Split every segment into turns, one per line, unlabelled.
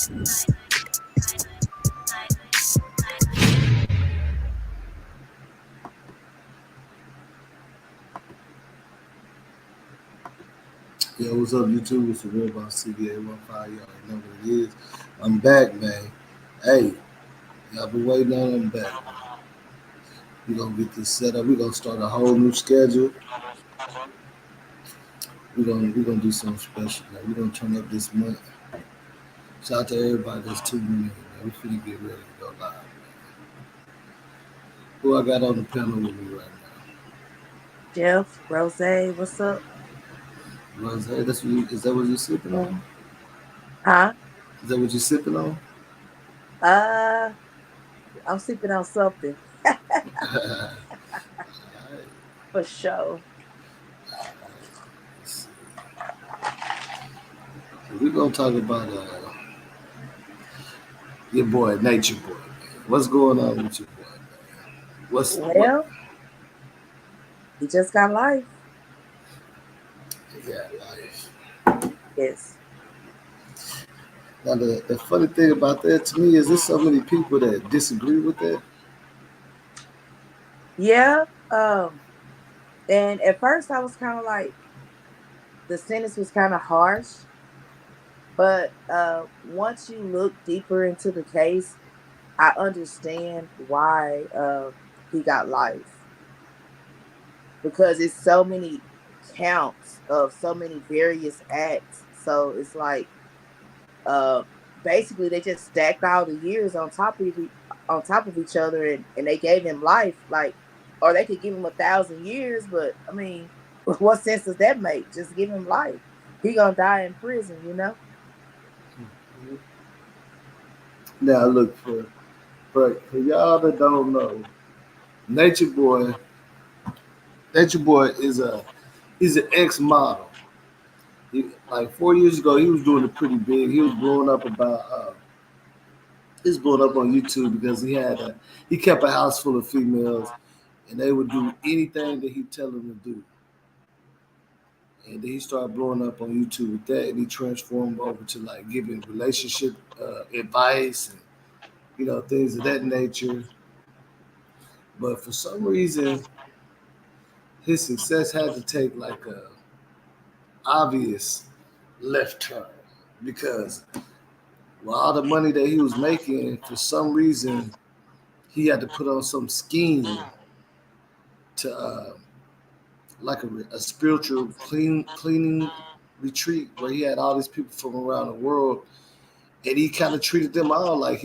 Yo, what's up, YouTube? It's the Real Boss CBA 15. Y'all already know what it is. I'm back, man. Hey, y'all been waiting on. I'm back. We gonna get this set up. We gonna start a whole new schedule. We gonna do something special. Man. We gonna turn up this month. Shout out to everybody that's tuning in. Man. We finna get ready to go live. Who I got on the panel with me right
Jeff, Rose, what's up?
now? Rose, is that what you sipping on?
Huh?
Is that what you sipping on?
Uh, I'm sipping on something
Alright,
for sure.
let's see. We gonna talk about your boy, Nature Boy. Man. What's going on with your boy, man? What?
Well, he just got life.
Yeah, life.
Yes.
Now the funny thing about that to me is there's so many people that disagree with that.
Yeah. And at first I was kind of like the sentence was kind of harsh, but once you look deeper into the case, I understand why he got life because it's so many counts of so many various acts. So it's like uh basically they just stacked all the years on top of each other and they gave him life like or they could give him 1,000 years, but I mean what sense does that make? Just give him life. He gonna die in prison, you know?
Now look for y'all that don't know, Nature Boy. Nature Boy is he's an ex model. Like 4 years ago, he was doing it pretty big. He was blowing up about he's blowing up on YouTube because he kept a house full of females and they would do anything that he tell them to do. And then he started blowing up on YouTube with that, and he transformed over to like giving relationship advice and things of that nature. But for some reason, his success had to take like a obvious left turn because with all the money that he was making, for some reason, he had to put on some scheme to like a spiritual cleaning retreat where he had all these people from around the world, and he kind of treated them all like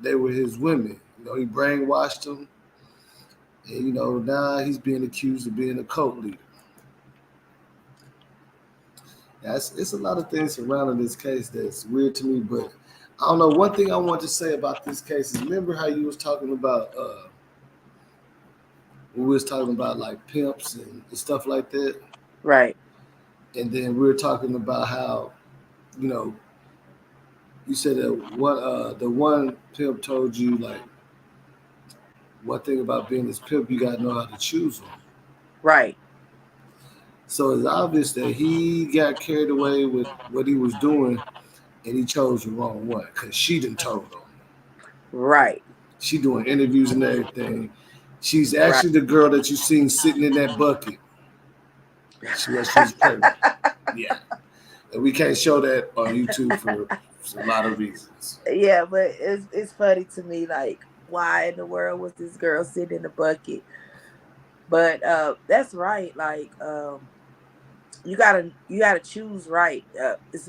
they were his women. He brainwashed them, and now he's being accused of being a cult leader. It's a lot of things surrounding this case that's weird to me, but I don't know. One thing I want to say about this case is remember how you was talking about when we was talking about like pimps and stuff like that,
Right.
and then we were talking about how you know you said that the one pimp told you like one thing about being this pimp, you gotta know how to choose them.
Right.
So it's obvious that he got carried away with what he was doing, and he chose the wrong one because she didn't told him.
Right.
She doing interviews and everything. She's
Right.
actually the girl that you seen sitting in that bucket. She's pregnant. Yeah, and we can't show that on YouTube for a lot of reasons.
Yeah, but it's funny to me like why in the world was this girl sitting in the bucket? But that's right. Like you gotta choose right.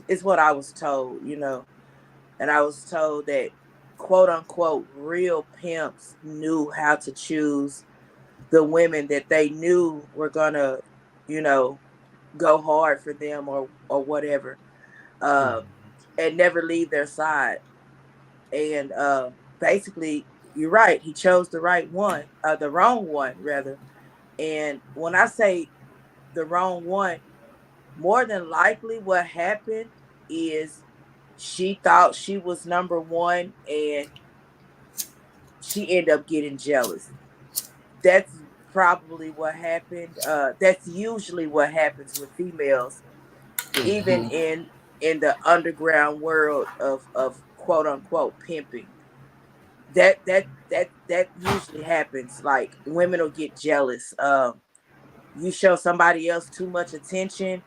It's what I was told, and I was told that quote unquote real pimps knew how to choose the women that they knew were gonna, you know, go hard for them or whatever, uh, and never leave their side. And basically, you're right. He chose the right one, the wrong one rather. And when I say the wrong one, more than likely what happened is she thought she was number one and she ended up getting jealous. That's probably what happened. That's usually what happens with females, even
Mm-hmm.
in the underground world of quote unquote pimping. That usually happens. Like women will get jealous. You show somebody else too much attention,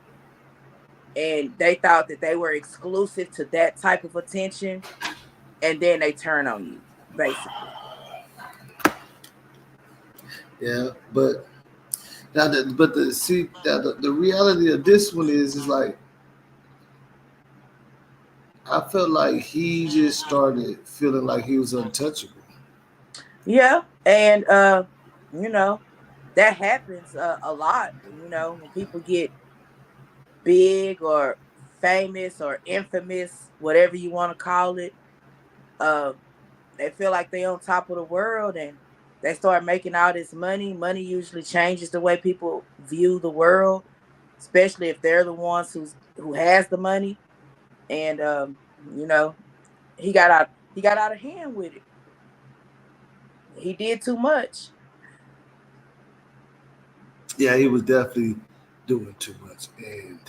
and they thought that they were exclusive to that type of attention, and then they turn on you, basically.
Yeah, but now the reality of this one is like I felt like he just started feeling like he was untouchable.
Yeah, and you know, that happens a lot. When people get big or famous or infamous, whatever you want to call it, uh, they feel like they're on top of the world, and they start making all this money. Money usually changes the way people view the world, especially if they're the ones who has the money. And you know, he got out of hand with it. He did too much.
Yeah, he was definitely doing too much. And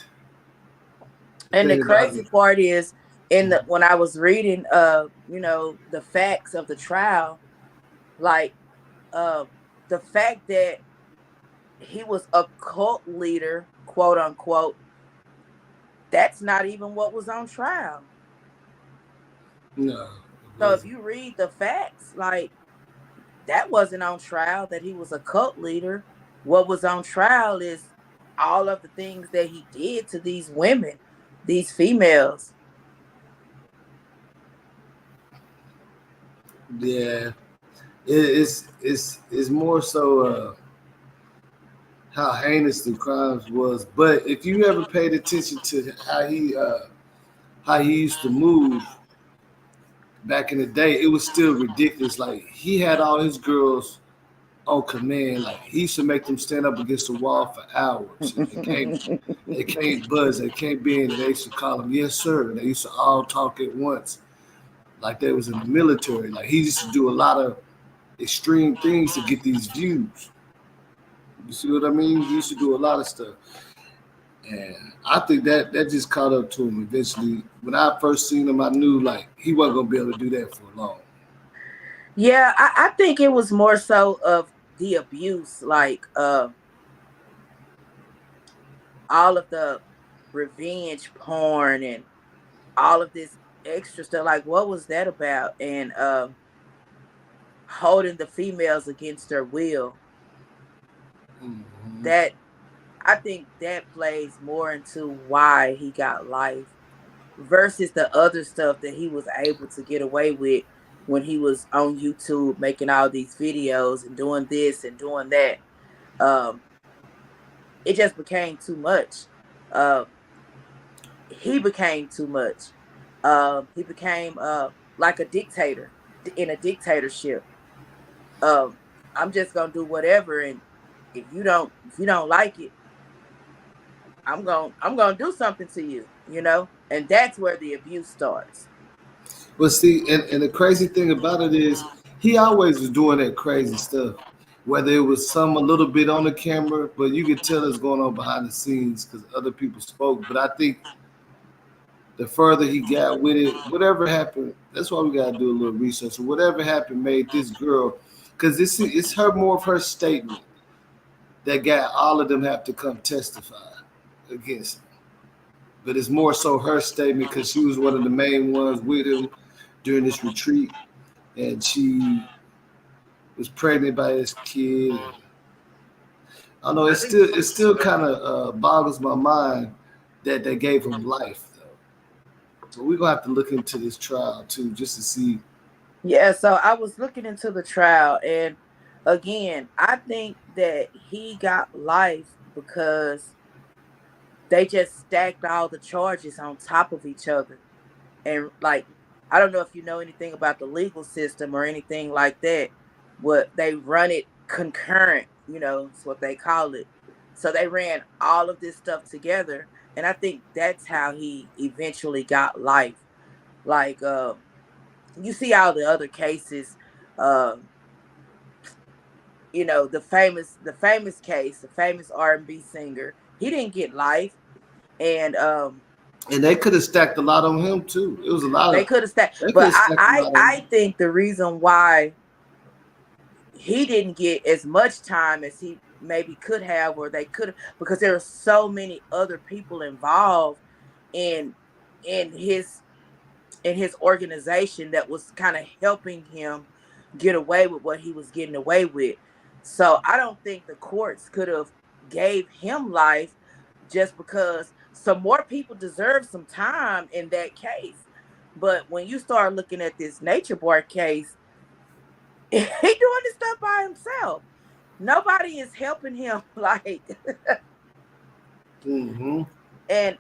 the
And the
thing about
crazy
it,
part is, when I was reading the facts of the trial, like uh the fact that he was a cult leader, quote unquote, that's not even what was on trial.
no, it
So if
wasn't.
you read the facts, like, that wasn't on trial that he was a cult leader. What was on trial is all of the things that he did to these women, these females.
Yeah, it's more so how heinous the crimes was. But if you ever paid attention to how he used to move back in the day, it was still ridiculous. Like he had all his girls on command. Like he used to make them stand up against the wall for hours, and they can't buzz, they can't bend. And they used to call them yes sir. And they used to all talk at once, like they was in the military. Like he used to do a lot of extreme things to get these views. You see what I mean? He used to do a lot of stuff. And I think that just caught up to him eventually. When I first seen him, I knew like he wasn't gonna be able to do that for long.
Yeah, I think it was more so of the abuse, like all of the revenge porn and all of this extra stuff. Like, what was that about? And holding the females against their will.
Mm-hmm.
That I think that plays more into why he got life versus the other stuff that he was able to get away with when he was on YouTube making all these videos and doing this and doing that. Um, it just became too much. Uh, he became too much. He became like a dictator in a dictatorship. Um, I'm just gonna do whatever, and if you don't like it, I'm gonna do something to you, and that's where the abuse starts.
But see, and the crazy thing about it is he always was doing that crazy stuff. Whether it was some a little bit on the camera, but you could tell it's going on behind the scenes because other people spoke. But I think the further he got with it, whatever happened, that's why we gotta do a little research. So whatever happened made this girl, because it's her more of her statement that got all of them have to come testify against him. But it's more so her statement because she was one of the main ones with him during this retreat, and she was pregnant by his kid. And I know it still kind of boggles my mind that they gave him life though. But we're gonna have to look into this trial too, just to see.
Yeah, so I was looking into the trial, and again, I think that he got life because they just stacked all the charges on top of each other. And, like, I don't know if you know anything about the legal system or anything like that, but they run it concurrent, it's what they call it. So they ran all of this stuff together, and I think that's how he eventually got life. Like, you see all the other cases, um the famous case, the famous R&B singer, he didn't get life. And
And they could have stacked a lot on him too. It was a lot
They
of
could have stacked,
they could
but
have stacked a lot on
I
him.
think the reason why he didn't get as much time as he maybe could have, or they could have, because there are so many other people involved in in his in his organization that was kind of helping him get away with what he was getting away with. So I don't think the courts could have gave him life, just because some more people deserve some time in that case. But when you start looking at this Nature Boy case, he doing this stuff by himself. Nobody is helping him. Like,
Hmm.
and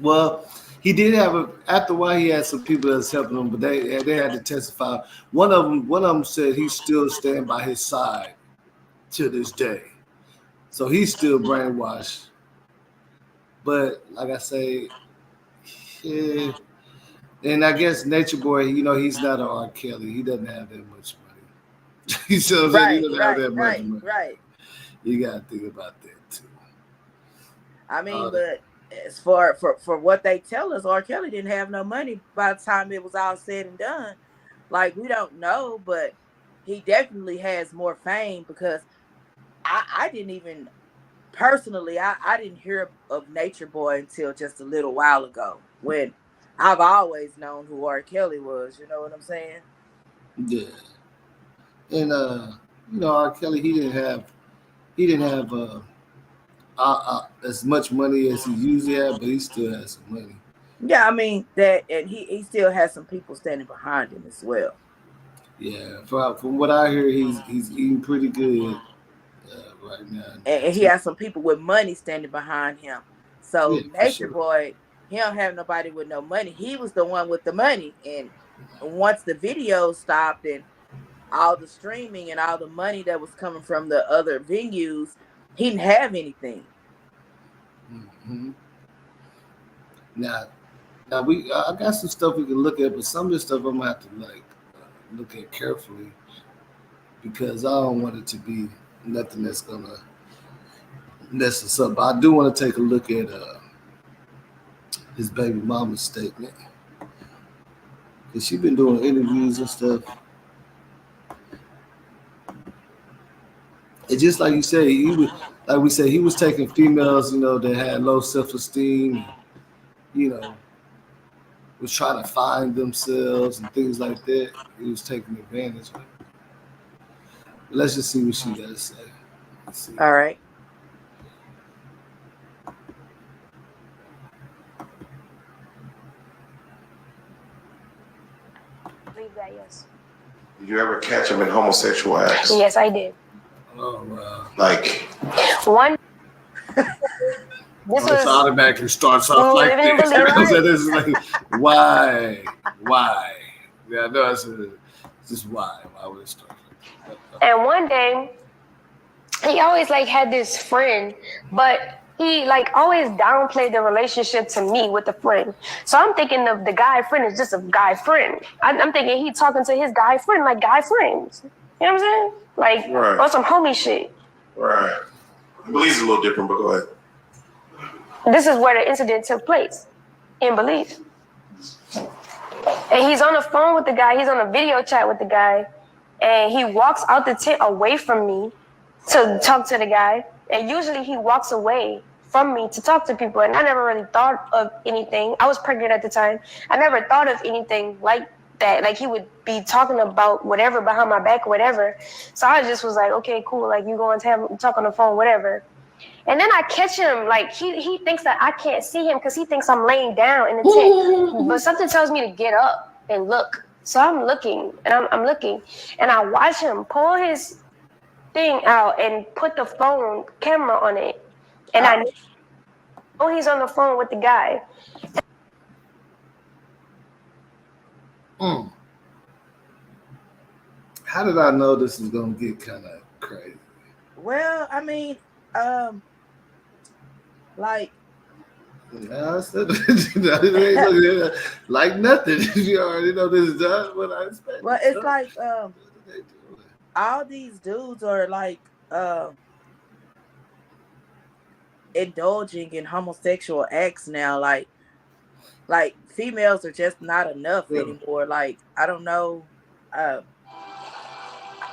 Well, he did have a after a while. He had some people that's helping him, but they had to testify. One of them said he's still staying by his side to this day, so he's still brainwashed. But like I say, yeah. And I guess Nature Boy, he's not an R. Kelly. He doesn't have that much money. You see what I'm saying? He
right,
doesn't have
right,
that much
right,
money.
right.
You gotta think about that too.
I mean,
All the,
but as for what they tell us, R. Kelly didn't have no money by the time it was all said and done. Like, we don't know, but he definitely has more fame, because I didn't even personally, I didn't hear of Nature Boy until just a little while ago, when I've always known who R. Kelly was. You know what I'm saying?
yeah. And R. Kelly, he didn't have as much money as he usually had, but he still has some money.
Yeah, I mean that, and he still has some people standing behind him as well.
Yeah, from what I hear, he's eating pretty good right now.
And he has some people with money standing behind him.
Yeah,
So
for
Nature
sure.
Boy, he don't have nobody with no money. He was the one with the money. And once the video stopped and all the streaming and all the money that was coming from the other venues, he didn't have anything.
Hmm. Now, I got some stuff we can look at, but some of this stuff I'm gonna have to look at carefully because I don't want it to be nothing that's gonna mess us up. But I do want to take a look at his baby mama's statement because she been doing interviews and stuff. And just like you say, like we said, he was taking females, that had low self esteem, you know, was trying to find themselves and things like that. He was taking advantage of it. Let's just see what she got to say. Let's see.
All right.
Believe that, yes.
Did you ever catch him in homosexual acts?
Yes, I did.
Oh, wow.
Like,
One. This
It
was
automatically starts off like
living
this.
believe.
So this is like, why? Yeah, no, it's just why. Why would it start like that?
And one day, he always like had this friend, but he like always downplayed the relationship to me with the friend. So I'm thinking of the guy friend is just a guy friend. I'm thinking he talking to his guy friend like guy friends. You know what I'm saying? Like
Right.
on some homie shit.
right. Belize's a little different, but go ahead.
This is where the incident took place, in Belize. And he's on the phone with the guy. He's on a video chat with the guy. And he walks out the tent away from me to talk to the guy. And usually he walks away from me to talk to people. And I never really thought of anything. I was pregnant at the time. I never thought of anything like that. Like he would be talking about whatever behind my back or whatever. So I just was like, okay, cool. Like you going to talk on the phone, whatever. And then I catch him, like he thinks that I can't see him because he thinks I'm laying down in the tent. But something tells me to get up and look. So I'm looking, and I'm looking, and I watch him pull his thing out and put the phone camera on it. And I know he's on the phone with the guy.
Mm. How did I know this was gonna get kind of crazy?
Well, I mean, like,
No, like nothing. You already know this is done. What I expect.
well, it's like
What are they doing?
all these dudes are like indulging in homosexual acts now. Like, Like females are just not enough
Yeah.
anymore. Like I don't know. Uh,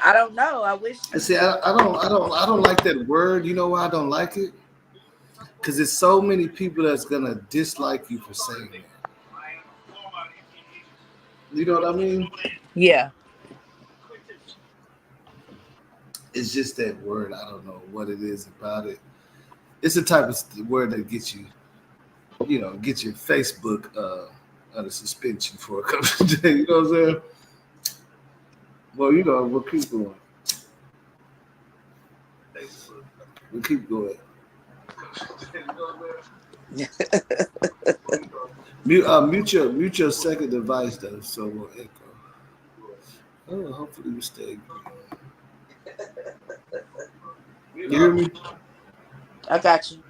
I don't know. I wish.
And see, I don't like that word. You know why I don't like it? Because there's so many people that's gonna dislike you for saying that. You know what I mean?
Yeah.
It's just that word. I don't know what it is about it. It's the type of word that gets you, get your Facebook under suspension for a couple of days. You know what I'm saying? Well, we'll keep going. We'll keep going. Mute your second device though, so we'll echo. Oh, hopefully we stay. You hear me?
I got you.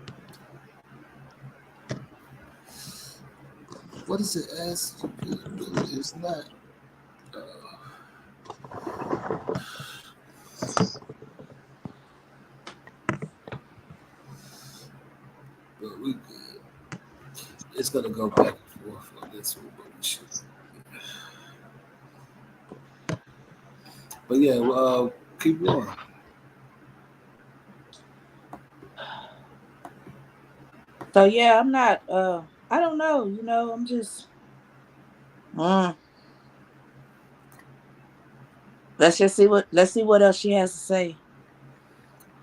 What is it? Ask? It's not. But we good. It's gonna go back and forth on this one, but we should. But yeah, keep going.
So yeah, I'm not. I don't know. I'm just. Mm. Let's see what else she has to say.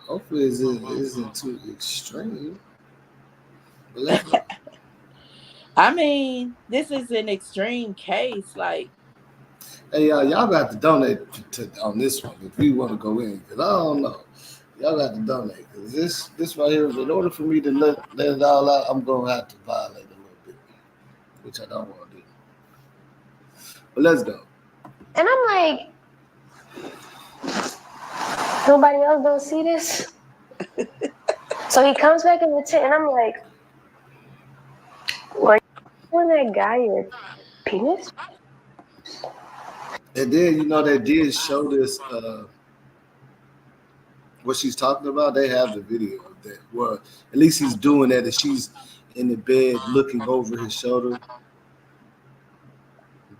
Hopefully, it isn't too extreme. But let's go.
I mean, this is an extreme case. Like,
Hey, y'all got to donate on this one if you want to go in, because I don't know. Y'all got to donate, because this right here, in order for me to let it all out, I'm going to have to violate a little bit, which I don't want to do. But let's go.
And I'm like, nobody else don't see this? So he comes back in the tent, and I'm like, were you showing that guy your penis?
And then, they did show this, what she's talking about. They have the video of that. Well, at least he's doing that, and she's in the bed looking over his shoulder.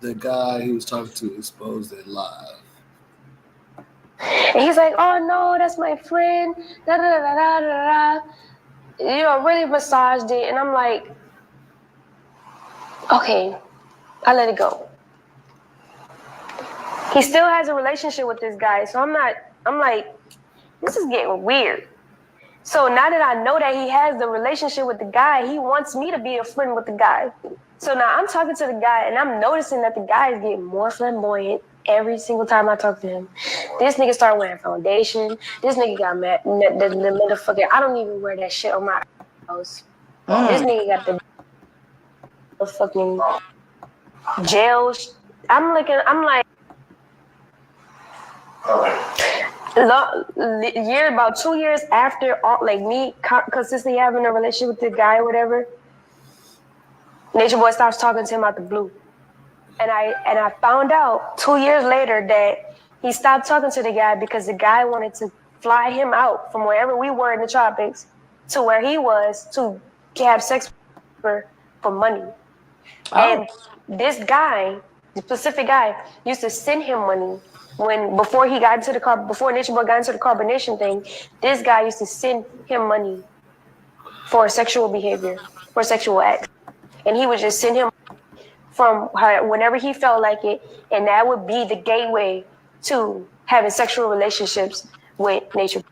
The guy he was talking to exposed that live.
And he's like, oh no, that's my friend. Da da da da da da. Really massaged it, and I'm like, okay, I let it go. He still has a relationship with this guy, so I'm like, this is getting weird. So now that I know that he has the relationship with the guy, he wants me to be a friend with the guy. So now I'm talking to the guy, and I'm noticing that the guy is getting more flamboyant every single time I talk to him. This nigga started wearing foundation. This nigga got the motherfucker. I don't even wear that shit on my house. This nigga got the fucking jail. I'm like, about 2 years after, like me consistently having a relationship with the guy or whatever, Natureboy stops talking to him out the blue. And I found out 2 years later that he stopped talking to the guy because the guy wanted to fly him out from wherever we were in the tropics to where he was to have sex for money. And this guy, the specific guy, used to send him money before he got into before Natureboy got into the carbonation thing. This guy used to send him money for sexual behavior, for sexual acts. And he would just send him from her whenever he felt like it, and that would be the gateway to having sexual relationships with nature.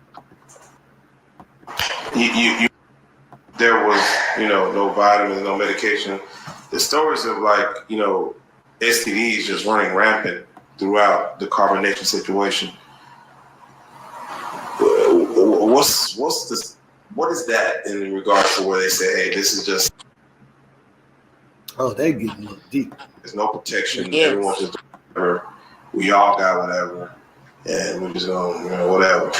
There was, no vitamins, no medication. The stories of STDs just running rampant throughout the carbonation situation. What is that in regards to where they say, hey, this is just.
Oh, they get a little deep.
There's no protection.
Yes.
Everyone's just doing whatever. We all got whatever, and we're just going, whatever.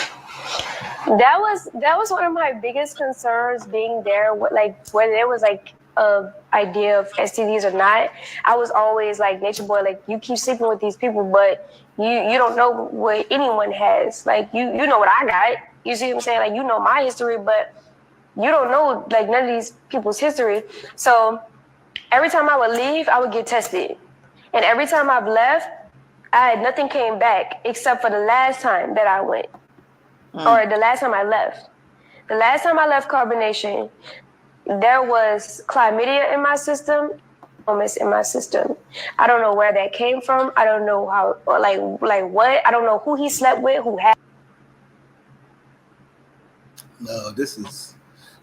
That was one of my biggest concerns being there. Whether there was a idea of STDs or not, I was always like, Natureboy, like you keep sleeping with these people, but you don't know what anyone has. Like you know what I got. You see what I'm saying? Like you know my history, but you don't know like none of these people's history. So every time I would leave, I would get tested. And every time I've left, nothing came back except for the last time that I went, or the last time I left. The last time I left carbonation, there was chlamydia in my system, in my system. I don't know where that came from. I don't know how, or like what. I don't know who he slept with, who had.
No, this is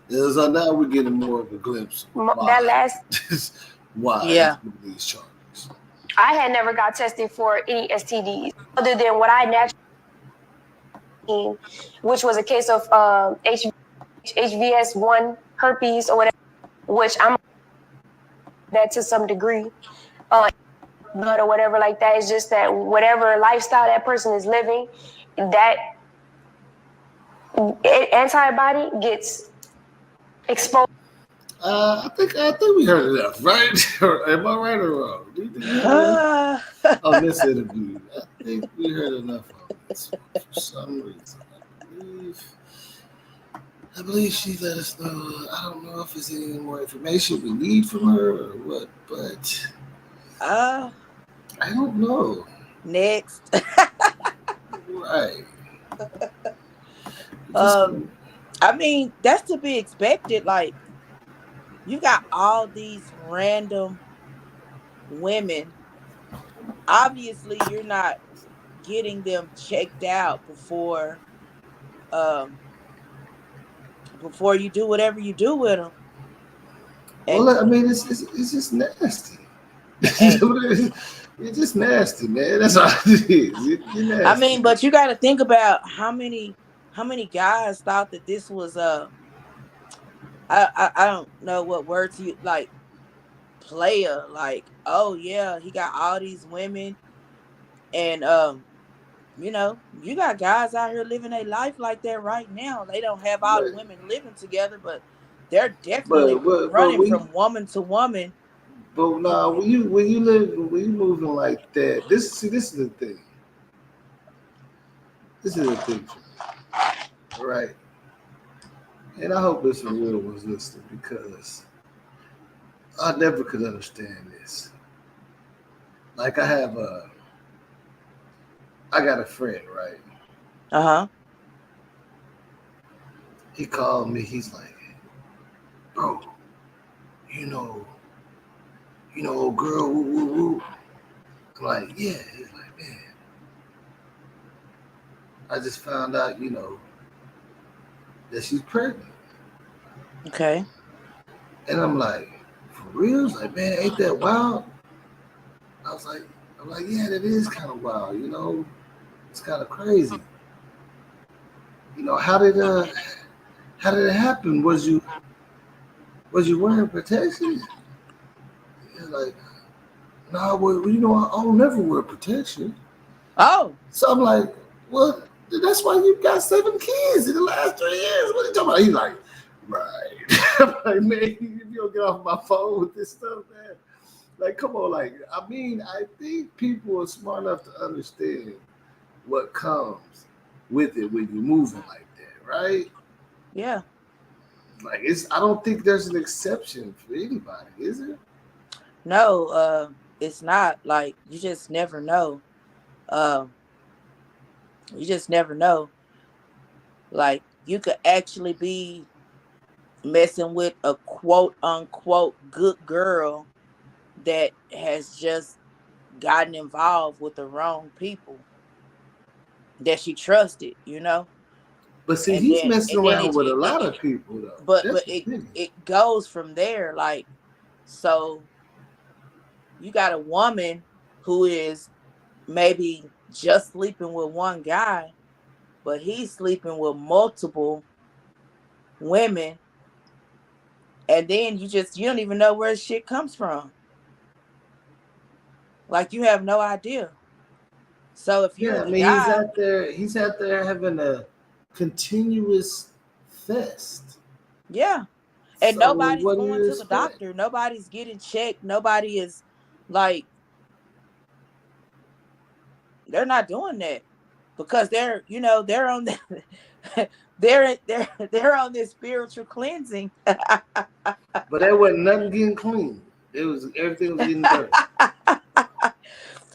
now we're getting more of a glimpse of
That last.
why
Yeah.
these charges.
I had never got tested for any STDs other than what I naturally, which was a case of HVS1 herpes or whatever, which I'm that to some degree. Blood or whatever like that. It's just that whatever lifestyle that person is living, that antibody gets exposed.
I think we heard enough, right? Am I right or wrong? Do you think we heard enough on this interview? I think we heard enough on this for some reason. I believe she let us know. I don't know if there's any more information we need from her or what, but I don't know.
Next.
Right.
I mean, that's to be expected. Like, you got all these random women. Obviously, you're not getting them checked out before you do whatever you do with them.
Well, I mean, it's just nasty. It's just nasty, man. That's all it is. Nasty.
I mean, but you got to think about how many guys thought that this was I don't know what word to use, like player. Like, oh yeah, he got all these women, and you know, you got guys out here living a life like that right now. They don't have all the women living together, but they're definitely running from woman to woman.
But now, when you moving like that, this is the thing. This is the thing, right? And I hope there's some real ones listening because I never could understand this. Like I got a friend, right? He called me. He's like, bro, you know, old girl, woo, woo, woo. I'm like, yeah. He's like, man, I just found out, that she's pregnant.
Okay.
And I'm like, for real? He's like, man, ain't that wild? I'm like, yeah, that is kind of wild, It's kind of crazy. How did it happen? Was you wearing protection? He's like, no, well, I don't never wear protection.
Oh.
So I'm like, well, that's why you got 7 kids in the last 3 years. What are you talking about? He's like, right. I'm like, man, you don't get off my phone with this stuff, man. Like, come on, like, I mean, I think people are smart enough to understand what comes with it when you're moving like that, right?
Yeah.
Like, I don't think there's an exception for anybody, is it?
No, it's not. Like, you just never know. You just never know. Like, you could actually be messing with a quote unquote good girl that has just gotten involved with the wrong people that she trusted,
But see, he's messing around with a lot of people, though.
But it goes from there. Like, so you got a woman who is maybe just sleeping with one guy, but he's sleeping with multiple women, and then you don't even know where shit comes from. Like, you have no idea. So if you're guy,
he's out there having a continuous fest.
Yeah. And so nobody's going to the doctor. Nobody's getting checked. Nobody is like, they're not doing that because they're on the, they're on this spiritual cleansing.
But there wasn't nothing getting clean. Everything was getting dirty.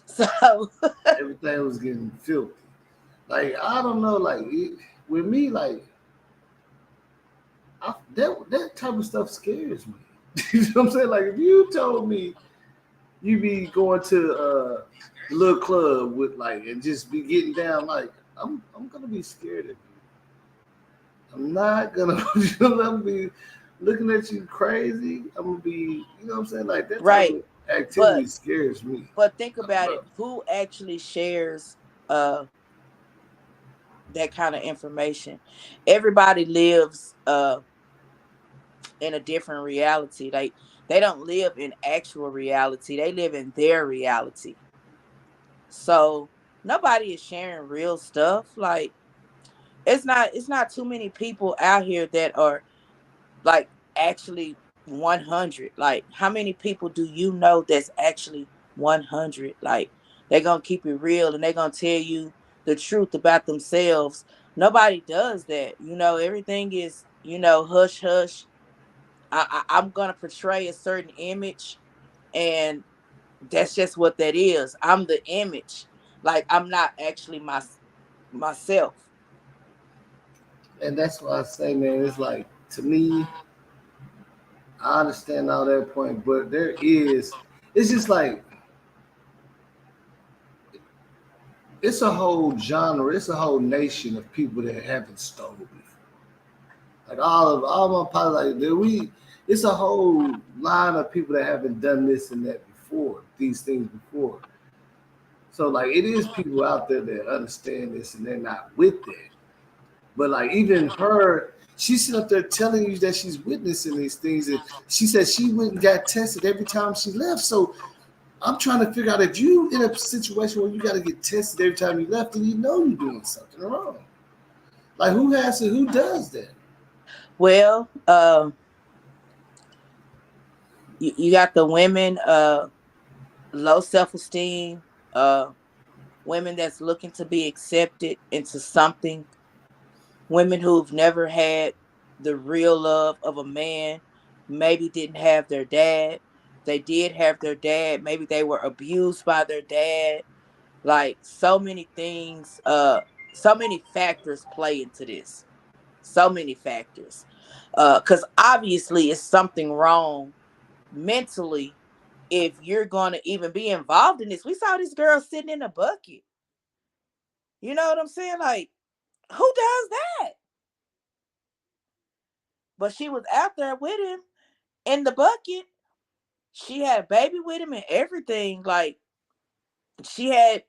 So
Everything was getting filthy. Like I don't know, with me, that type of stuff scares me. You know what I'm saying? Like if you told me you be going to the little club with and just be getting down, I'm gonna be scared of you. I'm not gonna I'm gonna be looking at you crazy. I'm gonna be, you know what I'm saying? Like that type
right,
of activity
but
scares me.
think
I don't
about it.
know.
Who actually shares uh that kind of information? Everybody lives in a different reality. They don't live in actual reality. They live in their reality. So nobody is sharing real stuff. Like it's not too many people out here that are like actually 100. Like how many people do you know that's actually 100? Like they're going to keep it real and they're going to tell you the truth about themselves. Nobody does that. Everything is, hush hush. I'm going to portray a certain image, and that's just what that is. I'm the image. Like I'm not actually myself.
And that's why I say, man, it's like to me, I understand all that point, but it's just like it's a whole genre, it's a whole nation of people that haven't stolen before. Like all my pilots, it's a whole line of people that haven't done this and that before, these things before. So like it is people out there that understand this and they're not with that. But like even her, she's sitting up there telling you that she's witnessing these things, and she said she went and got tested every time she left. So I'm trying to figure out if you in a situation where you got to get tested every time you left, then you know you're doing something wrong. Like who does that?
Well, you got the women, low self-esteem, women that's looking to be accepted into something, women who've never had the real love of a man, maybe didn't have their dad. They did have their dad, maybe they were abused by their dad. Like so many things, so many factors play into this. So many factors. Because obviously it's something wrong mentally if you're going to even be involved in this. We saw this girl sitting in a bucket. You know what I'm saying? Like, who does that? But she was out there with him in the bucket. She had a baby with him and everything. Like, she had,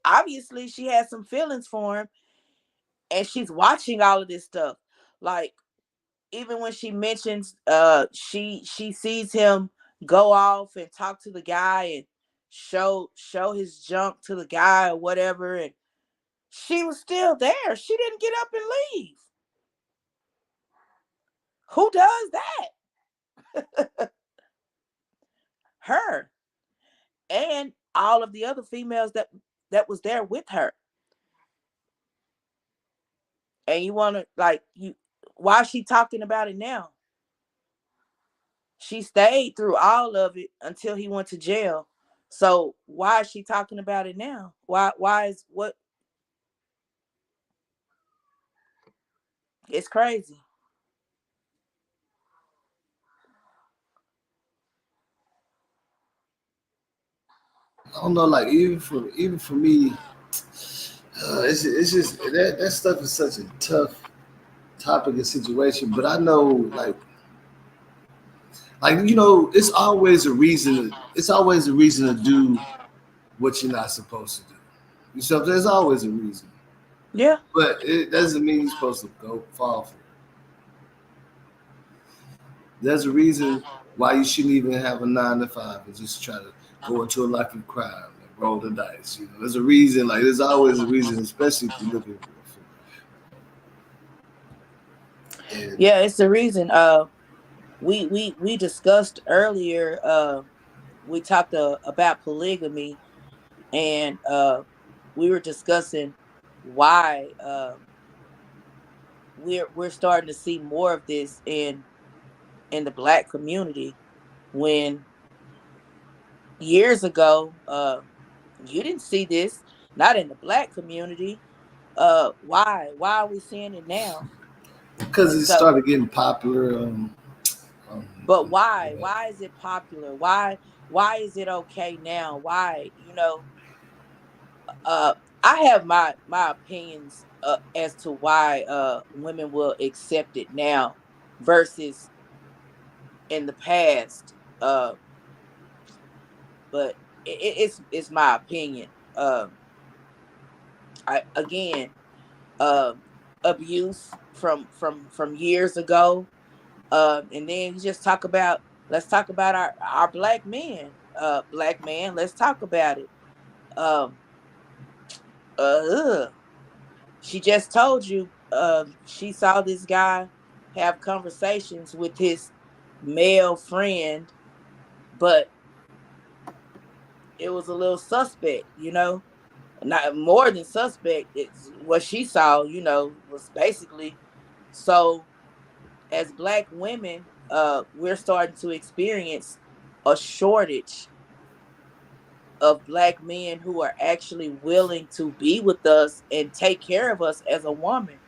obviously, she had some feelings for him, and she's watching all of this stuff. Like, even when she mentions she sees him go off and talk to the guy and show his junk to the guy or whatever, and she was still there. She didn't get up and leave. Who does that? Her and all of the other females that was there with her. And you want to like you why is she talking about it now? She stayed through all of it until he went to jail. So why is she talking about it now? Why is what it's crazy.
I don't know, like even for me, it's just that stuff is such a tough topic and situation. But I know it's always a reason. It's always a reason to do what you're not supposed to do. You know, there's always a reason,
Yeah.
but it doesn't mean you're supposed to go fall for it. There's a reason why you shouldn't even have a 9 to 5 and just try to go into a life of crime and roll the dice. You know, there's a reason. Like there's always a reason, especially if you're looking for. And
Yeah, it's the reason. We discussed earlier. We talked about polygamy, and we were discussing why we're starting to see more of this in the black community when years ago, you didn't see this, not in the black community. Why are we seeing it now?
Because
And
it
so,
started getting popular. Um,
but
um,
why is it popular? Why is it okay now? Why, uh I have my opinions as to why women will accept it now versus in the past. But it's my opinion. I again, um abuse from years ago. And then you just talk about, let's talk about our black men. Black man, let's talk about it. Um ugh. She just told you she saw this guy have conversations with his male friend, but it was a little suspect. Not more than suspect. It's what she saw, was basically. So as black women, we're starting to experience a shortage of black men who are actually willing to be with us and take care of us as a woman.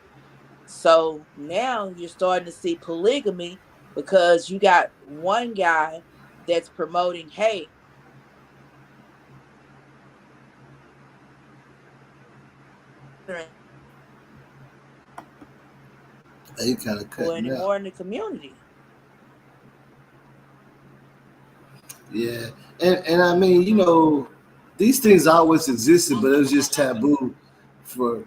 So now you're starting to see polygamy because you got one guy that's promoting, hey,
they kind of cutting out.
anymore in the community.
Yeah, and I mean, these things always existed, but it was just taboo for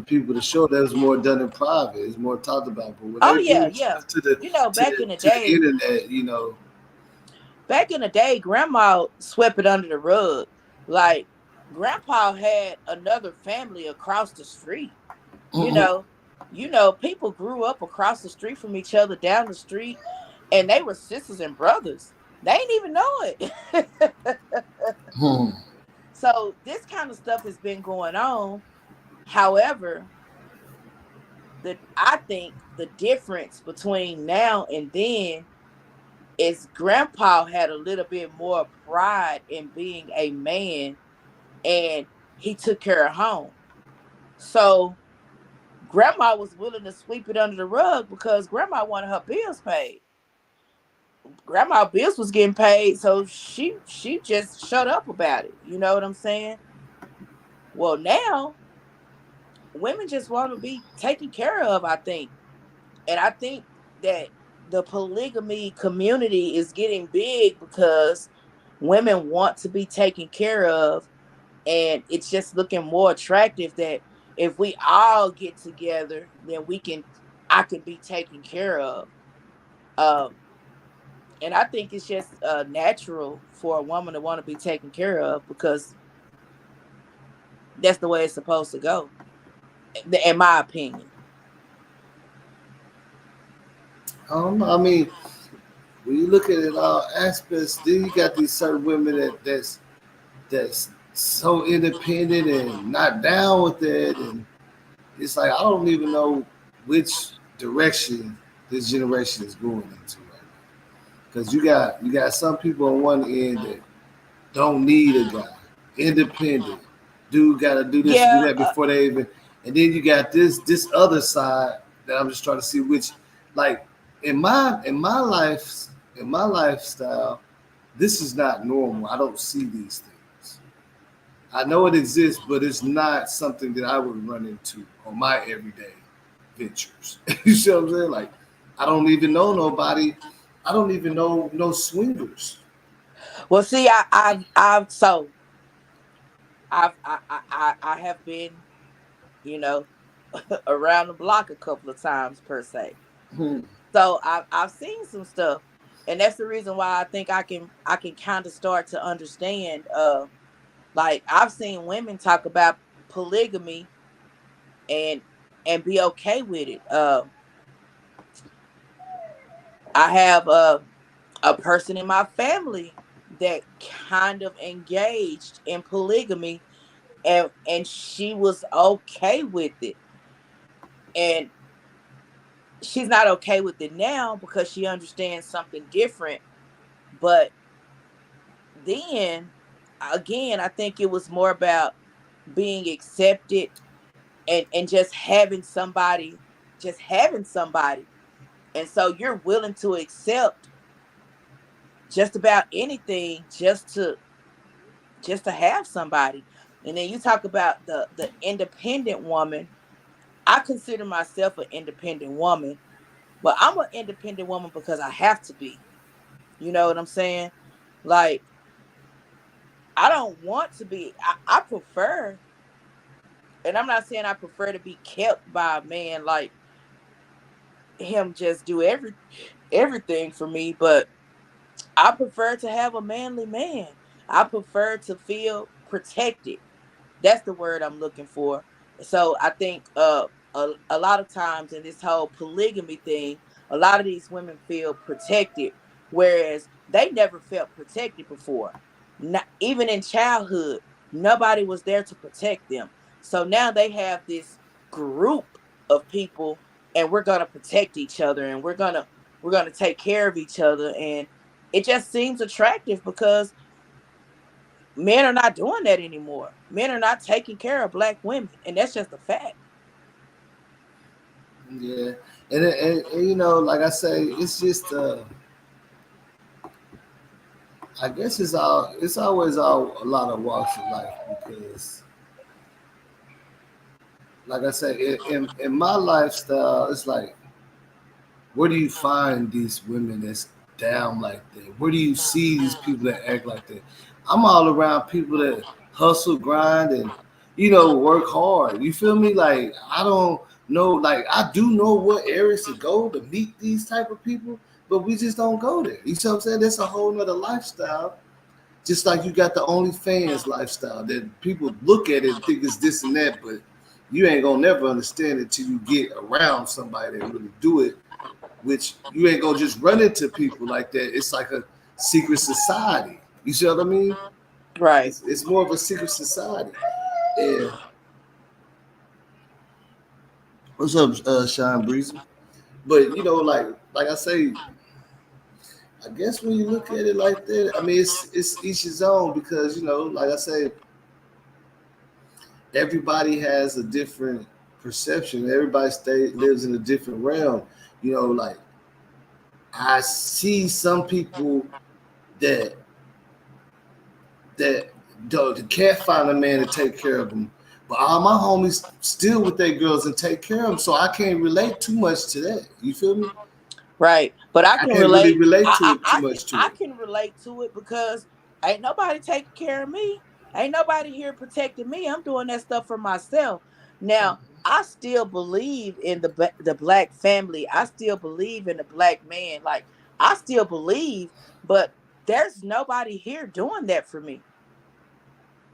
people to show. That was more done in private. It's more talked about. But when
Oh
they
yeah,
bring
yeah.
stuff to the to
Back
the
in the
to the
day,
internet,
grandma swept it under the rug. Like grandpa had another family across the street. You
mm-mm,
know, people grew up across the street from each other down the street and they were sisters and brothers. They ain't even know it.
mm,
So this kind of stuff has been going on. However, I think the difference between now and then is grandpa had a little bit more pride in being a man and he took care of home. So grandma was willing to sweep it under the rug because grandma wanted her bills paid. Grandma bills was getting paid, so she just shut up about it. You know what I'm saying? Well, now women just want to be taken care of, I think. And I think that the polygamy community is getting big because women want to be taken care of, and it's just looking more attractive that if we all get together, then I can be taken care of. Um, and I think it's just natural for a woman to want to be taken care of because that's the way it's supposed to go, in my opinion.
I don't know. I mean, when you look at it all aspects, then you got these certain women that's so independent and not down with it, and it's like I don't even know which direction this generation is going into right now. Because you got some people on one end that don't need a guy, independent, dude got to do this and do
Yeah,
that before they even, and then you got this other side that I'm just trying to see which, like in my lifestyle, this is not normal. I don't see these things. I know it exists, but it's not something that I would run into on my everyday ventures. You see what I'm saying? Like, I don't even know nobody. I don't even know no swingers.
well, see, I have been, you know, around the block a couple of times per se.
Hmm.
So I've seen some stuff, and that's the reason why I think I can kind of start to understand. Like I've seen women talk about polygamy and be okay with it. I have a person in my family that kind of engaged in polygamy, and she was okay with it, and she's not okay with it now because she understands something different. But then again, I think it was more about being accepted and just having somebody. And so you're willing to accept just about anything just to have somebody. And then you talk about the independent woman. I consider myself an independent woman, but I'm an independent woman because I have to be. You know what I'm saying? Like, I don't want to be. I prefer, and I'm not saying I prefer to be kept by a man like him just do everything for me, but I prefer to have a manly man. I prefer to feel protected. That's the word I'm looking for. So I think a lot of times in this whole polygamy thing, a lot of these women feel protected, whereas they never felt protected before. Not, even in childhood, nobody was there to protect them. So now they have this group of people, and we're gonna protect each other, and we're gonna take care of each other, and it just seems attractive because men are not doing that anymore. Men are not taking care of black women, and that's just a fact.
Yeah, and you know, like I say, it's just I guess it's always all a lot of walks of life because, like I say, in my lifestyle, it's like where do you find these women that's down like that? Where do you see these people that act like that? I'm all around people that hustle, grind, and work hard. You feel me? Like I don't know. Like I do know what areas to go to meet these type of people, but we just don't go there. You see what I'm saying? That's a whole nother lifestyle. Just like you got the OnlyFans lifestyle that people look at it and think it's this and that, but you ain't gonna never understand it till you get around somebody that really do it, which you ain't gonna just run into people like that. It's like a secret society. You see what I mean?
Right.
It's more of a secret society. And what's up, Sean Breezy? But like I say, I guess when you look at it like that, I mean, it's each his own because like I say, everybody has a different perception. Everybody lives in a different realm. Like I see some people that that can't find a man to take care of them. But all my homies still with their girls and take care of them, so I can't relate too much to that. You feel me?
Right. But I
I
can
can't really
relate.
relate to
I
it
I,
too
I can
much to
I
it.
can relate to it because ain't nobody taking care of me. Ain't nobody here protecting me. I'm doing that stuff for myself. Now, I still believe in the black family. I still believe in the black man. Like I still believe, but there's nobody here doing that for me.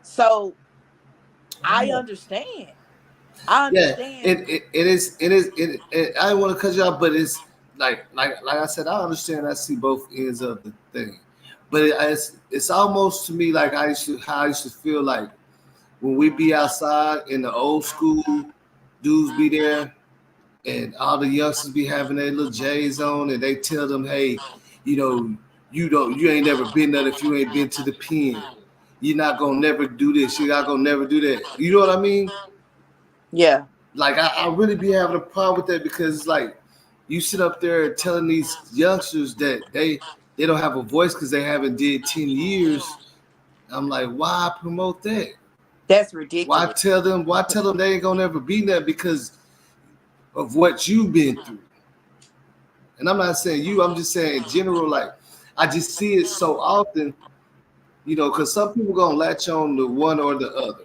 So I
Yeah,
understand. I
yeah.
understand.
I don't want to cut you off, but it's like I said, I understand. I see both ends of the thing, but it's almost to me like how I used to feel like when we be outside in the old school, dudes be there and all the youngsters be having their little J's on and they tell them, hey, you know, you ain't never been there if you ain't been to the pen. You're not gonna never do this, you're not gonna never do that. You know what I mean?
Yeah.
Like I really be having a problem with that because it's like you sit up there telling these youngsters that they don't have a voice because they haven't did 10 years. I'm like, why promote that?
That's
Why
ridiculous.
tell them? Why tell them they ain't gonna ever be there because of what you've been through? And I'm not saying you. I'm just saying in general. Like I just see it so often, because some people gonna latch on to one or the other,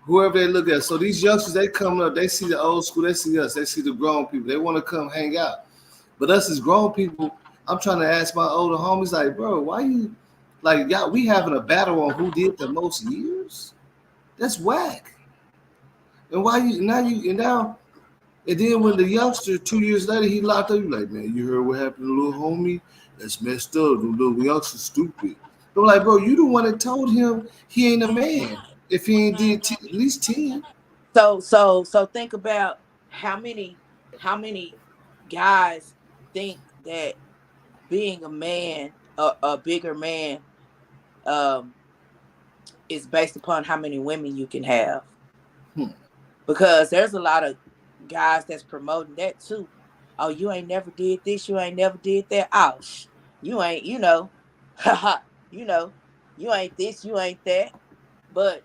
whoever they look at. So these youngsters, they come up, they see the old school, they see us, they see the grown people. They want to come hang out. But us as grown people, I'm trying to ask my older homies, like, bro, why you like y'all? We having a battle on who did the most years? That's whack. And why you now you and now and then when the youngster 2 years later he locked up, you like, man, you heard what happened to little homie? That's messed up. The little youngster stupid. I'm like, bro, you the one that told him he ain't a man if he ain't did at least 10.
So think about how many guys think that being a man, a bigger man, um, is based upon how many women you can have.
Hmm.
Because there's a lot of guys that's promoting that too. Oh, you ain't never did this, you ain't never did that. Oh, you ain't, haha, you know, you ain't this, you ain't that. But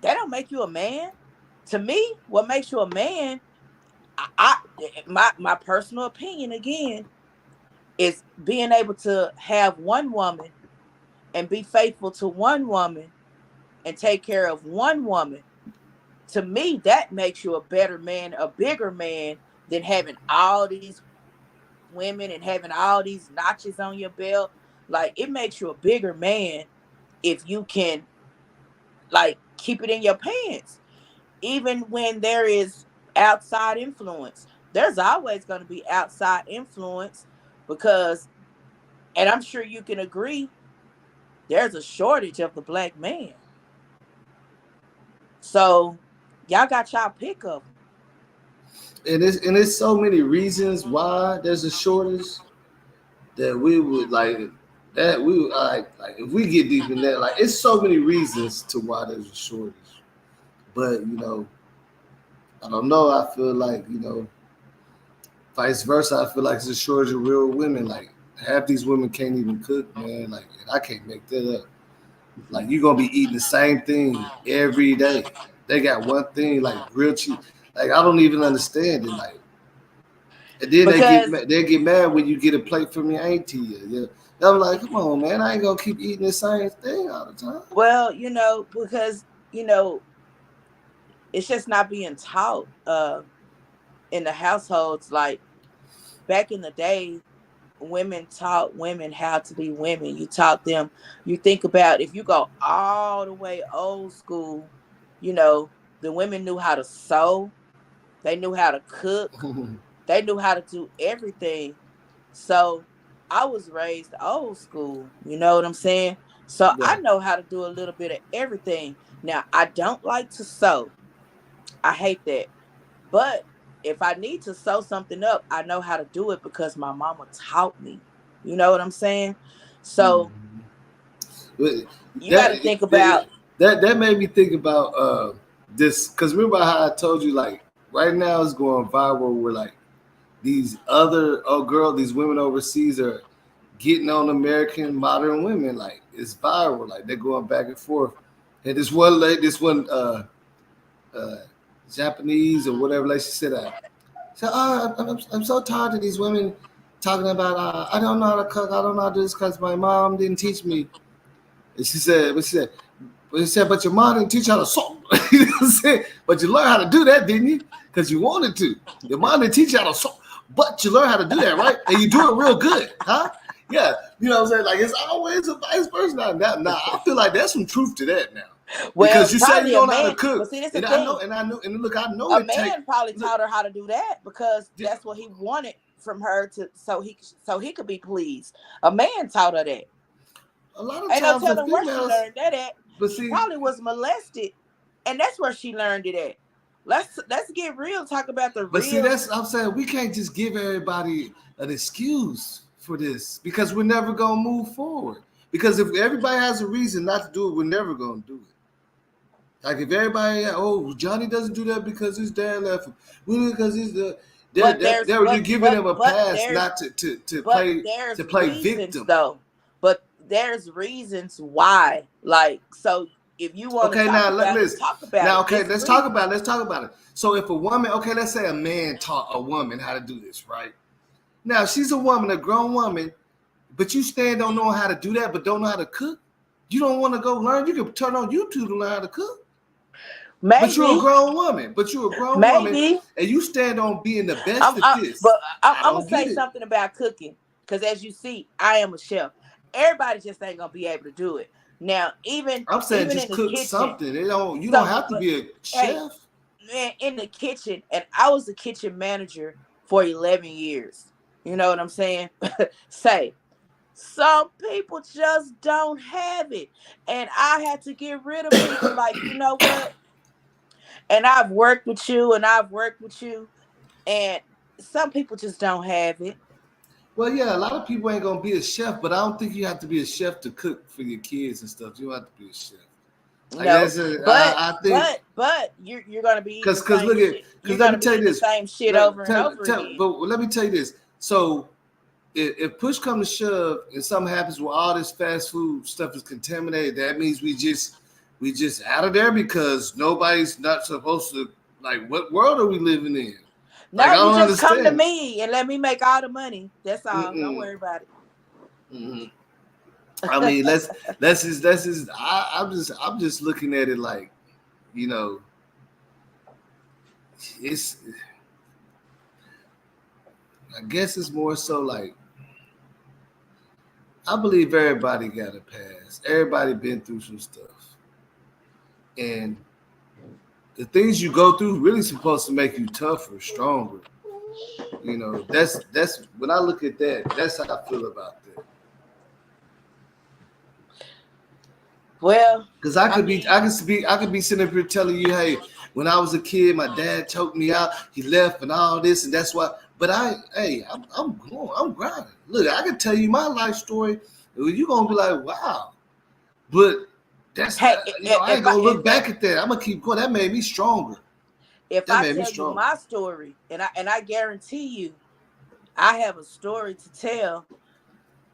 that don't make you a man. To me, what makes you a man, I my personal opinion again is being able to have one woman and be faithful to one woman and take care of one woman. To me, that makes you a better man, a bigger man than having all these women and having all these notches on your belt. Like, it makes you a bigger man if you can, like, keep it in your pants. Even when there is outside influence, there's always going to be outside influence because, and I'm sure you can agree, there's a shortage of the black man. So y'all got y'all pick of them.
And it's so many reasons why there's a shortage that we would like that we would, like if we get deep in that, like it's so many reasons to why there's a shortage. But I don't know. I feel like vice versa. I feel like it's a shortage of real women. Like half these women can't even cook, man. Like and I can't make that up. Like you're gonna be eating the same thing every day. They got one thing like real cheap. Like I don't even understand it. Like and then
Because,
they get mad when you get a plate from your auntie. Yeah. I'm like, come on, man. I ain't gonna keep eating the same thing all the time.
well, because, it's just not being taught in the households. Like, back in the day, women taught women how to be women. You taught them, you think about, if you go all the way old school, you know, the women knew how to sew, they knew how to cook, they knew how to do everything. So I was raised old school, you know what I'm saying? So I
Right.
know how to do a little bit of everything. Now, I don't like to sew. I hate that. But if I need to sew something up, I know how to do it because my mama taught me. You know what I'm saying? So
But
you got to
that
think about.
that made me think about this because remember how I told you like right now it's going viral where like these other these women overseas are getting on American modern women like it's viral like they're going back and forth and this one uh Japanese or whatever like she said so I'm so tired of these women talking about I don't know how to cook I don't know how to do this because my mom didn't teach me and she said, but your mom didn't teach you how to sew. You know what I'm saying? But you learned how to do that, didn't you? Because you wanted to. Your mom didn't teach you how to sew, but you learned how to do that, right? And you do it real good, huh? Yeah. You know what I'm saying? Like it's always a vice versa. Now I feel like there's some truth to that now.
Well,
Because you say you
probably a
don't know how to
man, but
cook.
see, that's the
And I know,
thing.
and look, I know
A
it take
man probably
look,
taught her how to do that because
yeah,
that's what he wanted from her to, so he could be pleased. A man taught her that.
a lot of
Ain't no
times the
telling where she
females,
learned that at.
but
She
see,
probably was molested, and that's where she learned it at. Let's get real. Talk about the
but see,
real.
that's I'm saying we can't just give everybody an excuse for this because we're never gonna move forward. Because if everybody has a reason not to do it, we're never gonna do it. Like if everybody, oh, Johnny doesn't do that because his dad left him, well, because he's the
But there's
they're giving him a pass
there's
not to play
reasons
victim.
though. But there's reasons why. Like, so if you want to
Okay, now listen.
talk about
Now,
it.
okay,
It's
let's talk about
reasons.
it. Let's talk about it. So, if a woman, okay, let's say a man taught a woman how to do this, right? Now, she's a woman, a grown woman, but you stand don't know how to do that, but don't know how to cook. You don't want to go learn. You can turn on YouTube to learn how to cook. But you're a
Maybe,
grown woman. But you're a grown woman,
maybe.
and you stand on being the best at
But
this. I
I'm gonna
don't get
say
it.
something about cooking because, as you see, I am a chef. Everybody just ain't gonna be able to do it. Now,
I'm saying
even in
just
the
cook
kitchen,
something. It don't. You don't
some
have to
but
be a
hey,
chef.
man, in the kitchen, and I was a kitchen manager for 11 years. You know what I'm saying? Say, some people just don't have it. And I had to get rid of people like, you know what? And I've worked with you and I've worked with you. And some people just don't have it.
Well, yeah, a lot of people ain't gonna be a chef, but I don't think you have to be a chef to cook for your kids and stuff. You don't have to be a chef. Like
No,
that's a,
but
I think
you're gonna be eating the
because
same
look at
shit. You're
because let
gonna
me
be
tell you
eating the
this.
same shit over and over
But
again.
let me tell you this. So if push comes to shove and something happens where all this fast food stuff is contaminated, that means we just out of there because nobody's not supposed to. Like, what world are we living in? Like,
No,
I
you
don't
just come to
understand.
me and let me make all the money. That's all. Don't
Mm-mm.
worry about
Mm-hmm. I mean, let's just. I'm just looking at it like, you know, it's. I guess it's more so like I believe everybody got a pass. Everybody been through some stuff, and the things you go through really supposed to make you tougher, stronger. You know, that's when I look at that. That's how I feel about that.
it. Well,
Because
I mean,
I could be sitting up here telling you, hey, when I was a kid, my dad choked me out. He left and all this, and that's why. But I'm going, I'm grinding. Look, I can tell you my life story. You're gonna be like, wow. But that's
hey,
you know, I
if
ain't
I
gonna look back at that. I'm gonna keep going. That made me stronger.
if
That
I
made me
tell you
stronger.
my story, and I guarantee you, I have a story to tell.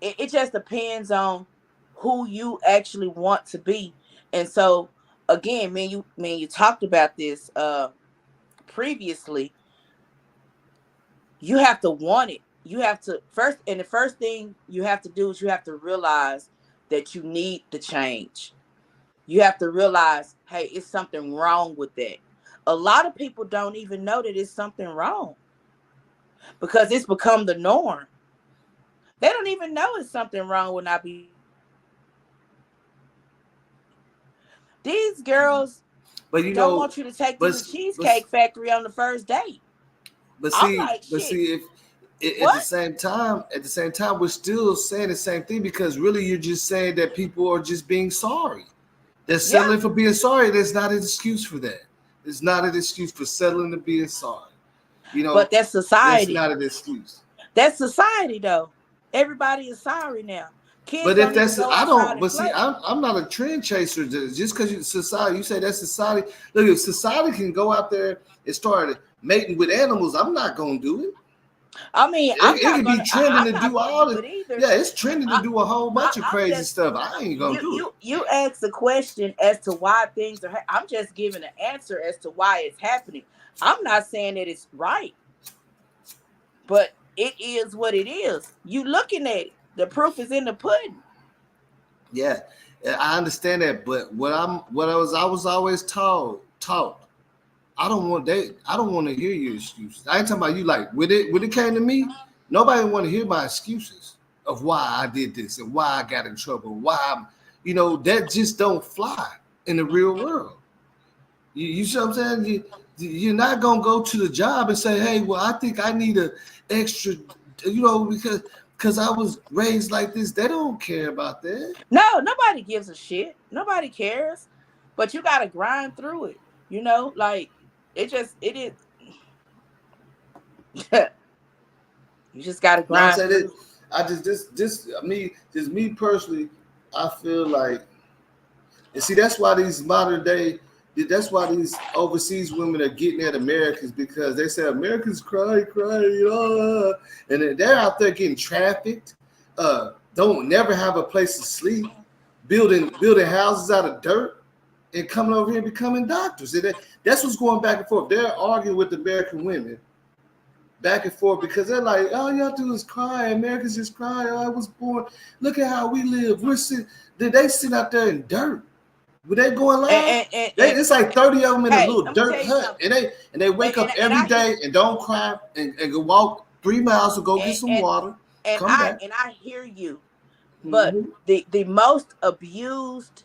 It just depends on who you actually want to be. And so again, man, you talked about this previously. You have to want it. You have to first, and the first thing you have to do is you have to realize that you need the change. You have to realize, hey, it's something wrong with that. A lot of people don't even know that it's something wrong because it's become the norm. They don't even know it's something wrong with not being these girls
But you
don't
know,
want you to take them
but
to
but
Cheesecake Factory on the first date. I'm like,
but
shit,
see if
what?
at the same time, we're still saying the same thing because really you're just saying that people are just being sorry. They're
Yeah,
settling for being sorry. There's not an excuse for that. It's not an excuse for settling to being sorry. You
but
know,
that's
that's
society.
not an excuse.
That's society, though. Everybody is sorry now. Kids
But if
don't even
that's
go
I
outside
don't.
and
But see,
play.
I'm not a trend chaser. Just because you society, you say that's society. Look, if society can go out there and start mating with animals, I'm not gonna do it.
I mean,
It could be trending
I'm
to
not
do
gonna
all
do
the.
it either.
Yeah, it's trending to
I,
do a whole bunch of
I'm
crazy
just
stuff. I ain't gonna do it.
you ask the question as to why things are. I'm just giving an answer as to why it's happening. I'm not saying that it's right, but it is what it is. You looking at it. The proof is in the pudding.
Yeah, I understand that, but what I was always taught. I don't want to hear your excuses. I ain't talking about you. Like when it came to me, nobody want to hear my excuses of why I did this and why I got in trouble. Why I'm, you know, that just don't fly in the real world. You see what I'm saying? You're not gonna go to the job and say, "Hey, well, I think I need a extra," you know, because I was raised like this. They don't care about that.
No, nobody gives a shit. Nobody cares. But you gotta grind through it. Like it is. You just gotta
Now I'm
grind
saying it.
through.
I just me personally. I feel like, and see, that's why these modern day, that's why these overseas women are getting at Americans because they say Americans cry, and then they're out there getting trafficked. Don't never have a place to sleep, building houses out of dirt, and coming over here and becoming doctors. And that's what's going back and forth. They're arguing with American women back and forth because they're like, all y'all do is cry. Americans just cry. Oh, I was born. Look at how we live. We're sitting. They sit out there in dirt. When they going live, it's like 30 of them in a
Hey,
little
let me tell
dirt
you
hut,
something.
and they wake up
And
every
I hear
day and don't cry and go walk 3 miles to go get
and
some
and
water, come back.
and I hear you, but
Mm-hmm.
the most abused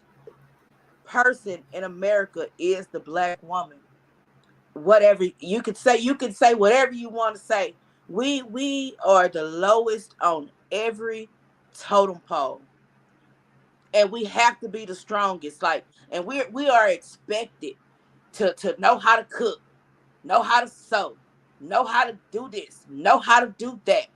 person in America is the black woman. Whatever you can say whatever you want to say. We are the lowest on every totem pole, and we have to be the strongest. Like, and we are expected to know how to cook, know how to sew, know how to do this, know how to do that.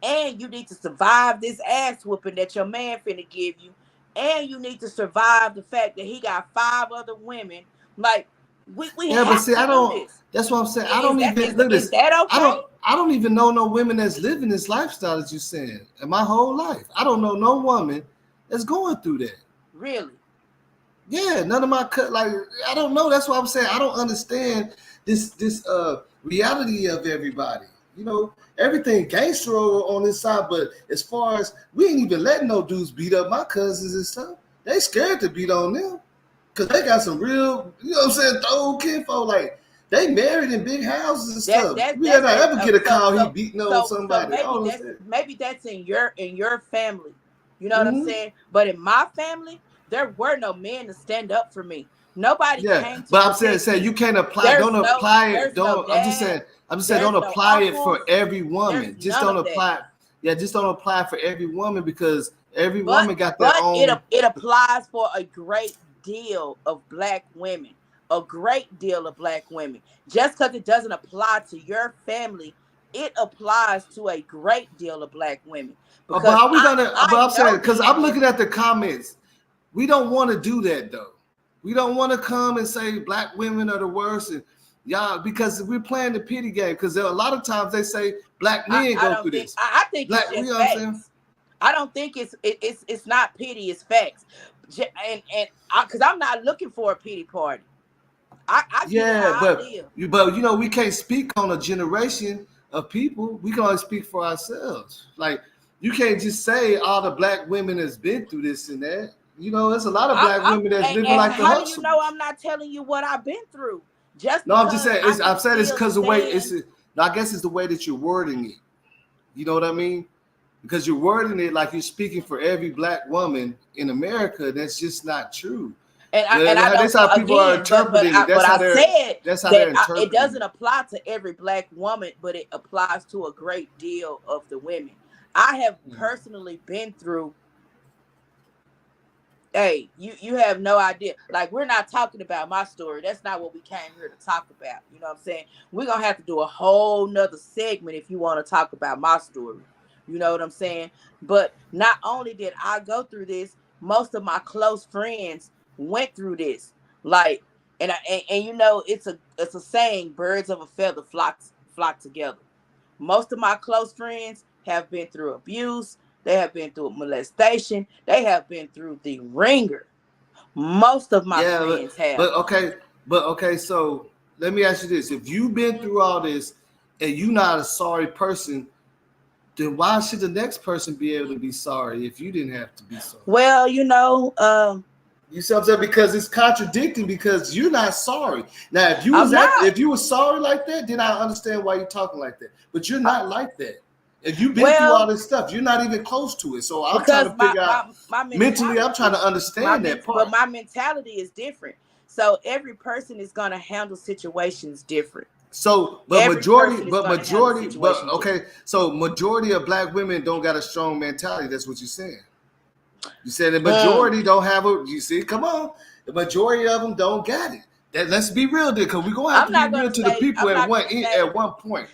and you need to survive this ass whooping that your man finna give you, and you need to survive the fact that he got 5 other women. Like we
Yeah, but
have
see,
to
I
do
don't.
this.
That's what I'm saying. I
Is
don't
that
even look at
is
this.
that
I
okay?
don't. I don't even know no women that's living this lifestyle that you're saying. In my whole life, I don't know no woman that's going through that.
Really?
Yeah, none of my cut. Like I don't know. That's what I'm saying. I don't understand this reality of everybody. You know, everything gangster on this side, but as far as we ain't even letting no dudes beat up my cousins and stuff. They scared to beat on them. Cause they got some real, you know what I'm saying, throw kinfolk. Like they married in big houses and
That
stuff.
that
We had
that's
not
a
ever get a
so
call he
so
beating on
so
somebody. I don't understand.
maybe that's in your family. You know what I'm
Mm-hmm.
saying? But in my family, there were no men to stand up for me. Nobody
Yeah,
came to
but I'm
protect
saying
me.
you can't apply. Don't apply it.
There's no
Don't. I'm just
dad,
saying. I'm just saying.
there's
Don't
no
apply it for
uncles,
every
there's
woman. Just
none
don't
of that.
apply. Yeah, just don't apply for every woman because every
But
woman got their
but
own.
it applies for a great deal of black women. A great deal of black women. Just because it doesn't apply to your family, it applies to a great deal of black women.
But
Because
how we gonna? But
I
I'm saying
know
because I'm
men that
looking at the comments. We don't want to do that though. We don't want to come and say black women are the worst and y'all because we're playing the pity game. Because a lot of times they say black men
I
go
don't
through
think
this.
I think
Black,
it's
you
just
know what I'm saying?
facts. I don't think it's not pity, it's facts. And because I'm not looking for a pity party. I get it
Yeah,
how I
but
live.
you know we can't speak on a generation of people. We can only speak for ourselves. Like you can't just say all the black women has been through this and that. You know, there's a lot of black women that's living
And
like the
how do you know
hustles.
I'm not telling you what I've been through? Just
No, I'm just
because
saying.
I can
I'm saying it's
still
because the way
stand.
I guess it's the way that you're wording it. You know what I mean? Because you're wording it like you're speaking for every black woman in America. That's just not true.
And I don't
That's how people are
again,
interpreting it.
but I said
That's how
that
they're
it
interpreting
doesn't
it.
apply to every black woman, but it applies to a great deal of the women. I have personally been through. Hey, you have no idea. Like we're not talking about my story. That's not what we came here to talk about. You know what I'm saying? We're gonna have to do a whole nother segment if you want to talk about my story. You know what I'm saying? But not only did I go through this, most of my close friends went through this. Like, and you know, it's a saying: birds of a feather flock together. Most of my close friends have been through abuse. They have been through molestation. They have been through the ringer. Most of my
Yeah,
friends have.
but okay, but okay. So let me ask you this: if you've been through all this and you're not a sorry person, then why should the next person be able to be sorry if you didn't have to be sorry?
Well, you know,
You see what I'm saying? Because it's contradicting because you're not sorry. Now,
I'm not.
if you were sorry like that, then I understand why you're talking like that. But you're
Uh,
not like that. If you've been through all
well,
this stuff, you're not even close to it. So I'm trying
because
to figure out
my
mentally, I'm
mentality
trying to
is
understand that
but
part.
my mentality is different. So every person is gonna handle situations different.
So,
Every person is gonna handle
but
situations different.
okay. So majority of black women don't got a strong mentality. That's what you're saying. You said the
Mm.
majority don't have a. You see, come on, the majority of them don't got it. That let's be real, there, because we're gonna have to be real to the people
I'm not gonna
at
say
one point.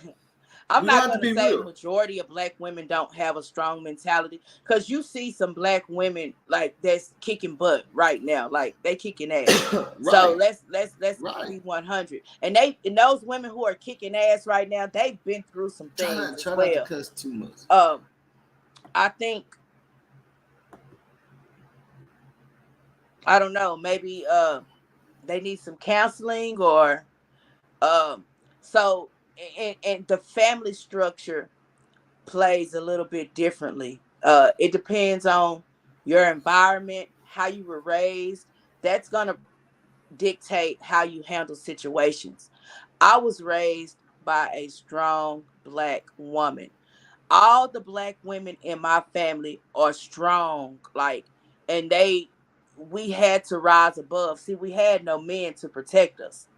I'm
We're gonna
not
have to
gonna
be
say
real.
majority of black women don't have a strong mentality because you see some black women like that's kicking butt right now, like they kicking ass. So
Right,
let's
right.
be 100. And those women who are kicking ass right now, they've been through some things as
Try not to
well.
cuss too much.
Um, I think I don't know, maybe they need some counseling or um so and the family structure plays a little bit differently. It depends on your environment, how you were raised. That's going to dictate how you handle situations. I was raised by a strong black woman. All the black women in my family are strong, like, and we had to rise above. See, we had no men to protect us.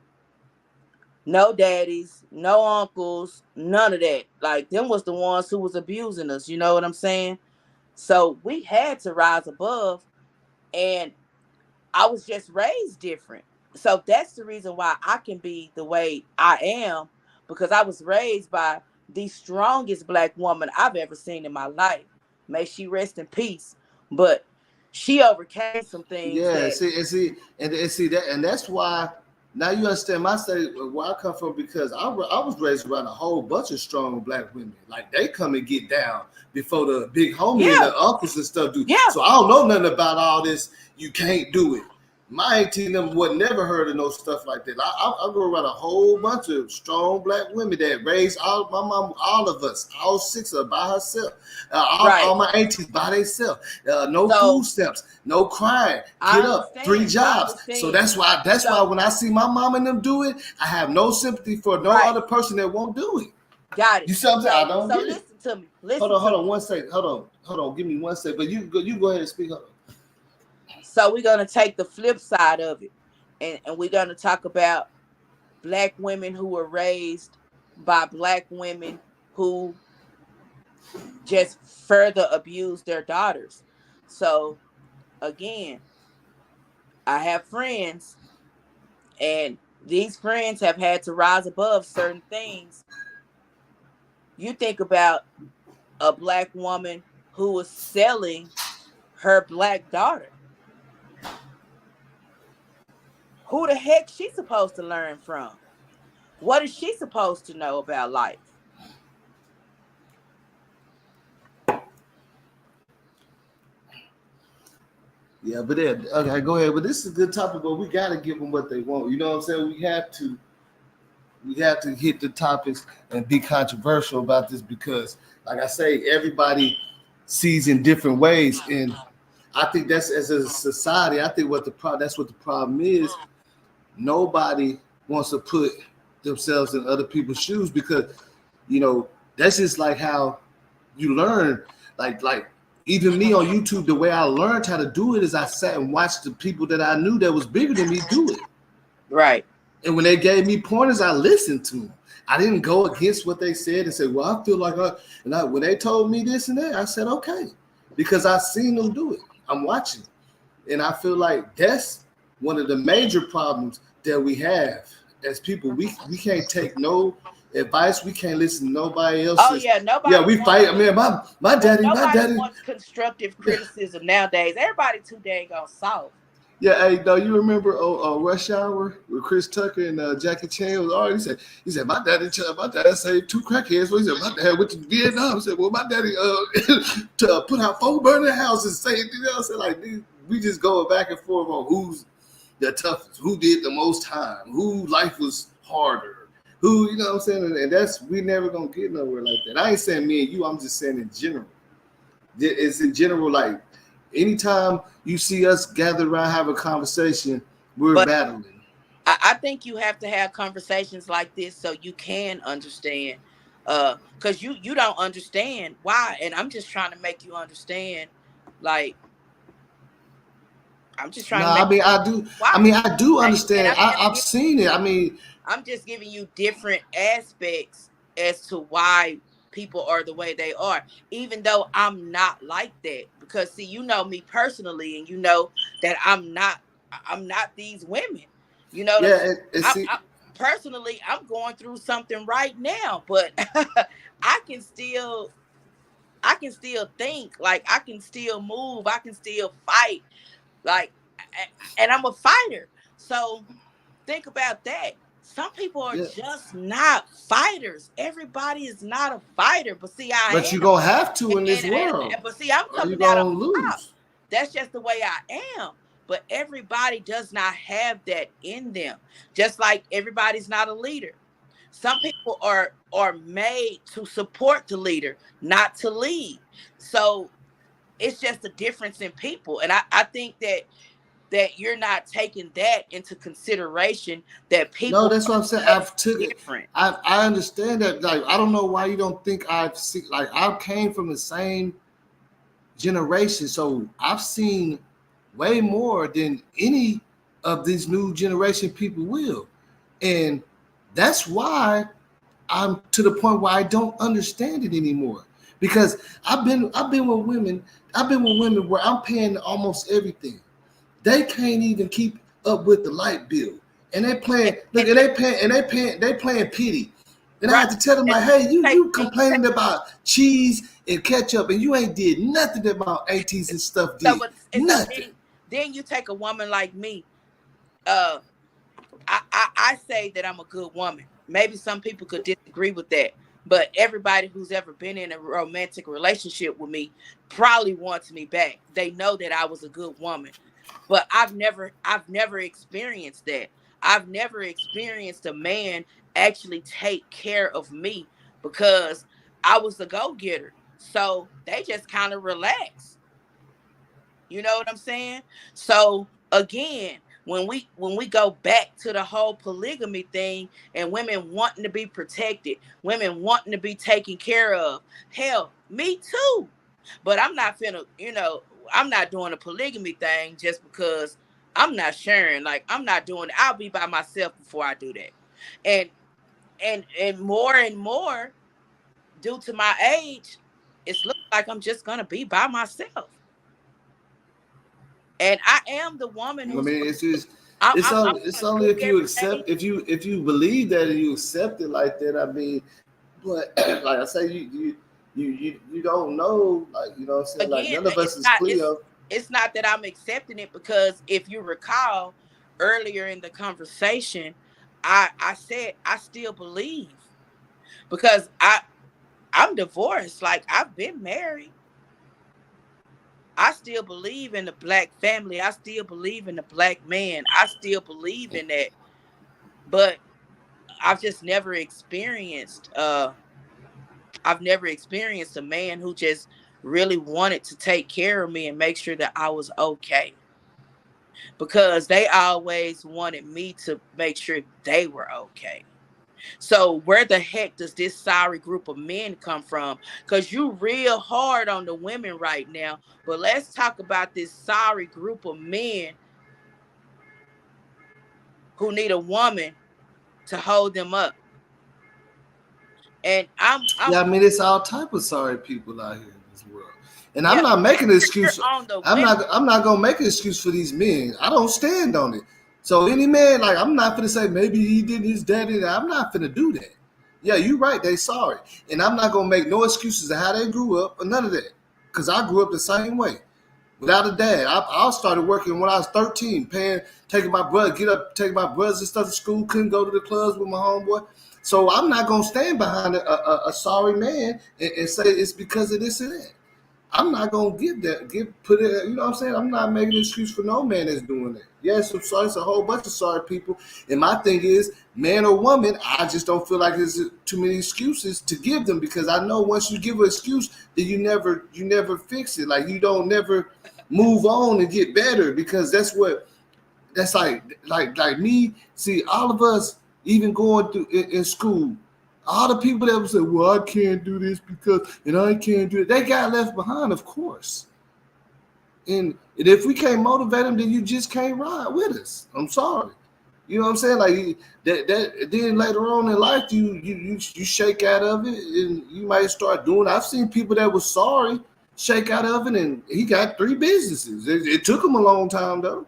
No daddies, no uncles, none of that. Like them was the ones who was abusing us, you know what I'm saying? So we had to rise above, and I was just raised different. So that's the reason why I can be the way I am, because I was raised by the strongest black woman I've ever seen in my life. May she rest in peace. But she overcame some things
Yeah,
that
see that, and that's why now you understand my state where I come from because I was raised around a whole bunch of strong black women. Like they come and get down before the big homie and
yeah,
the uncles and stuff do.
yeah,
So I don't know nothing about all this. You can't do it. My 18 them would never heard of no stuff like that. I grew around a whole bunch of strong black women that raised all my mom, all of us, all six of them by herself.
right.
All my aunties by themselves. No food
So
stamps, no crying.
I
Get up, 3
understand. I
jobs. So
understand.
that's why
So
when I see my mom and them do it, I have no sympathy for no
right,
other person that won't do it.
got it.
You see what I'm saying? I don't
So
get it.
listen to me.
Hold
Listen
on,
to me.
one second. Hold on. Give me 1 second. But you go ahead and speak. Hold on.
So we're gonna take the flip side of it, and we're gonna talk about black women who were raised by black women who just further abuse their daughters. So again, I have friends, and these friends have had to rise above certain things. You think about a black woman who was selling her black daughter. Who the heck she supposed to learn from? What is she supposed to know about life?
Yeah, but then okay, go ahead. But this is a good topic, but we gotta give them what they want. You know what I'm saying? We have to hit the topics and be controversial about this because, like I say, everybody sees in different ways, and I think that's as a society. I think that's what the problem is. Nobody wants to put themselves in other people's shoes because you know that's just like how you learn. Like even me on YouTube, the way I learned how to do it is I sat and watched the people that I knew that was bigger than me do it.
Right.
And when they gave me pointers, I listened to them. I didn't go against what they said and say, "Well, I feel like," when they told me this and that, I said, "Okay," because I seen them do it. I'm watching, and I feel like that's one of the major problems that we have as people. We can't take no advice. We can't listen to nobody
Oh
else's.
yeah,
Yeah,
nobody
we
wants.
fight. I mean, my
Nobody
daddy.
wants constructive criticism nowadays. Everybody too dang on soft.
Yeah, hey, no, you remember Rush Hour with Chris Tucker and Jackie Chan was already he said my daddy saved 2 crackheads. Well, he said my dad went to Vietnam. He said, well, my daddy to put out 4 burning houses. Say, you know, so like we just going back and forth on who's the toughest, who did the most time, who life was harder, who, you know what I'm saying, and that's we never gonna get nowhere like that. I ain't saying me and you. I'm just saying in general. It's in general like. Anytime you see us gather around have a conversation, we're
But
battling.
I think you have to have conversations like this so you can understand. Because you don't understand why, and I'm just trying to make you understand. Like I'm just trying
No,
to make
I mean
you
I do. I
why.
mean I do
And
understand.
I'm just
I've seen it. I mean,
I'm just giving you different aspects as to why people are the way they are, even though I'm not like that. Because see, you know me personally, and you know that I'm not these women. You know what I'm
yeah,
saying?
and see,
Personally, I'm going through something right now, but I can still think, like I can still move, I can still fight, like, and I'm a fighter. So think about that. Some people are
yeah,
just not fighters. Everybody is not a fighter, but see,
but
I
you're
am.
gonna have to in this
And
world,
but see, I'm
or you're
coming out on
gonna
top.
lose.
That's just the way I am. But everybody does not have that in them. Just like everybody's not a leader. Some people are made to support the leader, not to lead. So it's just a difference in people. And I think that you're not taking that into consideration, that
No,
people
that's what I'm saying.
are just
I've took it.
different.
I understand that. Like I don't know why you don't think I've seen. Like I came from the same generation, so I've seen way more than any of these new generation people will, and that's why I'm to the point where I don't understand it anymore. Because I've been with women, where I'm paying almost everything. They can't even keep up with the light bill. And they playing, look,
And
and they paying pity. And I
Right.
had to tell them
And
like, hey,
take
you
and you
complaining about cheese and ketchup, and you ain't did nothing that my aunties and stuff
so,
did.
and so
Nothing.
then you take a woman like me. Uh, I say that I'm a good woman. Maybe some people could disagree with that, but everybody who's ever been in a romantic relationship with me probably wants me back. They know that I was a good woman. But I've never experienced that. I've never experienced a man actually take care of me because I was the go-getter. So they just kind of relax. You know what I'm saying? So again, when we go back to the whole polygamy thing and women wanting to be protected, women wanting to be taken care of, hell, me too. But I'm not finna, I'm not doing a polygamy thing just because I'm not sharing. Like I'm not doing it. I'll be by myself before I do that. And and more due to my age, it's looking like I'm just gonna be by myself. And I am the woman
I
who's
mean, it's just
I'm
it's
gonna
only
cook
if you
every day.
accept if you believe that and you accept it like that. I mean, but like I say, you don't know, like you know what I'm saying. Like
Again,
none of us
it's
is
not
clear.
it's not that I'm accepting it because if you recall earlier in the conversation, I said I still believe because I'm divorced. Like I've been married. I still believe in the black family. I still believe in the black man. I still believe in that. But I've just never experienced I've never experienced a man who just really wanted to take care of me and make sure that I was okay. Because they always wanted me to make sure they were okay. So where the heck does this sorry group of men come from? Because you real hard on the women right now. But let's talk about this sorry group of men who need a woman to hold them up. And I'm
Yeah, I mean, it's all type of sorry people out here in this world, and I'm
yeah,
not making an excuse.
you're on the
I'm
women.
not. I'm not gonna make an excuse for these men. I don't stand on it. So any man, like, I'm not gonna say maybe he did his daddy. I'm not gonna do that. Yeah, you're right. They sorry, and I'm not gonna make no excuses of how they grew up or none of that, because I grew up the same way. Without a dad, I started working when I was 13, taking my brother, taking my brothers and stuff to school. Couldn't go to the clubs with my homeboy. So I'm not gonna stand behind a sorry man and say it's because of this and that. I'm not gonna put it. You know what I'm saying? I'm not making an excuse for no man that's doing that. Yes, I'm sorry. It's a whole bunch of sorry people. And my thing is, man or woman, I just don't feel like there's too many excuses to give them, because I know once you give an excuse, then you never fix it. Like you don't never move on and get better, because that's like me. See, all of us, even going through in school, all the people that would say, "Well, I can't do this because," and I can't do it, they got left behind, of course. And if we can't motivate them, then you just can't ride with us. I'm sorry. You know what I'm saying? Like that. Then later on in life, you shake out of it, and you might start doing. I've seen people that were sorry shake out of it, and he got 3 businesses. It took him a long time though.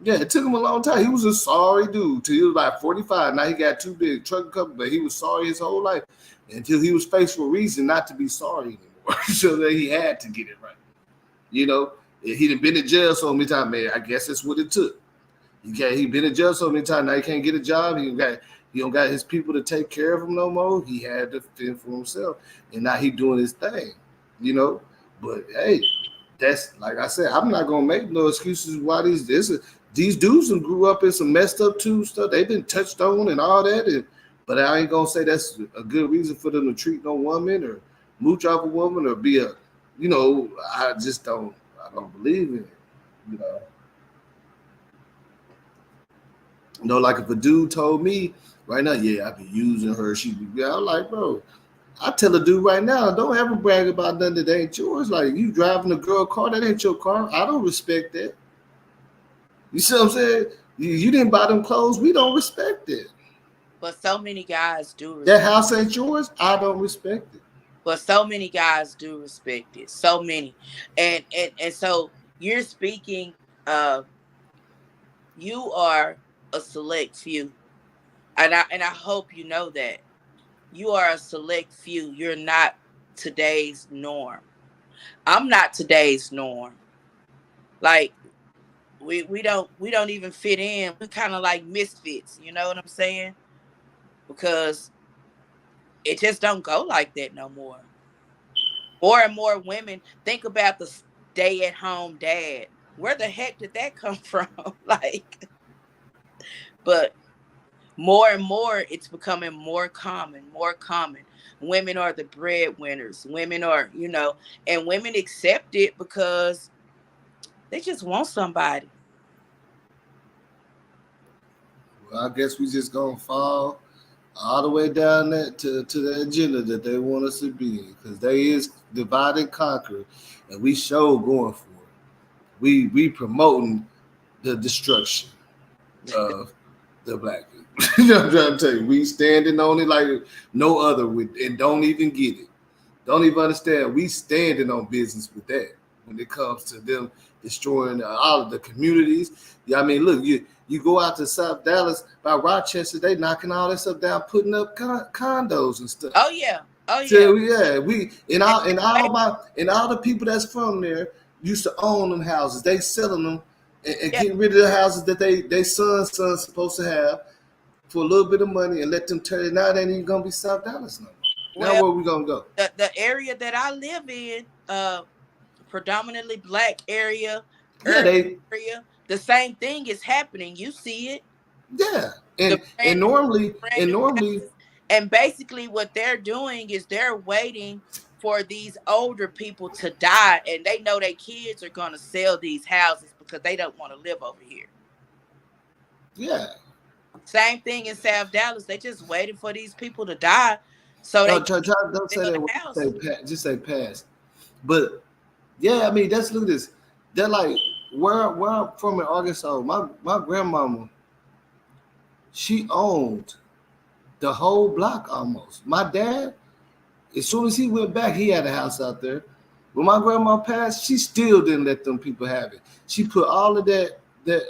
Yeah, it took him a long time. He was a sorry dude till he was about 45. Now he got 2 big truck companies, but he was sorry his whole life until he was faced with reason not to be sorry anymore. So that he had to get it right. You know, he done been in jail so many times, man. I guess that's what it took. He been in jail so many times. Now he can't get a job. He don't got his people to take care of him no more. He had to fend for himself, and now he doing his thing. You know, but hey, that's like I said. I'm not gonna make no excuses why these dudes who grew up in some messed up too stuff. They've been touched on and all that, but I ain't gonna say that's a good reason for them to treat no woman or mooch off a woman or be a, I just don't. I don't believe in it. You know. Like if a dude told me right now, yeah, I be using her, she be, yeah, I'm like, bro, I tell a dude right now, don't ever brag about nothing that ain't yours. Like you driving a girl car, that ain't your car. I don't respect that. You see what I'm saying? You didn't buy them clothes, we don't respect it.
But so many guys do
That
respect.
house ain't yours, I don't respect it.
But so many guys do respect it. So many. And so you're speaking you are a select few. And I hope you know that. you are a select few. You're not today's norm. I'm not today's norm. Like we don't even fit in. We kind of like misfits, you know what I'm saying? Because it just don't go like that no more. More and more women think about the stay at home dad. Where the heck did that come from? Like, but more and more it's becoming more common, more common. Women are the breadwinners. Women are, and women accept it because they just want somebody.
Well, I guess we just gonna fall all the way down that to the agenda that they want us to be in, because they is divide and conquer, and we show going for it. We promoting the destruction of the black people. You know what I'm trying to tell you? We standing on it like no other with, and don't even get it. Don't even understand. We standing on business with that when it comes to them destroying all of the communities. Yeah, I mean, look, you go out to South Dallas by Rochester, they knocking all that stuff down, putting up condos and stuff.
Oh yeah, oh yeah.
So yeah, we
And
and all the people that's from there used to own them houses. They selling them and
yeah,
getting rid of the houses that they sons supposed to have for a little bit of money and let them turn it. Now it ain't even gonna be South Dallas no more. Now
well,
where we gonna go?
the area that I live in, predominantly black area,
Yeah,
urban
they
area, the same thing is happening. You see it.
yeah,
The
and
brand
normally
brand
and
new
normally
houses. And basically what they're doing is they're waiting for these older people to die, and they know their kids are going to sell these houses because they don't want to live over here.
yeah.
Same thing in South Dallas. They just waiting for these people to die so
No,
they can
don't say
sell
that.
the
Word.
house.
Just say pass. But yeah, I mean that's look at this. They're like where I'm from in Arkansas. My grandmama, she owned the whole block almost. My dad, as soon as he went back, he had a house out there. When my grandma passed, she still didn't let them people have it. She put all of that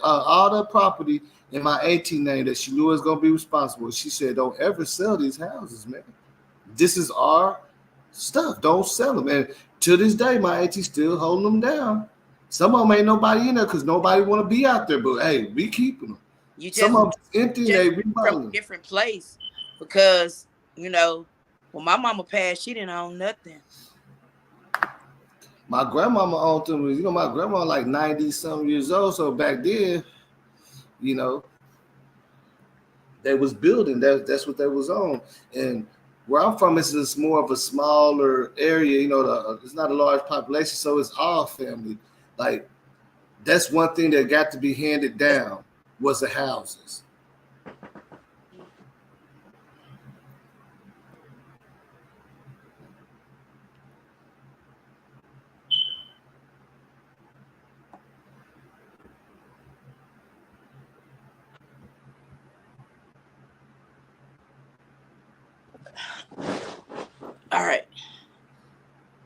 all the property in my 18 name that she knew was gonna be responsible. She said, "Don't ever sell these houses, man. This is our stuff. Don't sell them." And to this day, my auntie still holding them down. Some of them ain't nobody in there because nobody want to be out there. But hey, we keeping them.
You
Some
just
of them empty and
just
they
from
remodeling.
a different place because, when my mama passed, she didn't own nothing.
My grandmama owned them. My grandma like 90 some years old. So back then, you know, they was building. That's what they was on. And where I'm from, it's just more of a smaller area. It's not a large population, so it's all family. Like that's one thing that got to be handed down was the houses.
All right,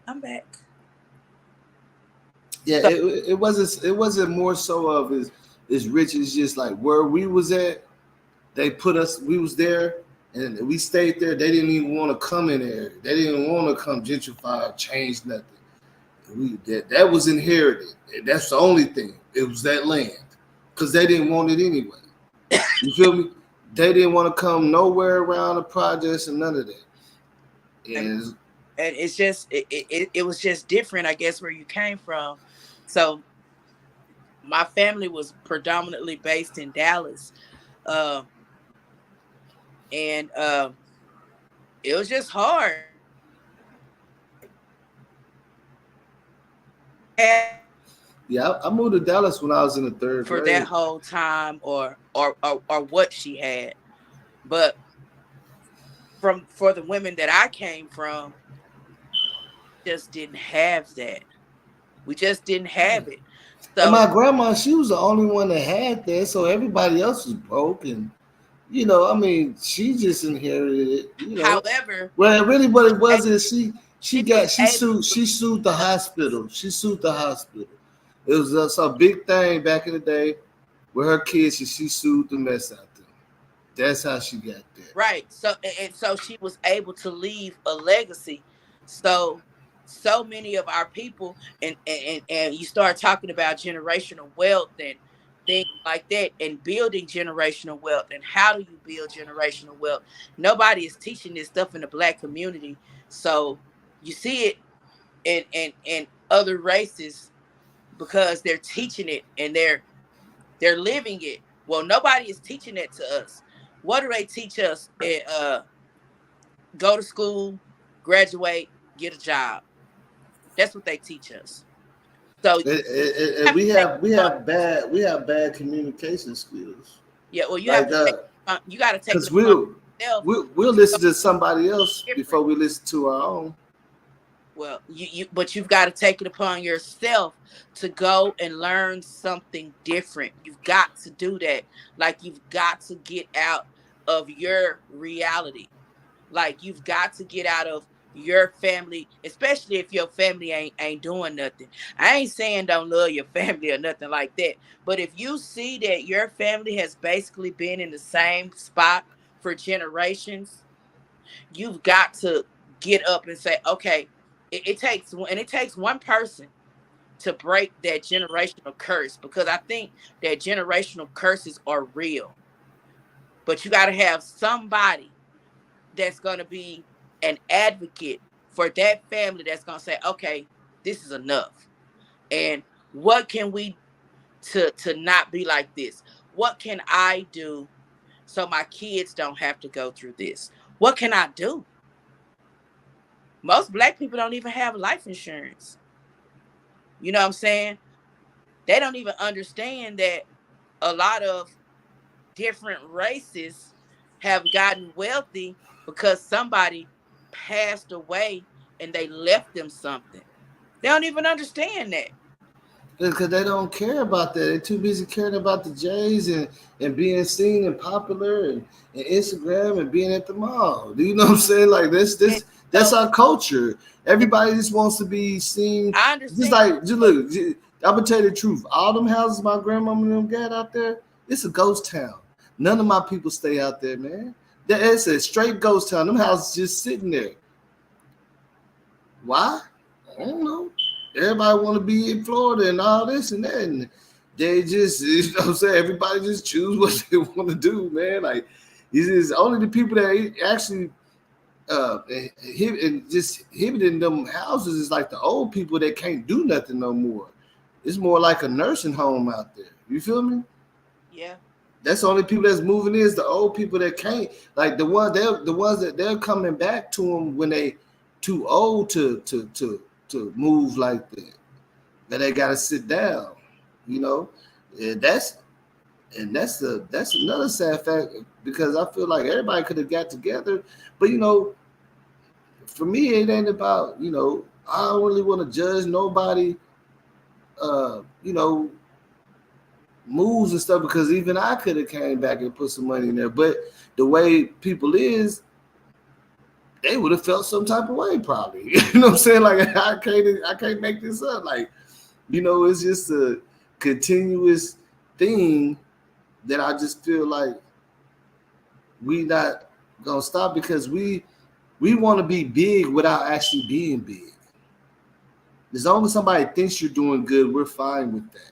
I'm back.
Yeah,
So,
it wasn't more so of as rich as just like where we was at. They put us. We was there, and we stayed there. They didn't even want to come in there. They didn't want to come gentrify, change nothing. That was inherited. That's the only thing. It was that land because they didn't want it anyway. You feel me? They didn't want to come nowhere around the projects and none of that.
and
And
it's just it was just different, I guess, where you came from. So my family was predominantly based in Dallas, uh, and it was just hard
yeah, I moved to Dallas when I was in the third
for that
grade.
whole time, or what she had. But for the women that I came from, just didn't have that. We just didn't have it.
And
So,
my grandma, she was the only one that had that, so everybody else was broke. And I mean, she just inherited it.
however,
Well, really, what it
a-
was is she
she was
got
able
she sued the
to.
hospital. She sued the hospital. It was a big thing back in the day with her kids. She sued the mess out there. That's how she got there.
Right. So she was able to leave a legacy. So many of our people, and you start talking about generational wealth and things like that, and building generational wealth, and how do you build generational wealth? Nobody is teaching this stuff in the Black community. So you see it in other races because they're teaching it and they're living it. Well, nobody is teaching that to us. What do they teach us? Go to school, graduate, get a job. That's what they teach us. So you
And
have to take
we have bad communication skills.
yeah. Well, you have
Like
to take you got to take it
because
upon yourself
we'll
to go
listen to somebody else
different.
before we listen to our own.
Well, but you've got to take it upon yourself to go and learn something different. You've got to do that. Like you've got to get out of your reality. Like you've got to get out of your family, especially if your family ain't doing nothing. I ain't saying don't love your family or nothing like that. But if you see that your family has basically been in the same spot for generations, you've got to get up and say, okay, it takes one person to break that generational curse, because I think that generational curses are real. But you got to have somebody that's going to be an advocate for that family that's going to say, okay, this is enough. And what can we to not be like this? What can I do so my kids don't have to go through this? What can I do? Most Black people don't even have life insurance. You know what I'm saying? They don't even understand that a lot of different races have gotten wealthy because somebody passed away and they left them something. They don't even understand that.
Because they don't care about that. They're too busy caring about the J's and being seen and popular and Instagram and being at the mall. Do you know what I'm saying? Like
And
that's
so
our culture. Everybody just wants to be seen.
I
Just
understand,
like just
but
look, I'm gonna tell you the truth. All them houses my grandmama and them got out there, it's a ghost town. None of my people stay out there, man. It's a straight ghost town. Them houses just sitting there. Why? I don't know. Everybody want to be in Florida and all this and that, and they just, you know what I'm saying? Everybody just choose what they want to do, man. Like, it's only the people that actually and just hit in them houses is like the old people that can't do nothing no more. It's more like a nursing home out there. You feel me?
yeah,
That's the only people that's moving is the old people that can't. Like the ones that they're coming back to them when they too old to move like that. That they gotta sit down, you know. And that's another sad fact because I feel like everybody could have got together, but for me it ain't about I don't really want to judge nobody, uh, you know, moves and stuff because even I could have came back and put some money in there, but the way people is, they would have felt some type of way probably. You know what I'm saying? Like I can't make this up. Like it's just a continuous thing that I just feel like we not gonna stop because we want to be big without actually being big. As long as somebody thinks you're doing good, we're fine with that.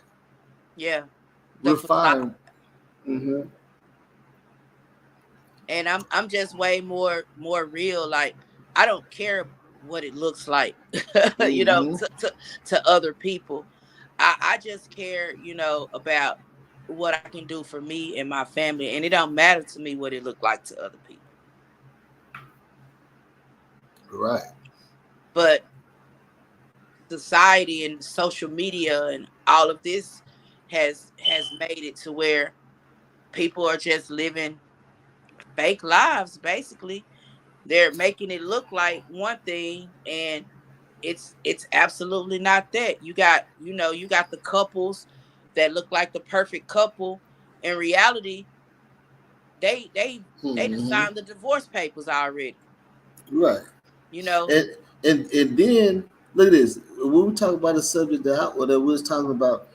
yeah. The
We're
facade.
fine. Mm-hmm.
And I'm just way more real. Like I don't care what it looks like,
Mm-hmm.
to other people. I just care, about what I can do for me and my family, and it don't matter to me what it look like to other people.
Right.
But society and social media and all of this has made it to where people are just living fake lives basically. They're making it look like one thing, and it's absolutely not that. You got the couples that look like the perfect couple. In reality, they just
Mm-hmm.
signed the divorce papers already.
Right.
You know,
And then look at this. When we talk about the subject that we was talking about,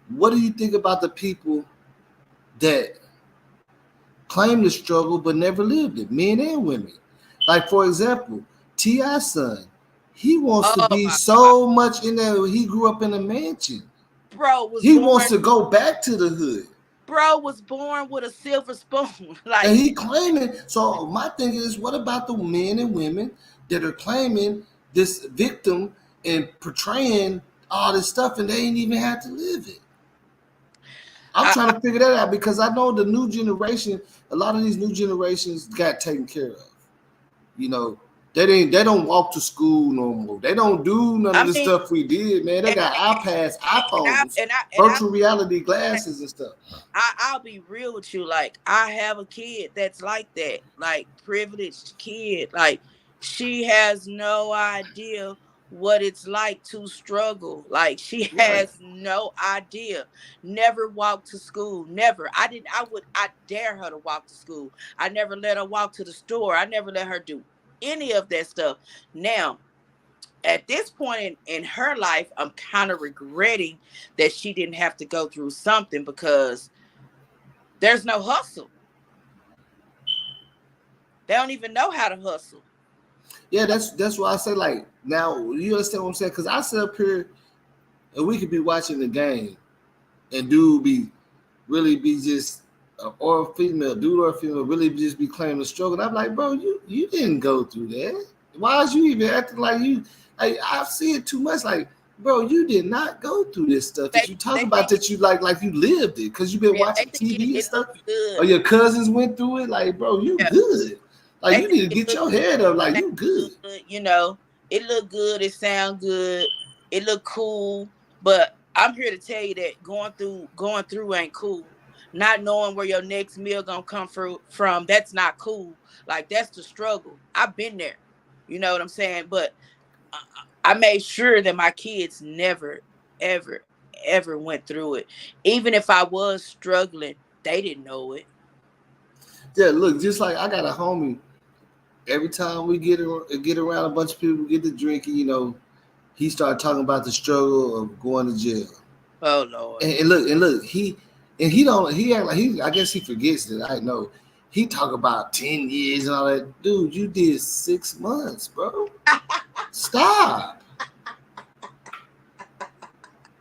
what do you think about the people that claim the struggle but never lived it, men and women. Like, for example, T.I.'s son, he wants to
Oh
be
my God.
so much in there. He grew up in a mansion.
Bro was
He
born
wants to go back to the hood.
bro was born with a silver spoon.
And
Like
he claiming. So my thing is, what about the men and women that are claiming this victim and portraying all this stuff and they ain't even had to live it? I'm
I
trying to figure that out because I know the new generation, a lot of these new generations got taken care of. You know, they don't walk to school no more. They don't do none of
I
the
mean
stuff we did, man. They
and,
got iPads,
and I
iPhones,
and I and I
virtual reality glasses and stuff.
I'll be real with you. Like, I have a kid that's like that, like privileged kid. Like, she has no idea what it's like to struggle. Like, she
Right.
has no idea. Never walked to school. Never. I dare her to walk to school. I never let her walk to the store. I never let her do any of that stuff. Now, at this point in her life, I'm kind of regretting that she didn't have to go through something because there's no hustle. They don't even know how to hustle.
Yeah, that's why I say, like, now you understand what I'm saying? Because I sit up here and we could be watching the game and dude be really be just or female, dude or female, really just be claiming the struggle. And I'm like, bro, you didn't go through that. Why is you even acting like you? Like, I see it too much. Like, bro, you did not go through this stuff that you talk
They
about
think
that you like you lived it because you've been
yeah, they
watching
think
TV and
it
stuff,
looks
or
good.
your cousins went through it. Like, bro, you
Yeah,
good. Like,
they
you
think
need to
it
get
look
your head up. Like,
they
you good.
good. It look good. It sound good. It look cool. But I'm here to tell you that going through ain't cool. Not knowing where your next meal gonna come from, that's not cool. Like, that's the struggle. I've been there. You know what I'm saying? But I I made sure that my kids never, ever, ever went through it. Even if I was struggling, they didn't know it.
Yeah, look, just like I got a homie. Every time we get around a bunch of people, get to drinking, he started talking about the struggle of going to jail.
Oh Lord.
And look, he don't he act like he I guess he forgets that I know. He talk about 10 years and all that. Dude, you did 6 months, bro. Stop.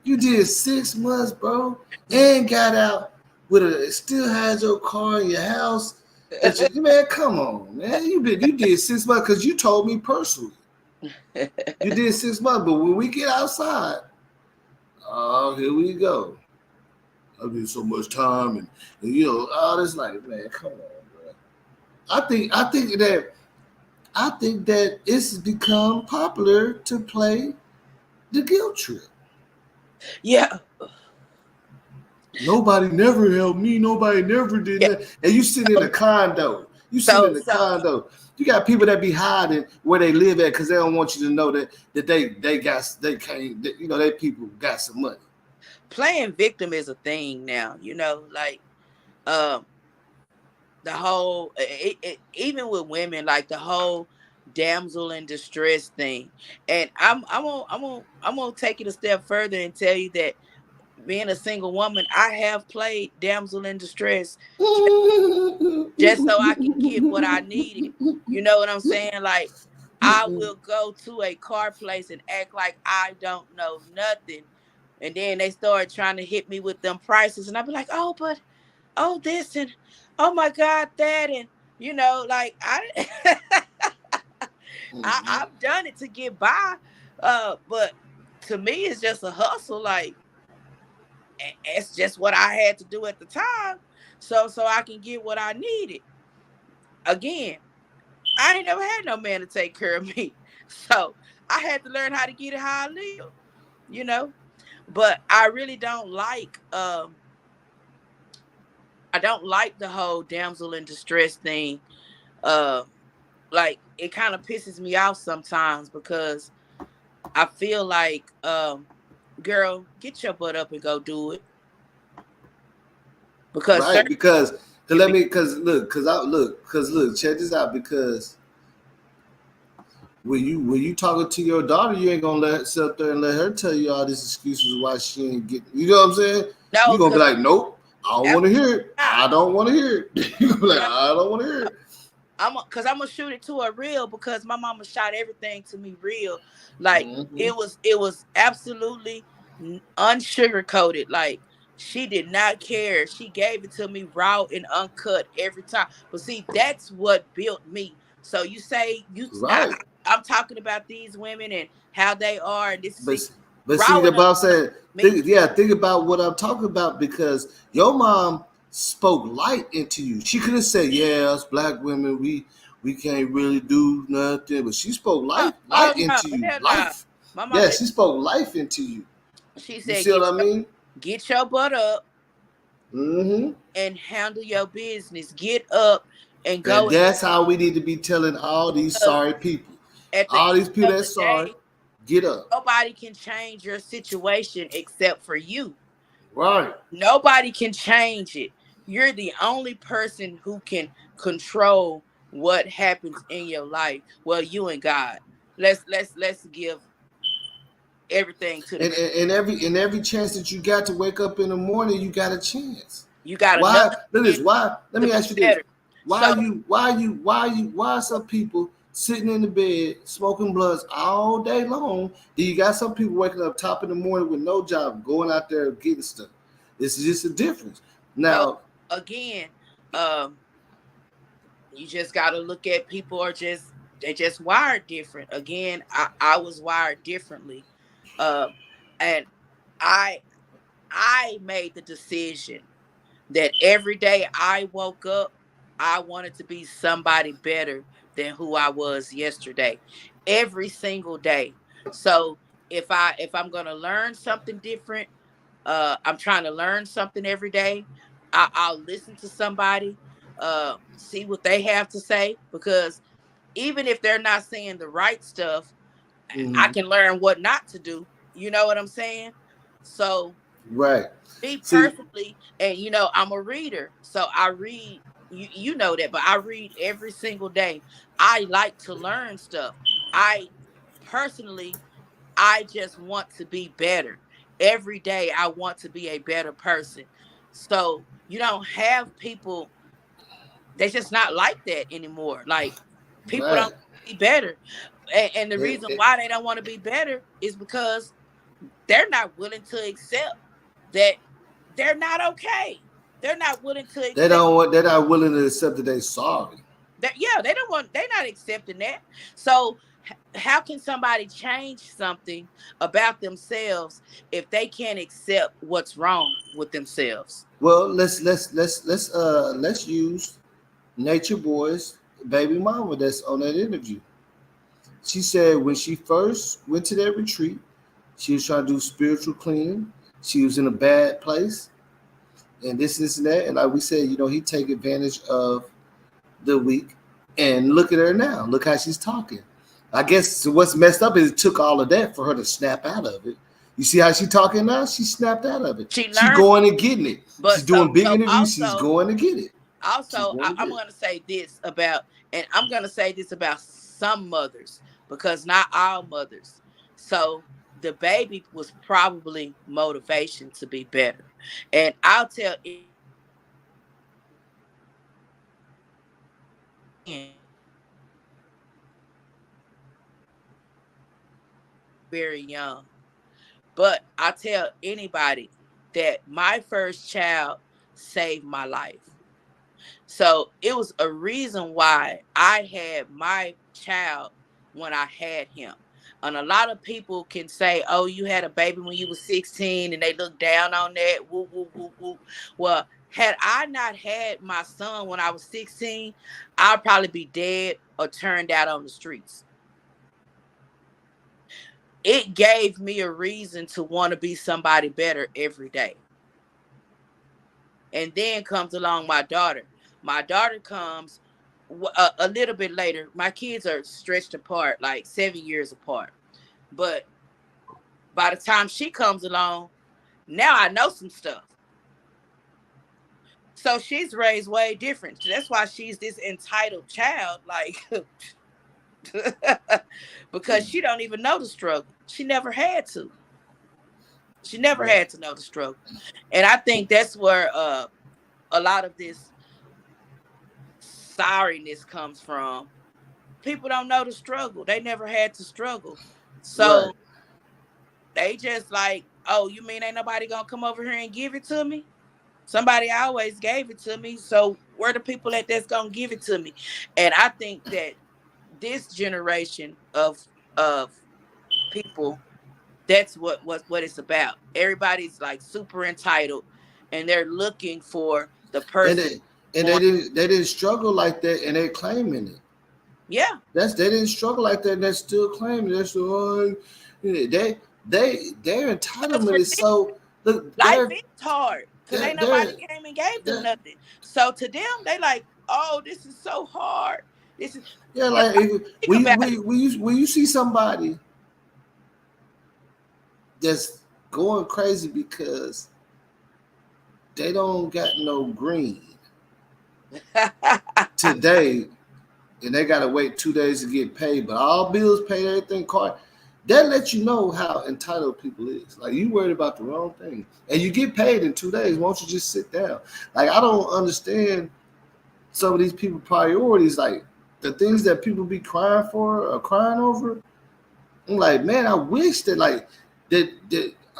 You did 6 months, bro, and got out with still has your car in your house. That you, man, come on, man. You did 6 months because you told me personally. You did 6 months, but when we get outside, oh, here we go. I did so much time and all this, like, man, come on, bro. I think that it's become popular to play the guilt trip.
Yeah.
Nobody never helped me. Nobody never did
Yeah.
that. And you sitting in a condo. You sitting
So
in a
so
condo. You got people that be hiding where they live at because they don't want you to know that they people got some money.
playing victim is a thing now, like um the whole even with women, like the whole damsel in distress thing. And I'm gonna take it a step further and tell you that being a single woman, I have played damsel in distress just so I can get what I needed. You know what I'm saying? Like, I will go to a car place and act like I don't know nothing. And then they start trying to hit me with them prices. And I'll be like, oh, but, oh, this, and oh my God, that. And, like, I've done it to get by. But to me, it's just a hustle. Like, it's just what I had to do at the time. So I can get what I needed. Again, I ain't never had no man to take care of me. So I had to learn how to get it how I live, you know? But I really I don't like the whole damsel in distress thing. Uh like, it kind of pisses me off sometimes because I feel like girl, get your butt up and go do it. Because
Right,
certain
because
can
let
be
me because look, check this out. Because when you talking to your daughter, you ain't gonna sit up there and let her tell you all these excuses why she ain't get. You know what I'm saying? You
no,
gonna be
because
like, nope, I don't want to hear it. I don't want to hear it. Like, I don't want to hear it.
Cause I'm gonna shoot it to her real, because my mama shot everything to me real. Like it was absolutely unsugar coated. Like she did not care. She gave it to me raw and uncut every time. But see, that's what built me. So you say
Right.
I'm talking about these women and how they are, and this is
but see, the boss said, think about what I'm talking about, because your mom spoke light into you. She could have said, "Yeah, us black women, we can't really do nothing," but she spoke light into you. Life.
My mama,
yeah, she spoke life into you.
She said,
you see what I mean?
Get your butt up and handle your business. Get up and go.
And that's how we need to be telling all these sorry people. All these people that's sorry, get up.
Nobody can change your situation except for you.
Right.
Nobody can change it. You're the only person who can control what happens in your life. Well, you and God. Let's give everything to the
and every chance that you got to wake up in the morning, you got a chance.
You got
why? Look this. Why? Let me ask you this. Why some people sitting in the bed smoking blunts all day long? Then you got some people waking up top in the morning with no job, going out there getting stuff. This is just a difference. Now,
so, again, you just got to look at people they're just wired different. Again, I was wired differently, and I made the decision that every day I woke up, I wanted to be somebody better than who I was yesterday, every single day. So if I'm gonna learn something different, I'm trying to learn something every day. I'll listen to somebody, see what they have to say, because even if they're not saying the right stuff, I can learn what not to do. You know what I'm saying? So
right.
Me personally, and I'm a reader, so I read. You know that, but I read every single day. I like to learn stuff. I personally, I just want to be better. Every day, I want to be a better person. So you don't have people. They're just not like that anymore. Like people don't be better, and the reason why they don't want to be better is because they're not willing to accept that they're not okay. They're not willing to accept.
They're not willing to accept that they're sorry.
They don't want. They're not accepting that. So how can somebody change something about themselves if they can't accept what's wrong with themselves?
Well, let's use Natureboy's baby mama that's on that interview. She said when she first went to that retreat, she was trying to do spiritual cleaning. She was in a bad place, and this and that. And like we said, he take advantage of the weak. And look at her now. Look how she's talking. I guess what's messed up is it took all of that for her to snap out of it. You see how she's talking now? She snapped out of it. She's going and getting it. She's doing big interviews. She's going to get it.
Also, I'm going to say this about, and I'm going to say this about some mothers, because not all mothers. So the baby was probably motivation to be better. And I'll tell very young. But I tell anybody that my first child saved my life. So it was a reason why I had my child when I had him. And a lot of people can say, oh, you had a baby when you were 16 and they look down on that. Woo, woo, woo, woo. Well, had I not had my son when I was 16, I'd probably be dead or turned out on the streets. It gave me a reason to want to be somebody better every day. And then comes along my daughter. My daughter comes a little bit later. My kids are stretched apart, like 7 years apart. But by the time she comes along, now I know some stuff. So she's raised way different. That's why she's this entitled child, like, because she don't even know the struggle. She never had to. She never had to know the struggle. And I think that's where a lot of this sorriness comes from. People don't know the struggle. They never had to struggle.
Right.
So they just like, oh, you mean ain't nobody gonna come over here and give it to me? Somebody always gave it to me. So where the people that's gonna give it to me? And I think that this generation of people, that's what it's about. Everybody's like super entitled, and they're looking for the
And
person.
they and they didn't struggle like that, and they're claiming it.
Yeah,
They didn't struggle like that, and they're still claiming. They're still their
because
entitlement
for
is so look.
life is hard because
They're
ain't nobody
they're,
came and gave them
they're
nothing. So to them, they like, oh, this is so hard. This is
yeah.
you
Like
know,
if,
think about it.
when you see somebody that's going crazy because they don't got no green today, and they got to wait 2 days to get paid, but all bills paid, everything card. That lets you know how entitled people is. Like you worried about the wrong thing, and you get paid in 2 days. Won't you just sit down? Like I don't understand some of these people priorities. Like the things that people be crying for or crying over. I'm like, man, I wish that like that.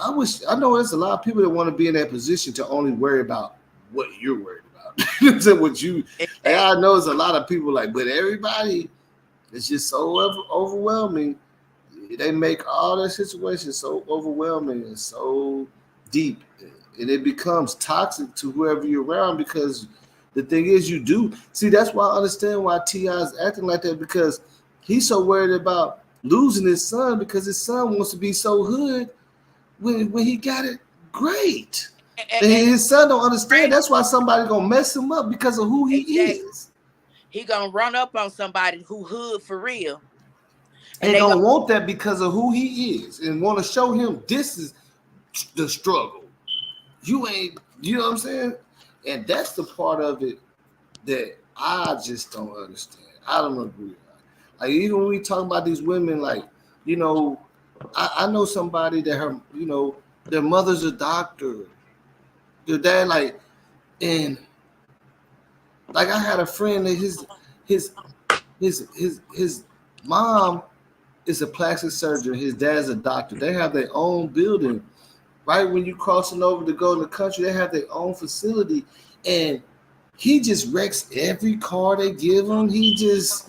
I know there's a lot of people that want to be in that position to only worry about what you're worried about. So what you, like, I
Exactly.
know there's a lot of people like, but everybody, it's just so overwhelming. They make all their situations so overwhelming and so deep, and it becomes toxic to whoever you're around. Because the thing is, you do see. That's why I understand why Ti is acting like that, because he's so worried about losing his son, because his son wants to be so hood when he got it great. And
And
his son don't understand.
crazy.
That's why somebody gonna mess him up because of who he
Exactly.
is.
He gonna run up on somebody who hood for real, and
And
they
gonna
gonna
want that because of who he is, and want to show him this is the struggle. You ain't, you know what I'm saying? And that's the part of it that I just don't understand. I don't agree. Like even when we talk about these women, like, you know, I know somebody that her, you know, their mother's a doctor, their dad, like, and like I had a friend that his his mom is a plastic surgeon, his dad's a doctor. They have their own building. Right when you crossing over to go to the country, they have their own facility, and he just wrecks every car they give him. He's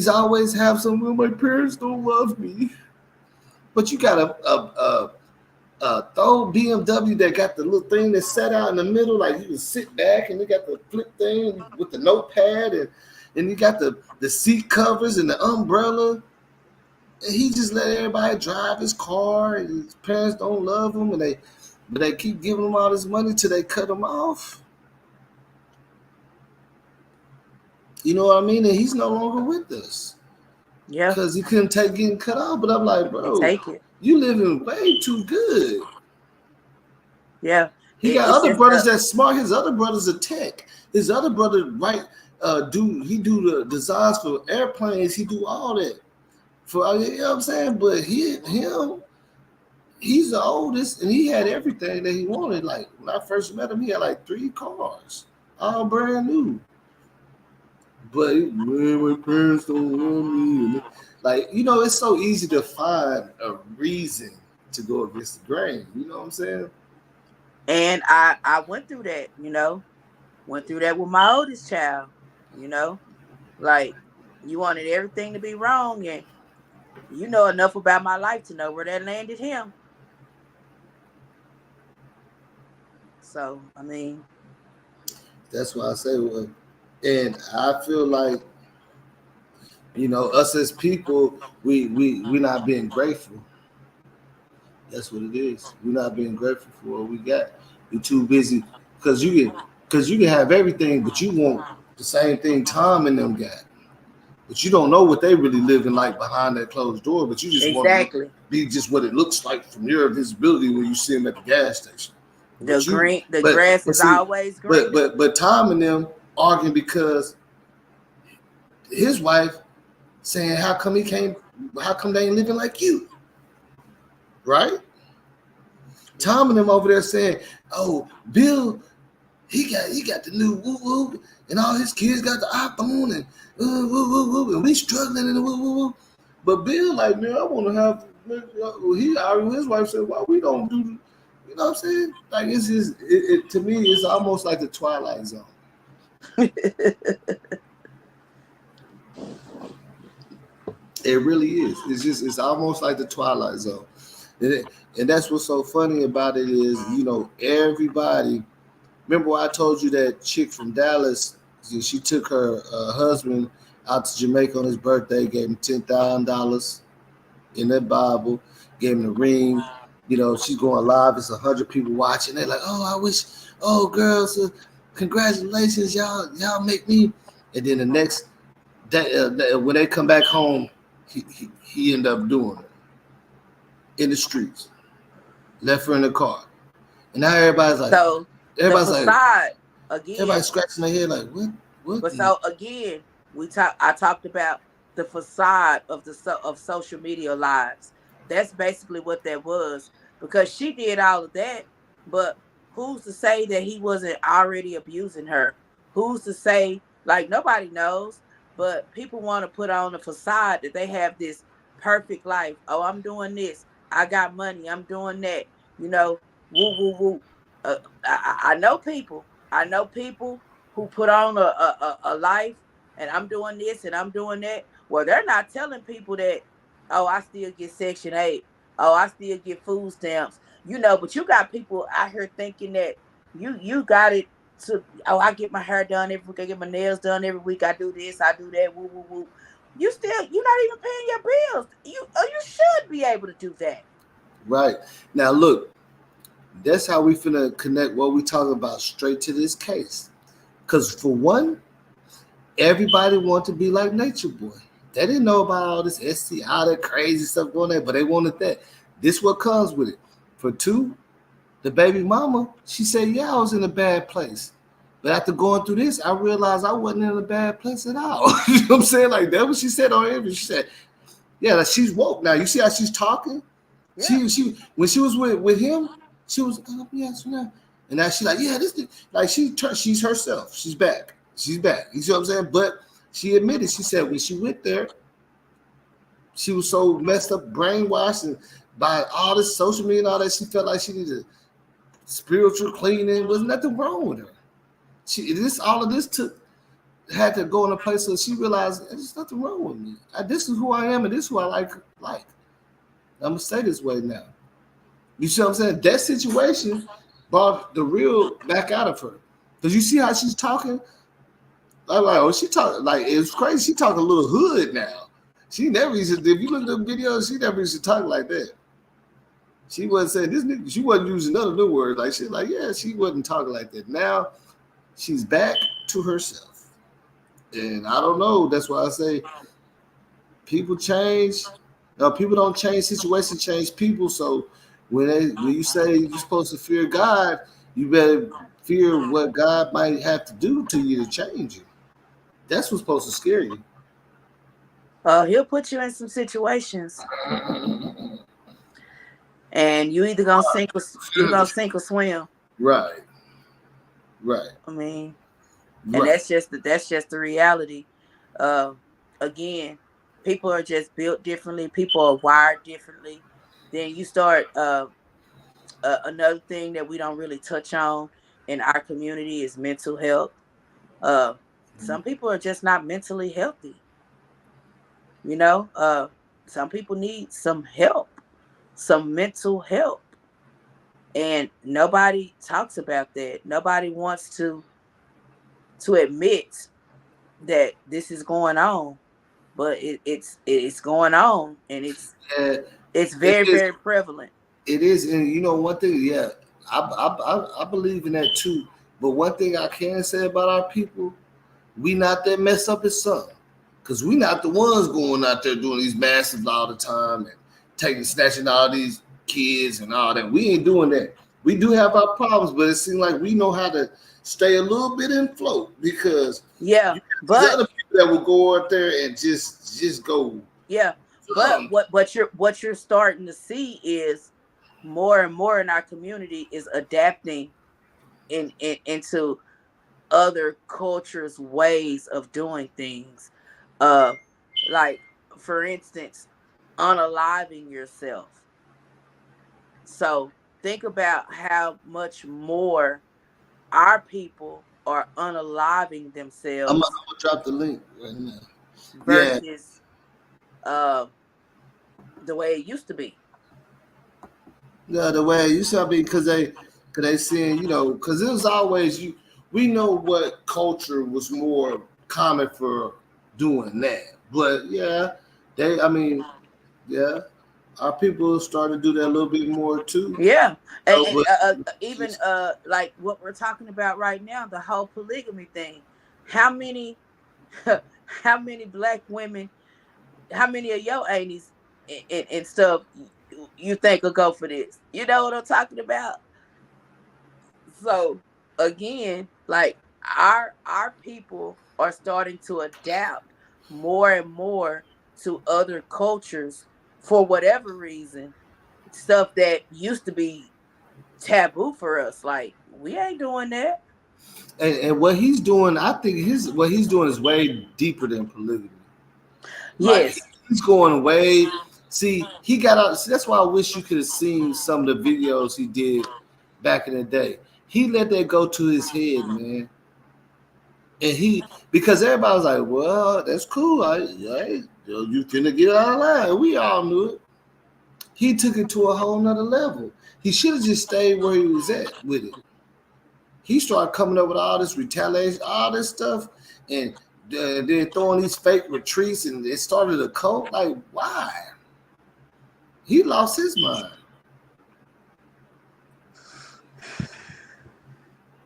always have some. Well, my parents don't love me, but you got a throw BMW that got the little thing that's set out in the middle, like you can sit back, and you got the flip thing with the notepad, and you got the seat covers and the umbrella. And he just let everybody drive his car, and his parents don't love him, and they keep giving him all this money till they cut him off. You know what I mean? And he's no longer with us
yeah,
because he couldn't take getting cut off. But I'm like,
they
bro,
take it.
you living way too good.
Yeah,
He got
it's
other
just
brothers that's smart. His other brothers are tech. His other brother, right? Do the designs for airplanes. He do all that for, you know what I'm saying. But he's the oldest, and he had everything that he wanted. Like when I first met him, he had like 3 cars, all brand new. But man, my parents don't want me. And like, you know, it's so easy to find a reason to go against the grain. You know what I'm saying?
and I went through that, went through that with my oldest child, you know, like you wanted everything to be wrong, and you know enough about my life to know where that landed him. So I mean,
That's why I say, well, and I feel like, you know, us as people, we not being grateful. That's what it is. We're not being grateful for what we got. We're too busy because you can have everything, but you want the same thing Tom and them got. But you don't know what they really living like behind that closed door. But you just want to
exactly.
be just what it looks like from your visibility when you see them at the gas station.
The
But you,
green, the grass
but
is
see,
always greener.
but Tom and them arguing because his wife saying, "How come he can't? How come they ain't living like you?" Right? Tom and them over there saying, "Oh, Bill He got the new woo woo, and all his kids got the iPhone, and woo woo woo, and we struggling and woo woo woo. But Bill, like, man, I want to have. He argued with his wife, said, "Why we don't do?" You know what I'm saying? Like, it's just to me, it's almost like the Twilight Zone. It really is. It's almost like the Twilight Zone, and that's what's so funny about it is, everybody. Remember I told you that chick from Dallas? She took her husband out to Jamaica on his birthday, gave him $10,000 in that Bible, gave him the ring. She's going live. It's 100 people watching. They're like, "Oh, I wish. Oh, girls, congratulations, y'all make me." And then the next day, when they come back home, he ended up doing it in the streets. Left her in the car, and now everybody's like,
so the facade again.
Everybody's scratching their head like, what?
But so again, I talked about the facade of social media lives. That's basically what that was, because she did all of that, but who's to say that he wasn't already abusing her? Who's to say? Like, nobody knows, but people want to put on a facade that they have this perfect life. Oh, I'm doing this. I got money. I'm doing that. Woo, woo, woo. I know people. I know people who put on a life, and I'm doing this and I'm doing that. Well, they're not telling people that, oh, I still get Section 8. Oh, I still get food stamps. But you got people out here thinking that you got it to, oh, I get my hair done every week. I get my nails done every week. I do this. I do that. Woo, woo, woo. You're not even paying your bills. You should be able to do that.
Right. Now, look, that's how we finna connect what we talking about straight to this case. Because for one, everybody want to be like Natureboy. They didn't know about all this STI, that crazy stuff going there, but they wanted that. This what comes with it. For two, the baby mama, she said, yeah, I was in a bad place. But after going through this, I realized I wasn't in a bad place at all. You know what I'm saying? Like, that's what she said on every. She said, yeah, like, she's woke now. You see how she's talking? Yeah. She when she was with him, she was, oh, yes, no. And now she's like, yeah, this, like, she's herself. She's back. She's back. You see what I'm saying? But she admitted, she said when she went there, she was so messed up, brainwashed, and by all this social media and all that, she felt like she needed spiritual cleaning. There's nothing wrong with her. All of this had to go in a place so she realized there's nothing wrong with me. This is who I am, and this is who I like. I'm gonna stay this way now. You see what I'm saying? That situation brought the real back out of her. Because you see how she's talking? I'm like, oh, she talking like, it's crazy. She talking a little hood now. She never used to, if you look at the videos, she never used to talk like that. She wasn't saying this nigga, she wasn't using none of the words. Like, she like, yeah, she wasn't talking like that. Now she's back to herself. And I don't know. That's why I say people change. No, people don't change situations, change people. So when you say you're supposed to fear God, you better fear what God might have to do to you to change you. That's what's supposed to scare you.
He'll put you in some situations, and you either gonna sink or swim.
Right.
I mean, and that's just the reality. Again, people are just built differently. People are wired differently. Then you start another thing that we don't really touch on in our community is mental health. Some people are just not mentally healthy. Some people need some help, some mental help. And nobody talks about that. Nobody wants to admit that this is going on. But it's going on, and it's very, very prevalent.
It is, and one thing, yeah, I believe in that too. But one thing I can say about our people, we not that messed up as some. Because we not the ones going out there doing these massive all the time and snatching all these kids and all that. We ain't doing that. We do have our problems, but it seems like we know how to stay a little bit in float because but other people that will go out there and just go.
Yeah, but what you're starting to see is more and more in our community is adapting into other cultures' ways of doing things. Uh, like for instance, unaliving yourself. So think about how much more our people are unaliving
I'm
themselves
gonna drop the link right now. Yeah,
versus uh, the way it used to be.
yeah, the way you said cause they saying, cause it was always we know what culture was more common for doing that. But yeah, I mean, yeah, our people started to do that a little bit more too.
Yeah, and
But
even like what we're talking about right now, the whole polygamy thing. How many, how many black women, how many of your aunties and stuff you think will go for this? You know what I'm talking about? So again, like our people are starting to adapt more and more to other cultures for whatever reason. Stuff that used to be taboo for us. Like we ain't doing that.
and what he's doing, I think his what he's doing is way deeper than polygamy. Like
Yes.
he's going way. See, he got out. See, that's why I wish you could have seen some of the videos he did back in the day. He let that go to his head, man. And because everybody was like, "Well, that's cool. You finna get out of line." We all knew it. He took it to a whole nother level. He should have just stayed where he was at with it. He started coming up with all this retaliation, all this stuff, and then throwing these fake retreats, and it started a cult. Like, why? He lost his mind.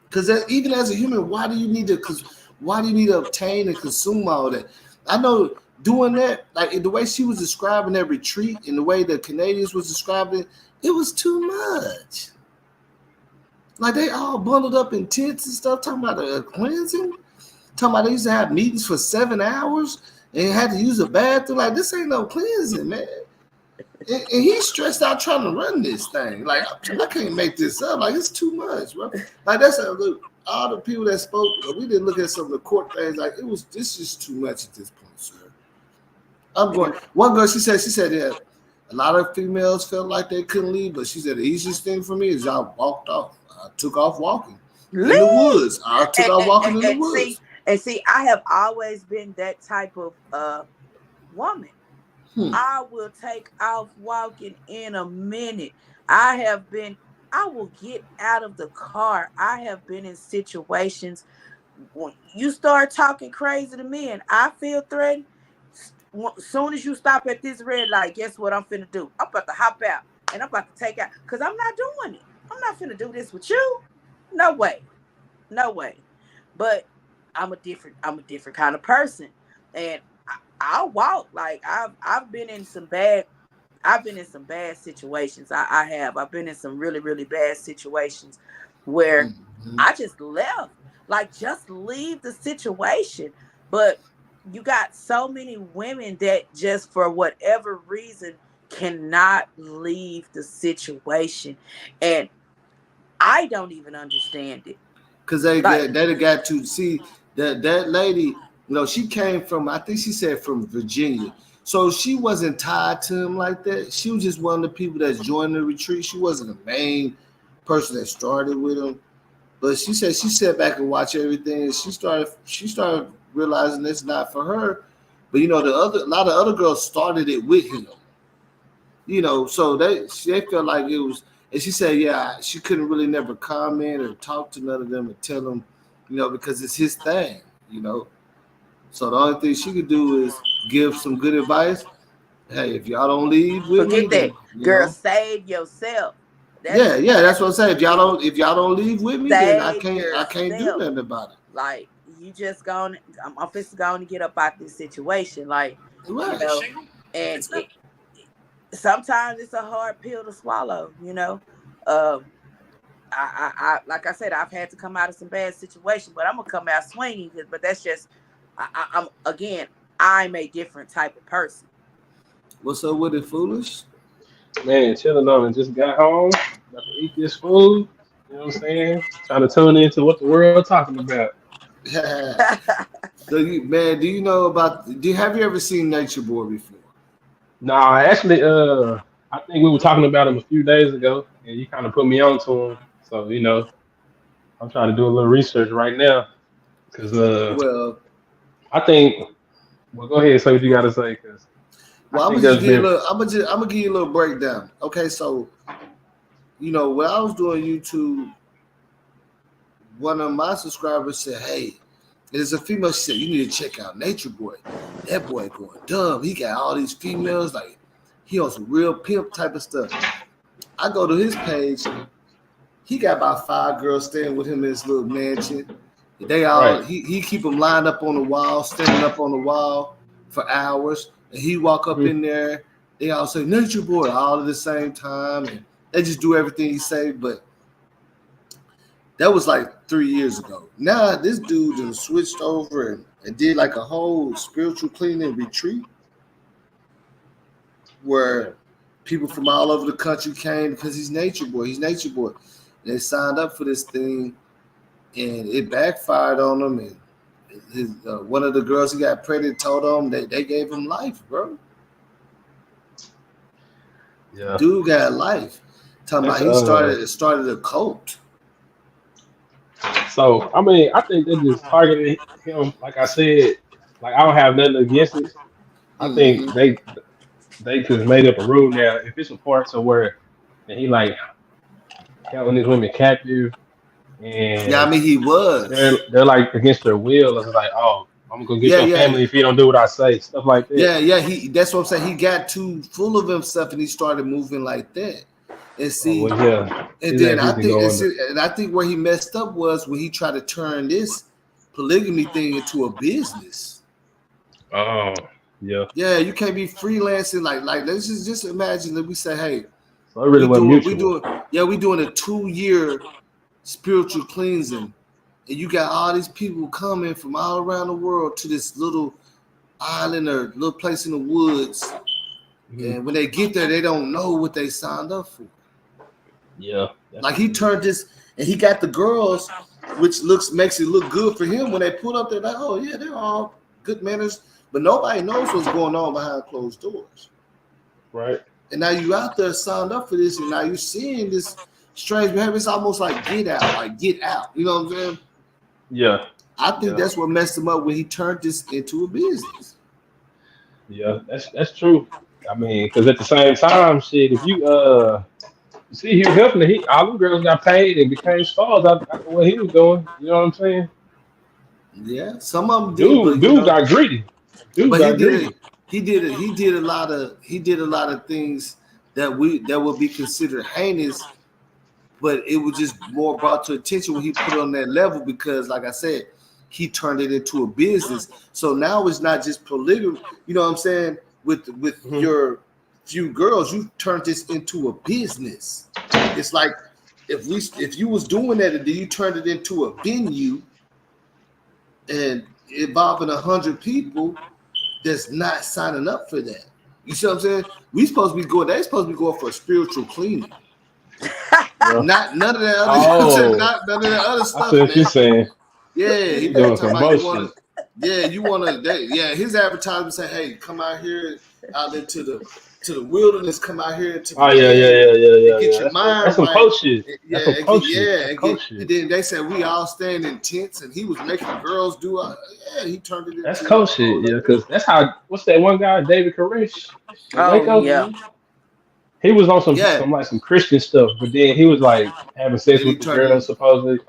Because even as a human, why do you need to? Because why do you need to obtain and consume all that? I know doing that, like the way she was describing that retreat, and the way the Canadians was describing it, it was too much. Like they all bundled up in tents and stuff, talking about the cleansing, talking about they used to have meetings for 7 hours and had to use a bathroom. Like this ain't no cleansing, man. And he's stressed out trying to run this thing. Like I can't make this up. Like it's too much, bro. Like that's a look. All the people that spoke, we didn't look at some of the court things. Like this is too much at this point, sir. I'm going. One girl, she said, yeah, a lot of females felt like they couldn't leave, but she said the easiest thing for me is I walked off. I took off walking in the
Leave.
woods. I took off walking in the
And
woods.
see, I have always been that type of woman.
Hmm.
I will take off walking in a minute. I will get out of the car. I have been in situations when you start talking crazy to me and I feel threatened. Soon as you stop at this red light, guess what I'm finna do? I'm about to hop out and I'm about to take out because I'm not doing it. I'm not finna do this with you. No way. No way. But I'm a different kind of person. And I'll walk. Like I've been in some bad situations. I have. I've been in some really, really bad situations where I just left. Like just leave the situation. But you got so many women that just for whatever reason cannot leave the situation. And I don't even understand it.
Because
Like
they got to see that lady. She came from, I think she said from Virginia. So she wasn't tied to him like that. She was just one of the people that's joined the retreat. She wasn't the main person that started with him. But she said she sat back and watched everything, and she started realizing it's not for her. But a lot of other girls started it with him. So they felt like it was. And she said, yeah, she couldn't really never comment or talk to none of them and tell them, because it's his thing. So the only thing she could do is give some good advice. Hey, if y'all don't leave with me,
forget that.
then
Girl, save yourself. That's
yeah, that's what I'm saying. If y'all don't leave with me, then I
save
can't do
yourself.
nothing about it.
Like you just going I'm just going to get up out this situation. Like,
Right.
and sometimes it's a hard pill to swallow. Um I like I said, I've had to come out of some bad situations, but I'm gonna come out swinging. But that's just, I'm a different type of person.
What's up with it, foolish?
Man, chilling on it. Just got home. About to eat this food. You know what I'm saying? Trying to tune into what the world talking about.
So man, do you know about? Have you ever seen Nature Boy before?
Nah, actually, I think we were talking about him a few days ago, and you kind of put me on to him. So I'm trying to do a little research right now because
Well,
I think. Well, go ahead and say what you got to say because I
I'm
think
gonna just
there's
give you a
been
little. I'm gonna give you a little breakdown. Okay, so when I was doing YouTube, one of my subscribers said, "Hey, there's a female." She said, "You need to check out Nature Boy. That boy going dumb. He got all these females like he on some real pimp type of stuff." I go to his page. He got about 5 girls staying with him in his little mansion. They all
right.
he keep them lined up on the wall, standing up on the wall for hours, and he walk up
Mhm.
in there. They all say Nature Boy all at the same time, and they just do everything he say. But that was like 3 years ago. Now this dude just switched over and did like a whole spiritual cleaning retreat where
Right.
people from all over the country came because he's Nature Boy. He's Nature Boy. They signed up for this thing, and it backfired on him. And one of the girls he got pregnant told him they gave him life, bro.
Yeah.
Dude got life. Talking
That's
about he started a cult.
So I mean, I think they just targeted him. Like I said, like I don't have nothing against it. I think
Mm-hmm.
they just made up a rule now. If it's a part to where and he like holding these women captive
Yeah, I
and
mean he was.
they're like against their will, it's like, oh, I'm gonna get
Yeah,
your
yeah,
family if you don't do what I say, stuff like that.
yeah. He that's what I'm saying. He got too full of himself and he started moving like that. And
Oh
see,
well, yeah,
and
his
then
ass
I
need to
think
go under.
and I think where he messed up was when he tried to turn this polygamy thing into a business.
Oh yeah,
Yeah, you can't be freelancing like let's just imagine that we say, hey,
so it really wasn't
we
mutual.
doing we doing a 2 year spiritual cleansing, and you got all these people coming from all around the world to this little island or little place in the woods,
Mhm.
and when they get there, they don't know what they signed up for.
Yeah, that's
Like he
true.
turned this, and he got the girls, which makes it look good for him when they pull up. They're like, oh yeah, they're all good manners, but nobody knows what's going on behind closed doors.
Right.
And now you out there signed up for this, and now you're seeing this strange behavior. It's almost like get out, like get out. You know what I'm saying?
Yeah,
I think
yeah,
that's what messed him up when he turned this into a business.
yeah. That's true. I mean, because at the same time, shit, if you see Hugh Hefner, all them girls got paid and became stars after what he was doing. You know what I'm saying?
Yeah, some of them did,
Dude,
but
dude got greedy. Dude
but he
got
did it.
greedy.
He did a lot of things that would be considered heinous, but it was just more brought to attention when he put it on that level because, like I said, he turned it into a business. So now it's not just polygamy. You know what I'm saying? With
Hmm.
your few girls, you turned this into a business. It's like if you was doing that and then you turned it into a venue and involving 100 people that's not signing up for that. You see what I'm saying? We supposed to be going. They supposed to be going for a spiritual cleaning.
Yeah.
Not none of that other.
Oh,
Not none of that other
I see
stuff,
what
man.
you're saying.
Yeah, he
You
was
doing
talking
some
about you want
bullshit.
to. Yeah, you want to. Yeah, his advertisement say, "Hey, come out here, out into the wilderness. Come out here into the
Oh yeah, yeah,
land
yeah, yeah,
and
yeah,
get
yeah.
your
That's
mind
some
right."
coach shit. That's some
Yeah,
coach shit.
yeah,
That's
and
coach
get. And
shit.
then they said we all stand in tents, and he was making girls do. Yeah, he turned it
That's
into a
coach
whole
shit. Yeah,
other.
because that's how. What's that one guy, David Koresh in
Oh
Waco?
yeah.
Mm-hmm.
He was on some
Yeah,
like some Christian stuff, but then he was like having sex
then he
with the
turned
girls,
it.
supposedly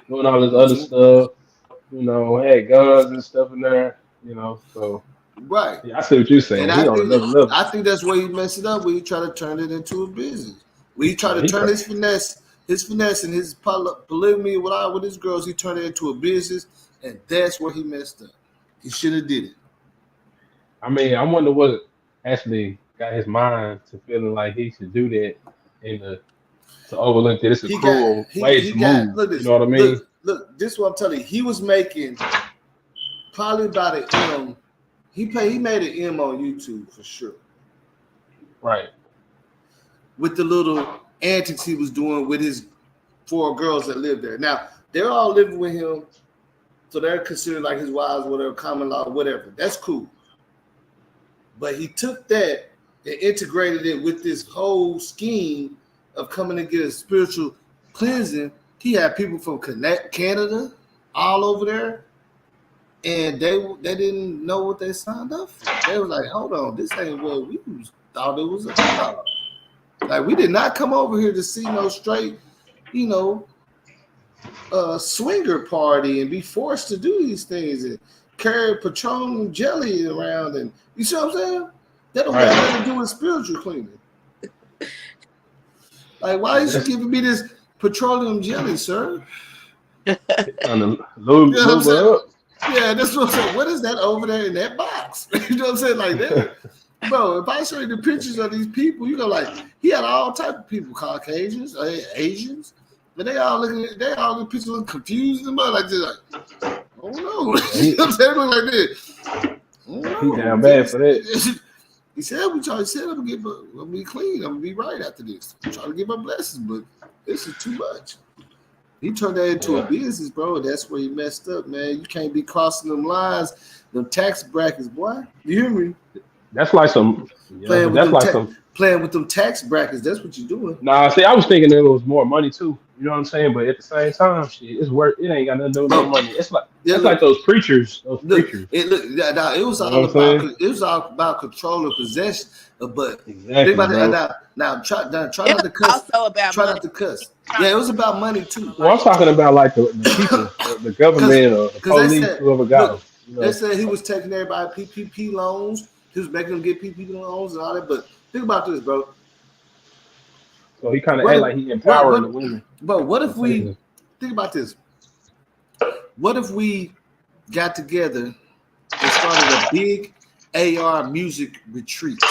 doing all this other
Mm-hmm.
stuff. Had guns and stuff in there. So
Right.
yeah, I see what you're
And
saying. He on another level.
I think that's where he messed it up. When he tried to turn it into a business. When he tried
Yeah,
to turn his finesse and his polygamy with his girls, he turned it into a business, and that's where he messed up. He should have did it.
I mean, I wonder what actually got his mind to feeling like he should do that and to overlook that it's a cruel way
He
to
got
move.
look
You
this
know what I mean?
look this is what I'm telling you. He was making probably about an M. He made an M on YouTube for sure
Right.
with the little antics he was doing with his 4 girls that live there. Now they're all living with him, so they're considered like his wives, whatever, common law, whatever. That's cool. But he took that and integrated it with this whole scheme of coming to get a spiritual cleansing. He had people from Canada all over there, and they didn't know what they signed up for. They was like, hold on, this ain't what we thought it was about. Like, we did not come over here to see no straight, swinger party and be forced to do these things and carry petroleum jelly around, and you see what I'm saying? That don't have nothing to do with spiritual cleaning. Like, why is you giving me this petroleum jelly, sir? Yeah, that's what I'm saying. What is that over there in that box? You know what I'm saying? Like that, bro. If I show you the pictures of these people, you know, like he had all type of people, Caucasians, Asians, but they all the pictures look confused and like this, like, oh no, you know what I'm saying? Look like this.
He down bad for that.
He said, I'm gonna be clean. I'm gonna be right after this. I'm trying to give my blessings, but this is too much. He turned that into a business, bro. That's where he messed up, man. You can't be crossing them lines, them tax brackets, boy. You hear me?
That's like some
playing with them tax brackets. That's what you're doing.
Nah, see, I was thinking there was more money too. You know what I'm saying? But at the same time, shit, it's worth. It ain't got nothing to do with no money. It's like like those preachers. It
was all about control and possession. But
exactly,
now try not to cuss. Try not to cuss. Yeah, it was about money too.
Well, I'm talking about like the people, the government, or the police, whoever got them.
They said he was taking everybody PPP loans. He was making them get PPP loans and all that. But think about this, bro.
So he kind of act like he empowering the women.
But what if we think about this? What if we got together and started a big AR music retreat?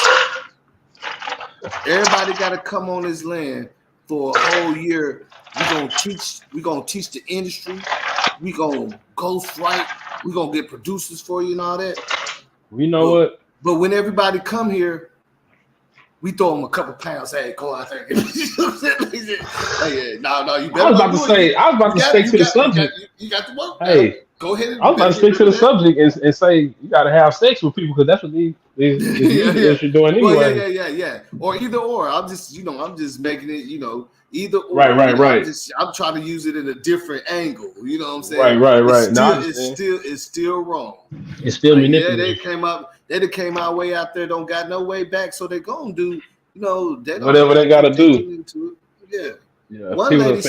Everybody got to come on this land for a whole year. We're gonna teach the industry. We're gonna ghostwrite. We're gonna get producers for you and all that.
You know what?
But when everybody come here, we throw them a couple pounds. Hey, go out there. No, you better.
I was about to stick to the subject.
You got the work.
Hey,
go ahead.
I was about to stick to the subject and say you got to have sex with people because that's what these you're doing anyway.
Well, yeah. Or either or. I'm just making it. Either or.
Right.
I'm trying to use it in a different angle. You know what I'm saying?
Right.
It's still wrong.
It's still manipulative.
They came our way out there, don't got no way back, so they gonna do,
whatever they gotta do.
Yeah.
One lady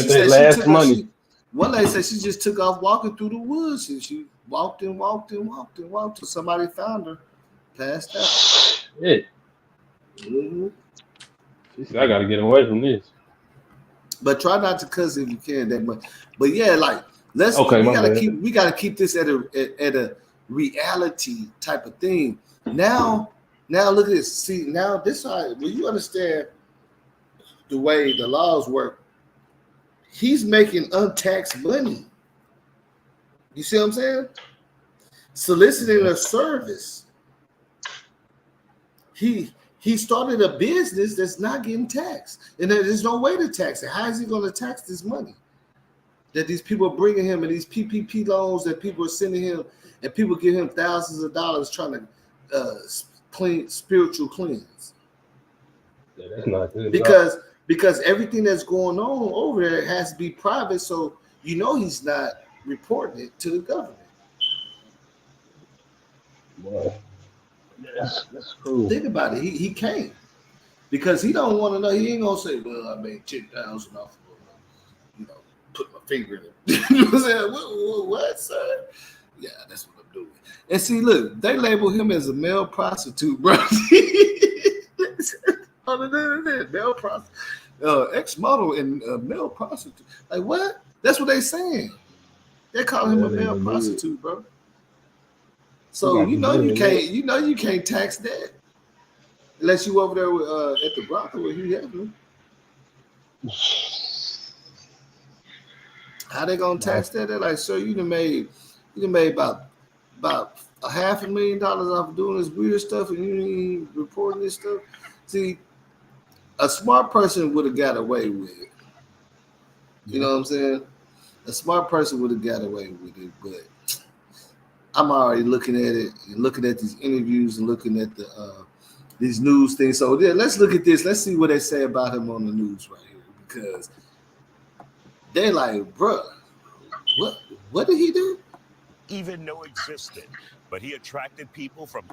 said she just took off walking through the woods, and she walked till somebody found her, passed out.
Shit.
Mm-hmm.
She said, I gotta get away from this.
But try not to cuss if you can that much. But yeah, like we gotta keep this at a reality type of thing. Now look at this. See, now this side, when you understand the way the laws work, he's making untaxed money. You see what I'm saying? Soliciting a service. He started a business that's not getting taxed, and there's no way to tax it. How is he going to tax this money that these people are bringing him, and these PPP loans that people are sending him, and people give him thousands of dollars trying to spiritual cleanse?
Yeah, that's not good.
Because everything that's going on over there has to be private, so he's not reporting it to the government.
Wow. That's cool.
Think about it. He can't, because he don't want to know. He ain't gonna say, "Well, I made 10,000 off of put my finger in it." You know what I'm saying? What, sir? Yeah, that's what I'm doing. And see, look, they label him as a male prostitute, bro. Male prostitute, ex-model and male prostitute. Like what? That's what they saying. They call him a male prostitute, bro. So you can't tax that unless you over there at the brothel where Hugh Hefner. How they gonna tax that? They're like, sir, you done made about $500,000 off of doing this weird stuff, and you ain't reporting this stuff. See, a smart person would have got away with it, You know what I'm saying? A smart person would have got away with it, but I'm already looking at it and looking at these interviews and looking at these news things. So yeah, let's look at this. Let's see what they say about him on the news right here, because they like, bruh, what did he do?
Even know existed, but he attracted people from.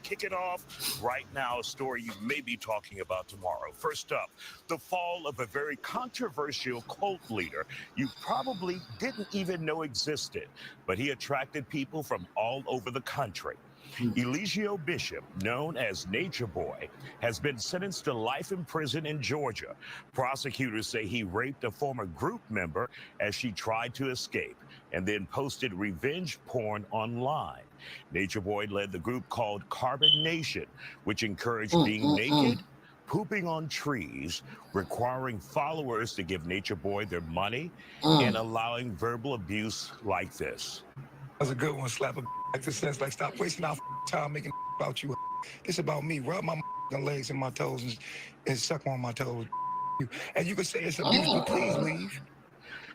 Kick it off right now, a story you may be talking about tomorrow. First up, the fall of a very controversial cult leader you probably didn't even know existed, but he attracted people from all over the country. Eligio Bishop, known as Natureboy, has been sentenced to life in prison in Georgia. Prosecutors say he raped a former group member as she tried to escape and then posted revenge porn online. Natureboy led the group called Carbon Nation, which encouraged being naked, pooping on trees, requiring followers to give Natureboy their money, and allowing verbal abuse like this.
That's a good one. Slap a like the sense, like stop wasting our time making about you. It's about me. Rub my legs and my toes and suck on my toes. And you can say it's abuse, but please leave.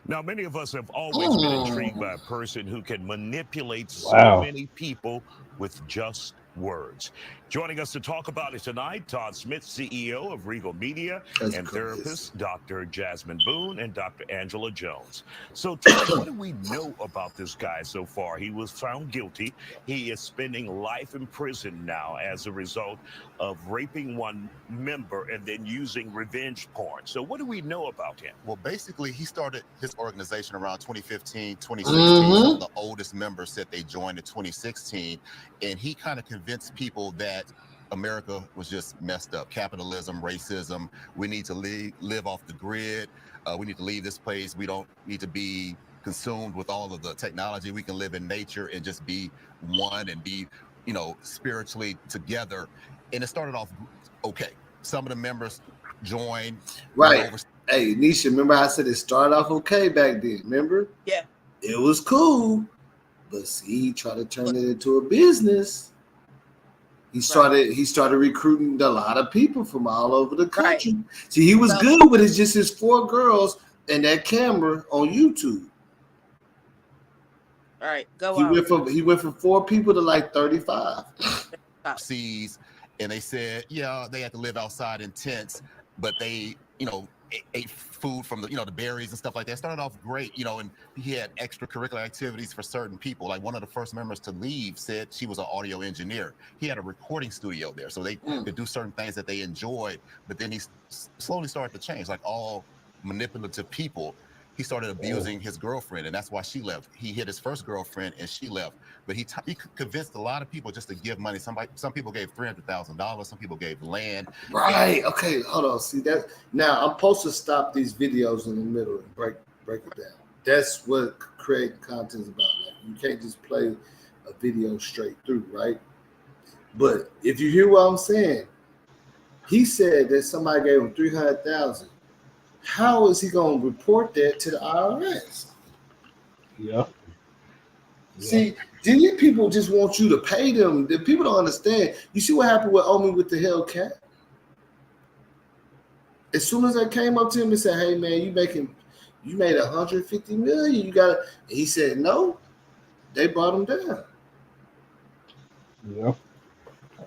Now, many of us have always been intrigued by a person who can manipulate so many people with just words. Joining us to talk about it tonight, Todd Smith, CEO of Regal Media, and therapist Dr. Jasmine Boone and Dr. Angela Jones. So, Todd, what do we know about this guy so far? He was found guilty. He is spending life in prison now as a result of raping one member and then using revenge porn. So what do we know about him?
Well, basically, he started his organization around 2015, 2016. Some of the oldest members said they joined in 2016, and he kind of convinced people that America was just messed up. Capitalism, racism. We need to live off the grid. We need to leave this place. We don't need to be consumed with all of the technology. We can live in nature and just be one and be, spiritually together. And it started off okay. Some of the members joined.
Right. Hey, Nisha, remember I said it started off okay back then, remember?
Yeah.
It was cool. But see, he tried to turn it into a business. He started recruiting a lot of people from all over the country. Right. See, he was good with just his 4 girls and that camera on YouTube.
All right,
He went from 4 people to like 35.
Seas, and they said, they had to live outside in tents, but they, ate food from the berries and stuff like that. It started off great, and he had extracurricular activities for certain people. Like one of the first members to leave said she was an audio engineer. He had a recording studio there, so they could do certain things that they enjoyed. But then he slowly started to change, like all manipulative people. He started abusing his girlfriend, and that's why she left. He hit his first girlfriend, and she left. But he convinced a lot of people just to give money. Some people gave $300,000. Some people gave land.
Right. Okay. Hold on. See that? Now I'm supposed to stop these videos in the middle and break it down. That's what creating content is about. Like you can't just play a video straight through, right? But if you hear what I'm saying, he said that somebody gave him $300,000. How is he going to report that to the IRS?
Yeah.
See, these people just want you to pay them. The people don't understand. You see what happened with Omi with the Hellcat? As soon as I came up to him and said, "Hey man, you made $150 million. You got," he said, "No." They brought him down.
Yeah.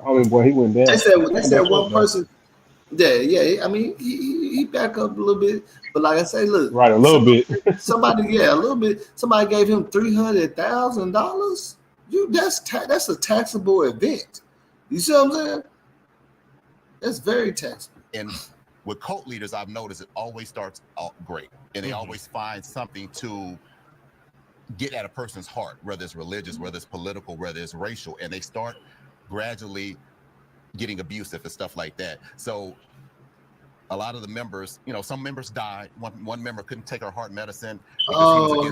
Omi boy, he went down.
They said one person. Yeah. I mean, he back up a little bit, but like I say, look,
right, a little bit.
Somebody, a little bit. Somebody gave him $300,000. That's a taxable event. You see what I'm saying? That's very taxable.
And with cult leaders, I've noticed it always starts out great, and they always find something to get at a person's heart, whether it's religious, whether it's political, whether it's racial, and they start gradually getting abusive and stuff like that. So a lot of the members, some members died. One member couldn't take her heart medicine.
He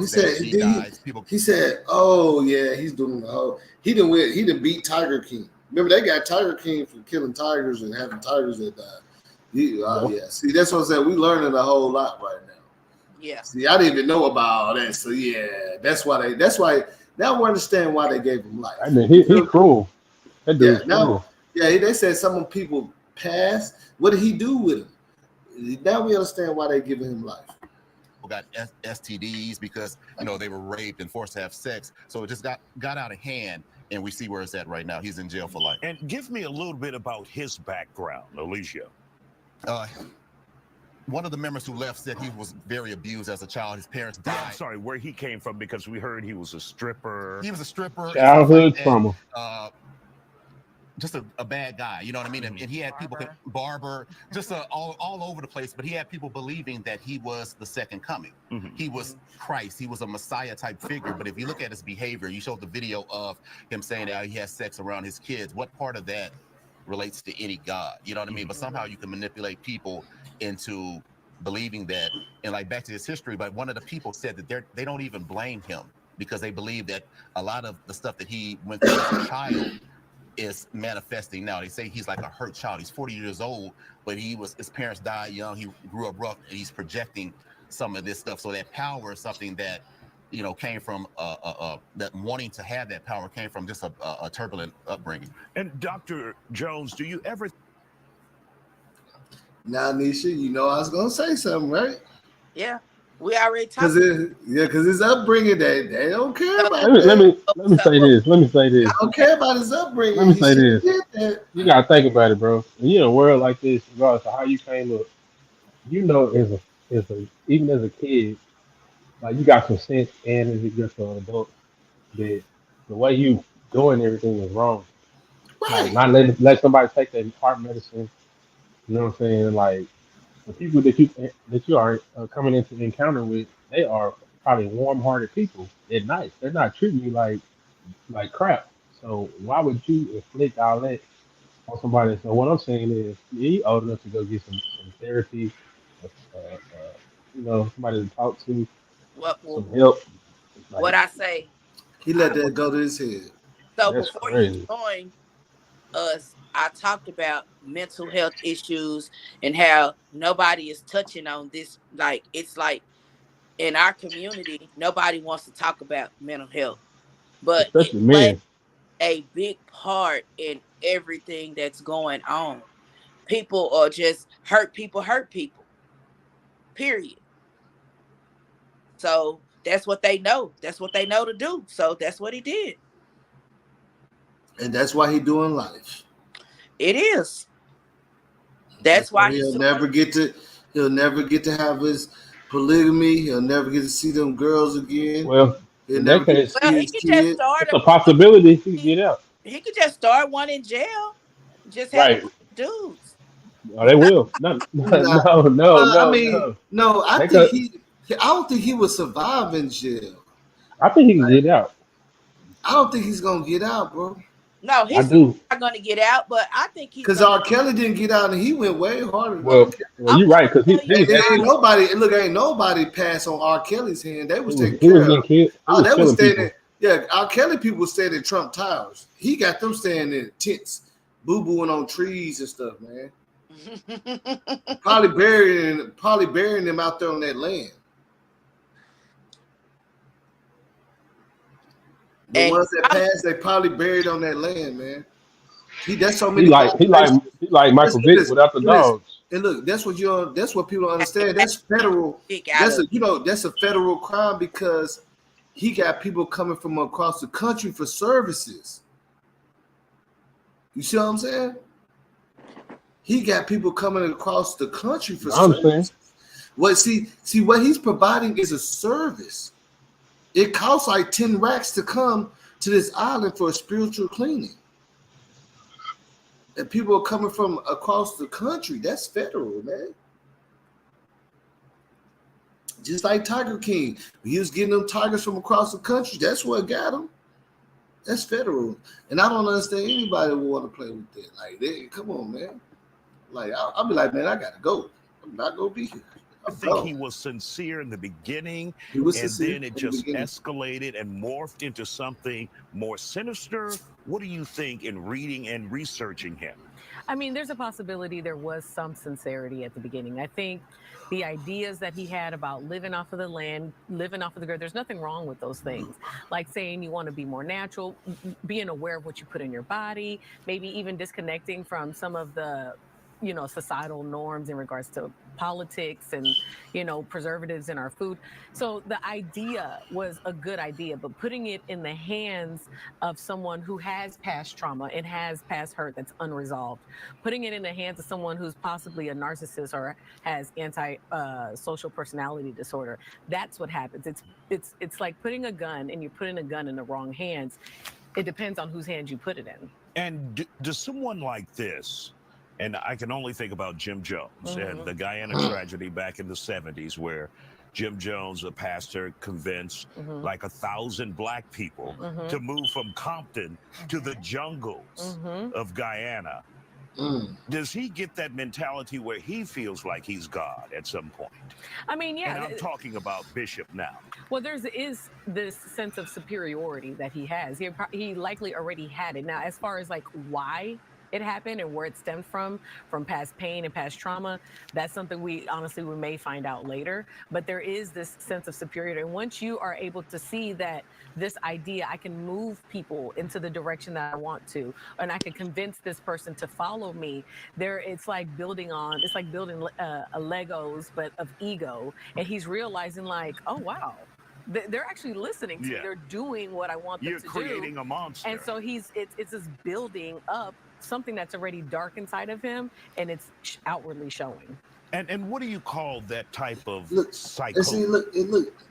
said, he's doing the whole. He didn't beat Tiger King. Remember, they got Tiger King for killing tigers and having tigers that died. Yeah. See, that's what I'm saying. We learning a whole lot right now.
Yeah.
See, I didn't even know about all that. So yeah, that's why now we understand why they gave him life.
I mean, he cruel. That dude's cruel.
Yeah, they said some people passed. What did he do with him? Now we understand why they giving him life.
people got STDs because they were raped and forced to have sex. So it just got out of hand, and we see where it's at right now. He's in jail for life.
And give me a little bit about his background, Alicia.
One of the members who left said he was very abused as a child. His parents died.
Yeah, I'm sorry, where he came from, because we heard he was a stripper.
He was a stripper.
Childhood trauma.
Just a bad guy, you know what I mean? And he had people, barber, just all over the place. But he had people believing that he was the second coming. He was Christ. He was a Messiah type figure. But if you look at his behavior, you showed the video of him saying that he has sex around his kids. What part of that relates to any God? You know what I mean? But somehow you can manipulate people into believing that. And like back to his history, but one of the people said that they don't even blame him because they believe that a lot of the stuff that he went through as a child is manifesting now. They say he's like a hurt child. He's 40 years old, but his parents died young. He grew up rough, and he's projecting some of this stuff. So that power is something that came from that wanting to have that power came from just a turbulent upbringing.
And Dr. Jones, do you ever?
Now, Nisha, I was gonna say something, right?
Yeah, we already talked.
Because his upbringing, they don't care about.
Let me say this. I
don't care about his upbringing.
Let me say this. You gotta think about it, bro. In a world like this, regardless of how you came up, even as a kid, like you got some sense, and as you get to an adult, that the way you doing everything is wrong.
Right.
Like not let somebody take their heart medicine. You know what I'm saying? Like the people that you are coming into encounter with, they are probably warm-hearted people. They're nice. They're not treating you like crap. So why would you inflict all that on somebody? So what I'm saying is, you old enough to go get some therapy, somebody to talk to, some help.
What I say?
He let that go to his head.
So before you joined us, I talked about mental health issues and how nobody is touching on this. Like, it's like in our community, nobody wants to talk about mental health, but it plays a big part in everything that's going on. People are just hurt people, period. So that's what they know. That's what they know to do. So that's what he did.
And that's why he's doing life.
It is. That's why
he'll never get to have his polygamy. He'll never get to see them girls again.
Well, in that case,
he could just start.
It's a possibility he could get out.
He could just start one in jail. Just have dudes.
Oh, they will. No. I
mean, no. I don't think he would survive in jail.
I think he can get out.
I don't think he's gonna get out, bro.
No, he's not going to get out, but I think he's
because R. Kelly didn't get out, and he went way harder.
Well, you're right, because
ain't nobody passed on R. Kelly's hand. They was taking care of. They was standing. Yeah, R. Kelly people were staying in Trump Towers. He got them staying in tents, boo-booing on trees and stuff, man. probably burying them out there on that land. The ones that passed, they probably buried on that land, man. That's so many.
He like Michael Vick without the dogs.
And look, that's what people don't understand. That's federal. That's a federal crime because he got people coming from across the country for services. You see what I'm saying? He got people coming across the country for services. What he's providing is a service. It costs like 10 racks to come to this island for a spiritual cleaning. And people are coming from across the country. That's federal, man. Just like Tiger King. He was getting them tigers from across the country. That's what got him. That's federal. And I don't understand anybody would want to play with that. Like, come on, man. Like, I'll be like, man, I got to go. I'm not going to be here.
I think he was sincere in the beginning, and then it just escalated and morphed into something more sinister. What do you think in reading and researching him?
I mean, there's a possibility there was some sincerity at the beginning. I think the ideas that he had about living off of the land, living off of the earth, there's nothing wrong with those things. Like saying you want to be more natural, being aware of what you put in your body, maybe even disconnecting from some of the societal norms in regards to politics and preservatives in our food. So the idea was a good idea, but putting it in the hands of someone who has past trauma and has past hurt that's unresolved, putting it in the hands of someone who's possibly a narcissist or has anti social personality disorder, that's what happens. It's like putting a gun, and you're putting a gun in the wrong hands. It depends on whose hands you put it in.
And does someone like this, and I can only think about Jim Jones and the Guyana tragedy back in the 70s, where Jim Jones, a pastor, convinced like 1,000 black people to move from Compton to the jungles of Guyana. Does he get that mentality where he feels like he's God at some point?
I mean, yeah.
And I'm talking about Bishop now.
Well, is this sense of superiority that he has. He likely already had it. Now, as far as like why it happened and where it stemmed from past pain and past trauma, that's something we may find out later. But there is this sense of superiority. And once you are able to see that this idea, I can move people into the direction that I want to, and I can convince this person to follow me, it's like building a Legos, but of ego. And he's realizing like, oh, wow, they're actually listening to me. They're doing what I want them to do.
You're creating a monster.
And so it's just building up something that's already dark inside of him, and it's outwardly showing.
And what do you call that type of
psycho? See, look,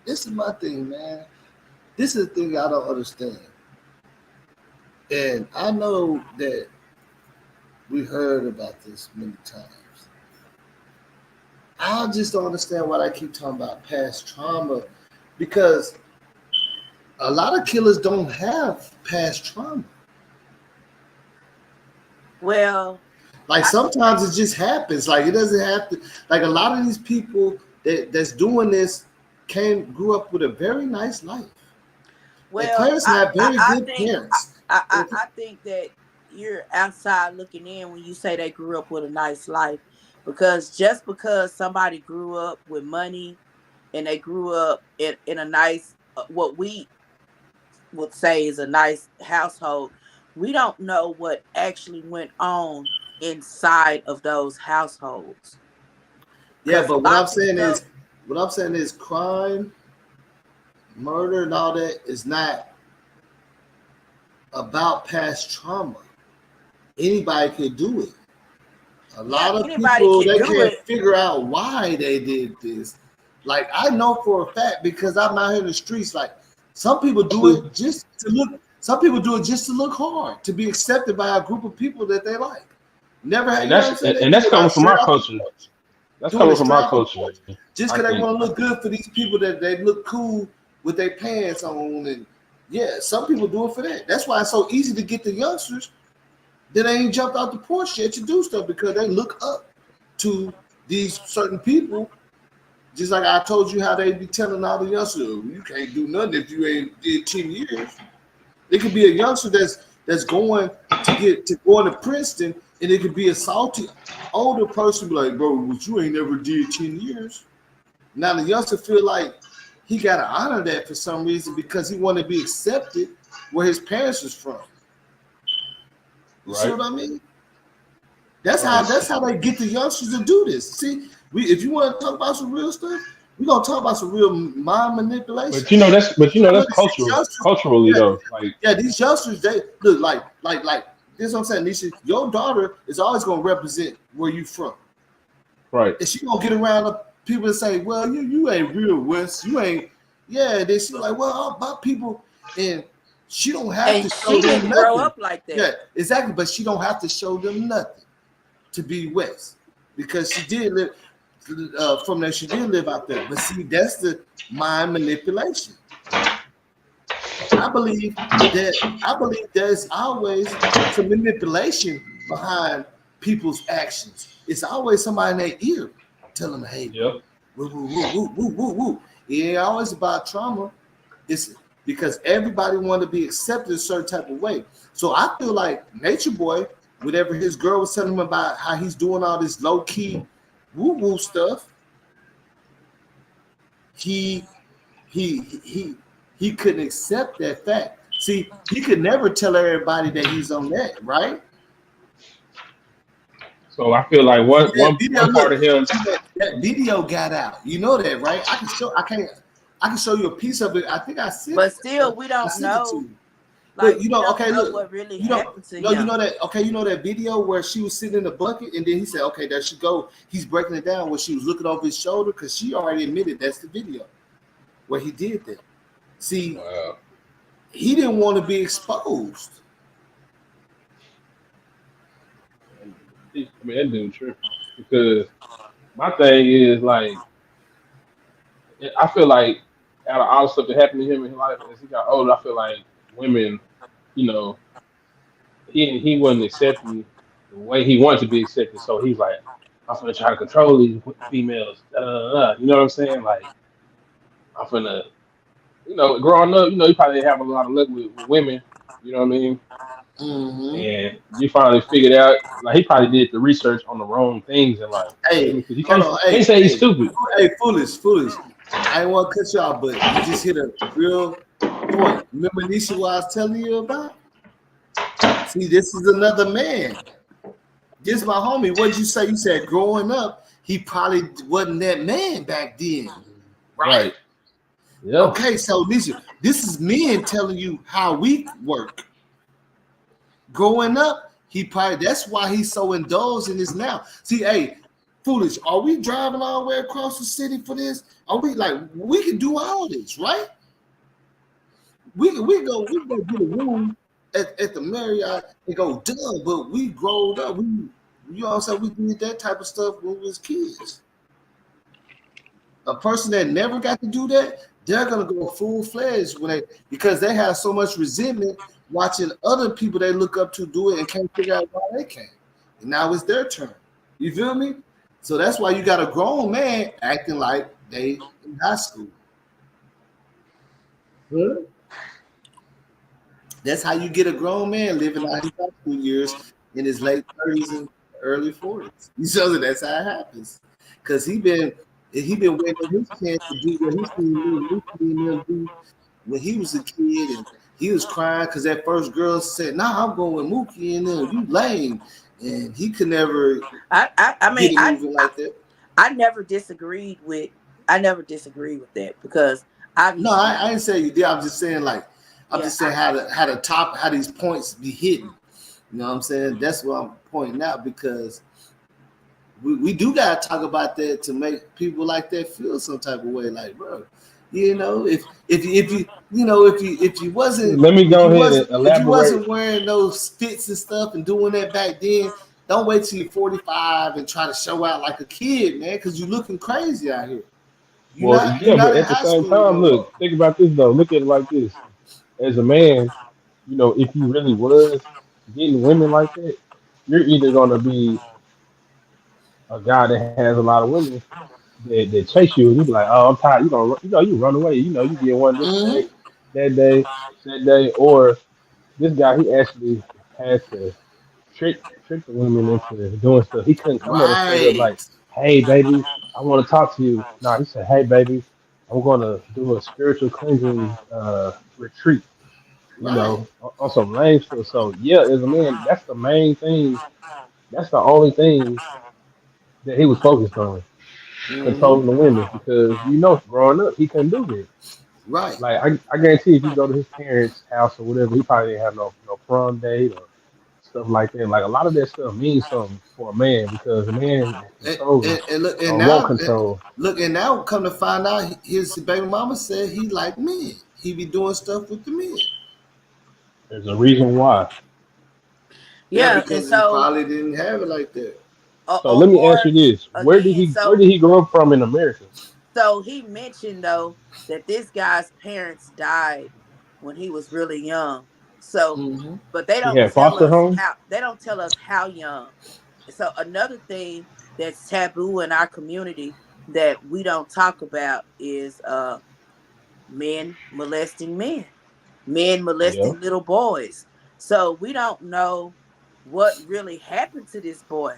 this is my thing, man. This is the thing I don't understand. And I know that we heard about this many times. I just don't understand why I keep talking about past trauma, because a lot of killers don't have past trauma.
Well,
like sometimes it just happens. Like it doesn't have to. Like a lot of these people that's doing this grew up with a very nice life.
Well,
their parents have very good parents.
I think that you're outside looking in when you say they grew up with a nice life, because just because somebody grew up with money and they grew up in a nice, what we would say is a nice household, we don't know what actually went on inside of those households.
Yeah, but what I'm saying is crime, murder, and all that is not about past trauma. Anybody can do it. A lot of people, they can't figure out why they did this. Like I know for a fact, because I'm out here in the streets. Like some people do it just to look. Some people do it just to look hard, to be accepted by a group of people that they like. Never had.
And that's coming from our culture. That's coming from our culture.
Just because they want to look good for these people, that they look cool with their pants on, and yeah, some people do it for that. That's why it's so easy to get the youngsters that ain't jumped out the porch yet to do stuff, because they look up to these certain people. Just like I told you how they be telling all the youngsters, you can't do nothing if you ain't did 10 years. It could be a youngster that's going to go into Princeton, and it could be a salty older person be like, bro, but you ain't never did 10 years. Now the youngster feel like he got to honor that for some reason, because he want to be accepted where his parents is from. You see what I mean? That's how they get the youngsters to do this. See, if you want to talk about some real stuff, we're gonna talk about some real mind manipulation.
That's culturally though. Like
these youngsters, they look like this is what I'm saying. Your daughter is always gonna represent where you from.
Right.
And she gonna get around people that say, well, you ain't real West. You ain't, they she like, well, my people, and she don't have to show them nothing.
Grow up like that.
Yeah, exactly. But she don't have to show them nothing to be West, because she did live from there. She did live out there. But see, that's the mind manipulation. I believe there's always some manipulation behind people's actions. It's always somebody in their ear telling them, hey, woo, woo, woo, woo, woo, woo. It ain't always about trauma. It's because everybody want to be accepted a certain type of way. So I feel like Natureboy, whatever his girl was telling him about how he's doing all this low-key woo-woo stuff, he couldn't accept that fact. See, he could never tell everybody that he's on that, right?
So I feel like one
That
one
video,
one part
look,
of him.
that video got out. You know that, right? I can show you a piece of it. I think I sent
But still, we
I
don't
sent it to
know.
you.
Like
Look,
we don't know
look,
what really happened to him.
you know that, okay, you know that video where she was sitting in the bucket and then he said, okay, there she go. He's breaking it down where she was looking over his shoulder because she already admitted that's the video where he did that. See,
Wow.
he didn't want to be exposed.
I mean, that dude tripping because my thing is like I feel like out of all the stuff that happened to him in his life as he got older, I feel like women, you know, he wasn't accepting the way he wanted to be accepted. So he's like, I'm gonna try to control these females. You know what I'm saying? Like I'm gonna, growing up, you probably didn't have a lot of luck with women. You know what I mean?
Mm-hmm.
And you finally figured out, like he probably did the research on the wrong things in life.
Hey,
Because you
hold
can't
on.
can't
Hey,
say he's stupid.
foolish. I ain't want to cut you off, but you just hit a real point. Remember Nisha what I was telling you about? See, this is another man. This is my homie. What did you say? You said growing up, he probably wasn't that man back then. Right?
Right. Yeah.
Okay, so Nisha, this is men telling you how we work. Growing up, that's why he's so indulged in this now. See, hey, foolish, are we driving all the way across the city for this? Are we like we can do all this, right? We go get a room at the Marriott and go done, but we growed up. You know what I'm saying? We did that type of stuff when we was kids. A person that never got to do that, they're gonna go full fledged because they have so much resentment watching other people they look up to do it and can't figure out why they can't. And now it's their turn. You feel me? So that's why you got a grown man acting like they in high school. Huh? That's how you get a grown man living out his high school years in his late 30s and early 40s. You know that's how it happens. Because he been waiting his chance to do what he seen him do when he was a kid, and he was crying because that first girl said, "Nah, I'm going with Mookie and them. You lame," and he could never.
I mean,
get moving like that.
I never disagreed with that because
No,
obviously
I didn't say you did. I'm just saying just saying how these points be hidden. You know what I'm saying? That's what I'm pointing out because we do gotta talk about that to make people like that feel some type of way. Like, bro, if you wasn't
Let me go ahead and elaborate.
wearing those fits and stuff and doing that back then, don't wait till you're 45 and try to show out like a kid, man, because you're looking crazy out here.
Well,
You're
yeah,
not
but
in
at the
high
same
school
time,
no more.
look, think about this though. Look at it like this. As a man, if you really was getting women like that, you're either gonna be a guy that has a lot of women that chase you, and you be like, "Oh, I'm tired." You run away. You get one this day,
Mm-hmm.
that day, or this guy he actually has to trick the women into doing stuff. He couldn't come at her straight up like,
Right.
"Hey, baby, I want to talk to you." No, he said, "Hey, baby, I'm gonna do a spiritual cleansing retreat."
Right.
On some lame stuff. So yeah, as a man, that's the main thing. That's the only thing that he was focused on,
Mm-hmm.
controlling the women. Because growing up, he couldn't do that.
Right.
Like I guarantee, if you go to his parents' house or whatever, he probably didn't have no prom date or stuff like that. Like a lot of that stuff means something for a man because a man is controlling
And look,
or won't control.
and now come to find out, his baby mama said he like men. He be doing stuff with the men.
There's a reason why.
Yeah,
yeah, and
because he
so
probably didn't have it like that.
So let me ask
or
you this:
again,
where did he grow up from in America?
so he mentioned though that this guy's parents died when he was really young. So,
Mm-hmm.
but they
He
don't
had
tell
foster
us
home.
how young. So another thing that's taboo in our community that we don't talk about is men molesting men
Yeah.
molesting little boys. So we don't know what really happened to this boy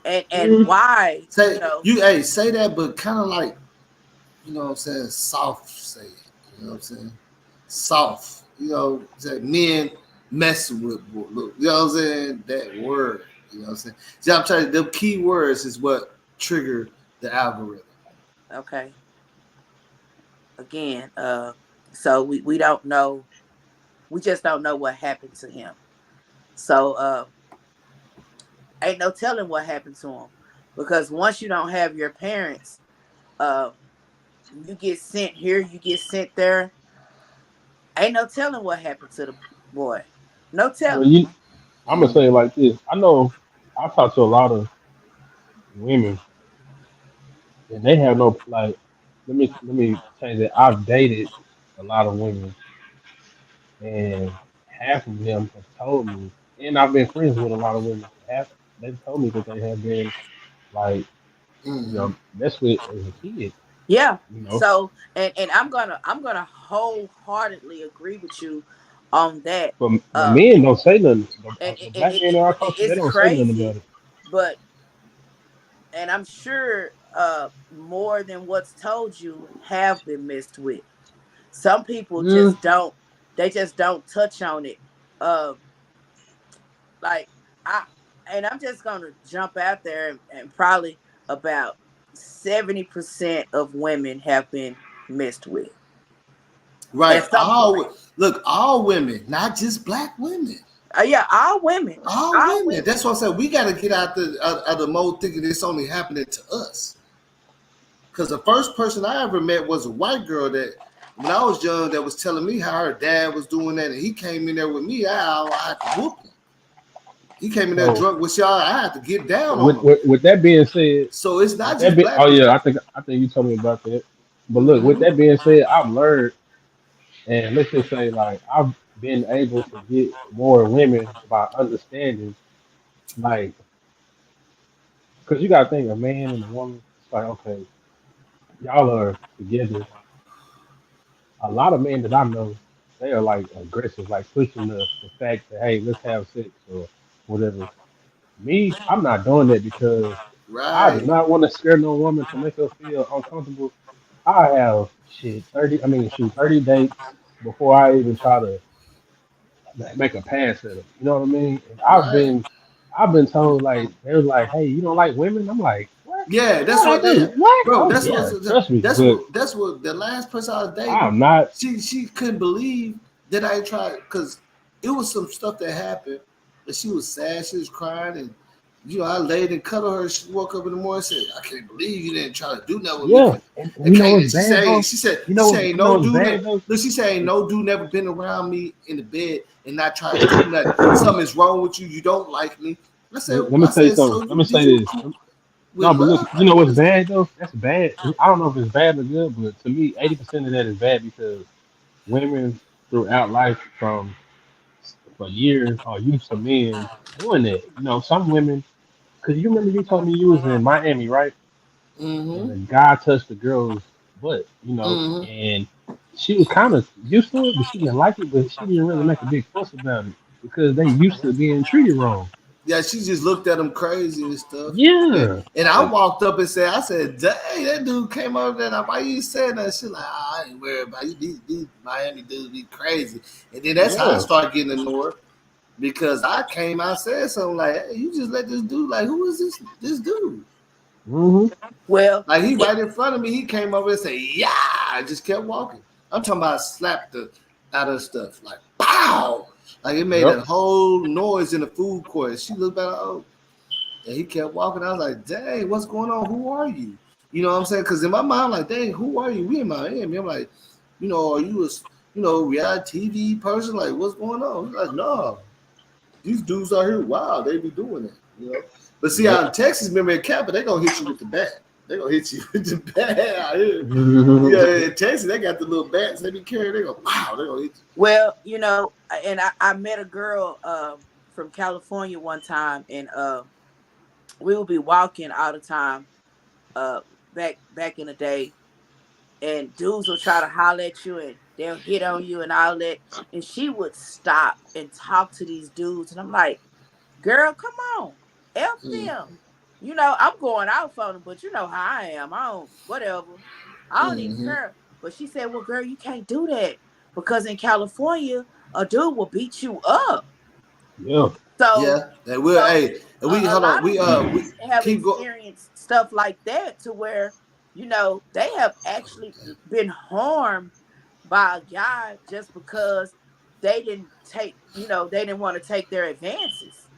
and
Mm,
why,
Say that, but kind of like, you know what I'm saying, soft say it. You know what I'm saying? Soft. Say men messing with, you know what I'm saying? That word. You know what I'm saying? See, I'm trying. The key words is what trigger the algorithm.
Okay. Again, so we don't know. We just don't know what happened to him. So ain't no telling what happened to him, because once you don't have your parents, uh, you get sent here, you get sent there. Ain't no telling what happened to the boy. No
Well,
telling.
I'm gonna say it like this. I know I've talked to a lot of women, and they have no like. Let me change it. I've dated a lot of women, and half of them have told me, and I've been friends with a lot of women. Half they've told me that they have been like,
Mm-hmm.
messed with as a kid.
Yeah.
You know,
So and I'm gonna wholeheartedly agree with you on that.
but
Uh,
men don't say nothing.
and
The
and
black men in our culture, they
it's
don't say nothing about
crazy,
it.
but and I'm sure more than what's told you have been messed with. Some people
Mm,
just don't. They just don't touch on it. Um, like I and I'm just gonna jump out there and probably about 70% of women have been messed with
Right.
at some point.
All women, not just black women.
Yeah, all women,
All
all
women.
women.
That's what I said. We got to get out the mode thinking it's only happening to us. Because the first person I ever met was a white girl that, when I was young, that was telling me how her dad was doing that, and he came in there with me. I had to whoop him. He came in there
so
drunk with y'all. I had to get down on
with,
him.
with with that being said,
So it's
with
not
that
just
be
black
oh
people.
yeah, I think you told me about that. But look, with
Mm-hmm.
that being said, I've learned, and let's just say like I've been able to get more women by understanding, like, because you gotta think a man and a woman. It's like, okay, y'all are together. A lot of men that I know, they are like aggressive, like pushing the fact that, hey, let's have sex or whatever. Me, I'm not doing that because I do
Right.
not want to scare no woman to make her feel uncomfortable. I have shit 30 dates before I even try to make a pass at them. You know what I mean? And
Right.
I've been told, like, they was like, hey, you don't like women? I'm like, what?
Yeah, that's
Yeah, I
what,
do. What?
bro.
Oh yeah, trust me. But
That's what the last person I was dating.
I'm not.
She couldn't believe that I tried, because it was some stuff that happened, and she was sad. She was crying, and I laid and cuddled her. She woke up in the morning and said, "I can't believe you didn't try to do nothing with me."
Yeah,
'Cause
and
it
you know what's
can't. She
bad,
said
bro?
she said
You
she
know
said ain't
you know
no
what's
dude
bad
that
though?
look. She said ain't no dude never been around me in the bed and not tried to do nothing. Something is wrong with you. You don't like me.
Let me
I
say
said,
something.
so
Let me
did
say
you
this.
with
No, but look,
love?
you
Like,
know
what
what's
is that?
bad though? That's bad. I don't know if it's bad or good, but to me, 80% of that is bad because women throughout life, from for years, are used to men doing that. You know, some women, because you remember you told me you was in Miami, right? And
Mm-hmm.
the guy touched the girl's butt,
Mm-hmm.
and she was kind of used to it, but she didn't like it, but she didn't really make a big fuss about it because they used to being treated wrong.
Yeah, she just looked at him crazy and stuff. And,
Yeah,
and I
like,
walked up and said, dang, that dude came over there. Why you saying that? She like, I ain't worried about you. These Miami dudes be crazy. And then that's how I
yeah.
started getting annoyed, because I came out and said something like, hey, you just let this dude, like, who is this dude?
Hmm.
Well,
Like, he
it,
right in front of me. He came over and said, yeah, I just kept walking. I'm talking about slapped the out of stuff. Like, pow! Like, it made
Yep.
a whole noise in the food court. She looked back, oh. And he kept walking. I was like, dang, what's going on? Who are you? You know what I'm saying? Because in my mind, I'm like, dang, who are you? We in Miami. I'm like, are you a, reality TV person? Like, what's going on? He's like, no, these dudes out here, wow, they be doing it, But see,
Yep.
out in Texas, remember in Capitol, they gonna hit you with the bat. They gonna hit you with the bat out here. Yeah, in Texas, they got the little bats they be carrying. They go, wow, they gonna hit you.
well, and I met a girl from California one time, and we would be walking all the time uh back in the day, and dudes will try to holler at you and they'll hit on you and all that. And she would stop and talk to these dudes. And I'm like, girl, come on. F them. I'm going out for them, but you know how I am. I don't, whatever. I don't even
Mm-hmm.
care. But she said, well, girl, you can't do that because in California, a dude will beat you up.
Yeah.
So,
Yeah, and we're
so
hey, and we
a
hold on.
lot of
We
women have
keep going.
experienced stuff like that to where, they have actually been harmed by a guy just because they didn't they didn't want to take their advances.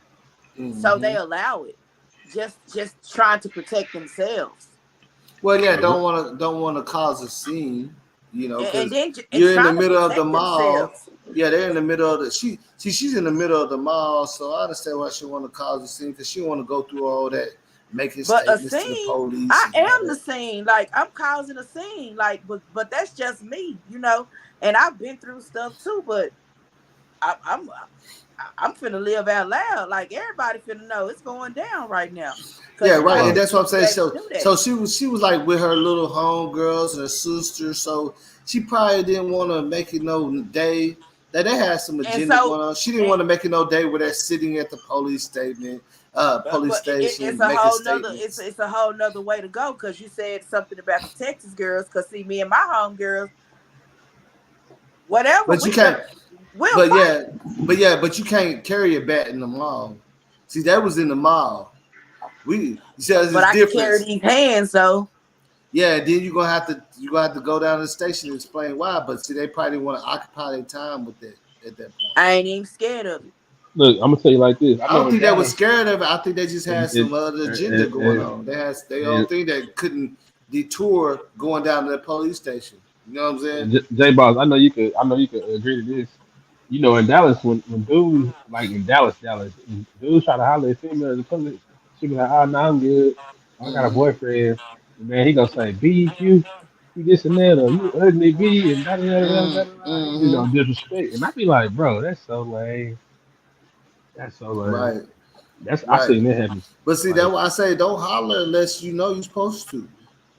So they
Hmm.
allow it. Just trying to protect themselves.
Well, yeah,
Yeah.
don't want to cause a scene,
And
because
then and
you're in the
trying to
middle of the
protect
mall.
themselves.
Yeah, they're in the middle of the she's in the middle of the mall, so I understand why she want to cause a scene because she want to go through all that, making
But a
statements to the
scene,
police
I
and all
am the
that.
scene. Like I'm causing a scene. Like, but that's just me. And I've been through stuff too. But I, I'm finna live out loud. Like everybody finna know it's going down right now.
Yeah,
Cause you
right,
know
and
Right.
you
that's what I'm
shouldn't be
saying.
able to
So,
do that.
she was like with her little homegirls and her sister. So she probably didn't want to make it no day that they had some
And
agenda
so,
going on. She didn't
and
want to make it no day where they're sitting at the police
but it's
station
a
making
whole nother
statements.
it's a whole nother way to go. Cause you said something about the Texas girls. Cause see, me and my home girls, whatever
But you
we
can't.
we'll
But
fight.
yeah, but you can't carry a bat in the mall. See, that was in the mall. We says
But
it's
I can carry
difference.
these hands though.
Yeah, then you're gonna have to go down to the station and explain why. But see, they probably want to occupy their time with that at that point.
I ain't even scared of it.
Look, I'm gonna tell you like this. I
I
know
don't
in
think they were
Dallas,
scared of it. I think they just had
and and
some other agenda
and,
going
and,
on. They had their own
and,
thing that couldn't detour going down to the police station. You know what I'm saying?
and J Boss, I know you could agree to this. You know, in Dallas, when dudes like in Dallas, when dudes try to holler at females in public, she be like, "Oh, no, I'm good. I got a
Mm-hmm.
boyfriend." And man, he gonna say, "B, you this and that, or you ugly B," and da da da da da da. He just
Mm-hmm.
gonna disrespect, and I be like, "Bro, that's so lame. That's so lame."
Right,
That's I
right.
seen that happen.
But see, that's
Like,
why I say don't holler unless you know you're supposed to.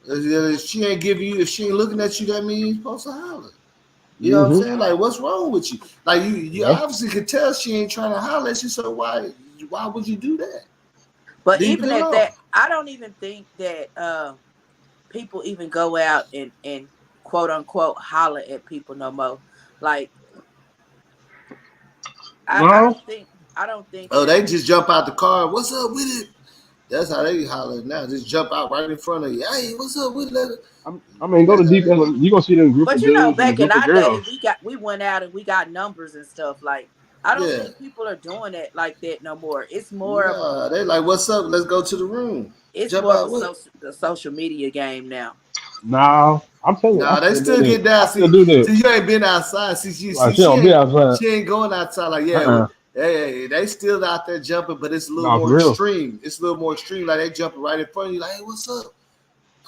If she ain't giving you, if she ain't looking at you, that means you're supposed to holler. You know what I'm
mm-hmm,
saying? Like, what's wrong with you? Like, you
yeah,
obviously could tell she ain't trying to holler at you. So why would you do that?
But
Leave it
even at
alone.
that, I don't even think that people even go out and quote unquote holler at people no more. Like
no,
I don't think
Oh,
that
they just jump out the car. What's up with it? That's how they holler now. Just jump out right in front of you. Hey, what's up with it?
I mean, go to
That's how
deep.
they.
You gonna see them group
but
of dudes and a
back in
group of
our day
girls.
we went out and we got numbers and stuff. Like I don't
Yeah.
think people are doing that like that no more.
Nah, they like, what's up? Let's go to the room.
It's
Jump
more of a
out with it.
social media game now.
No, I'm telling you, I
Nah, they
still do
still
that.
get down.
I still do that.
See, you ain't been outside.
Like, she don't be outside.
she ain't going outside. Like, yeah,
Uh-uh.
hey, they still out there jumping, but it's a little
No, for
more
real.
extreme. It's a little more extreme. Like they jumping right in front of you. Like, hey, what's up?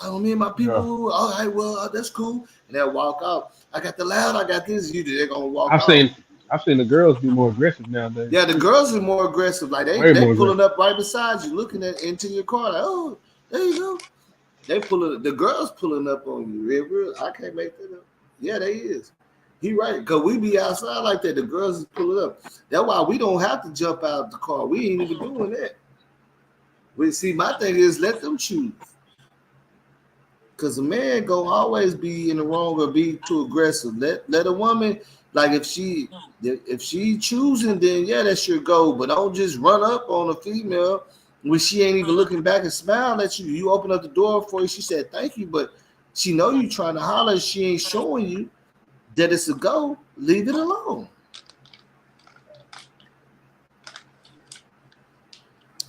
Oh, me and my
Yeah.
people. All right, well, that's cool. And they'll walk out. I got the loud. I got this. They're gonna walk
I've
off.
seen I've seen the girls be more aggressive nowadays
Yeah, the
too.
girls are more aggressive. Like
Way
they
more
pulling
aggressive.
up right beside you, looking at into your car. Like, oh, there you go. They pulling the girls pulling up on you. Real. I can't make that up. Yeah, they is. He right. Cause we be outside like that. The girls is pulling up. That's why we don't have to jump out the car. We ain't even doing that. We see my thing is let them choose. Cause a man gonna always be in the wrong or be too aggressive. Let a woman like if she choosing, then yeah, that's your goal. But don't just run up on a female when she ain't even looking back and smile at you. You open up the door for you. She said thank you, but she know you trying to holler. She ain't showing you that it's a go. Leave it alone.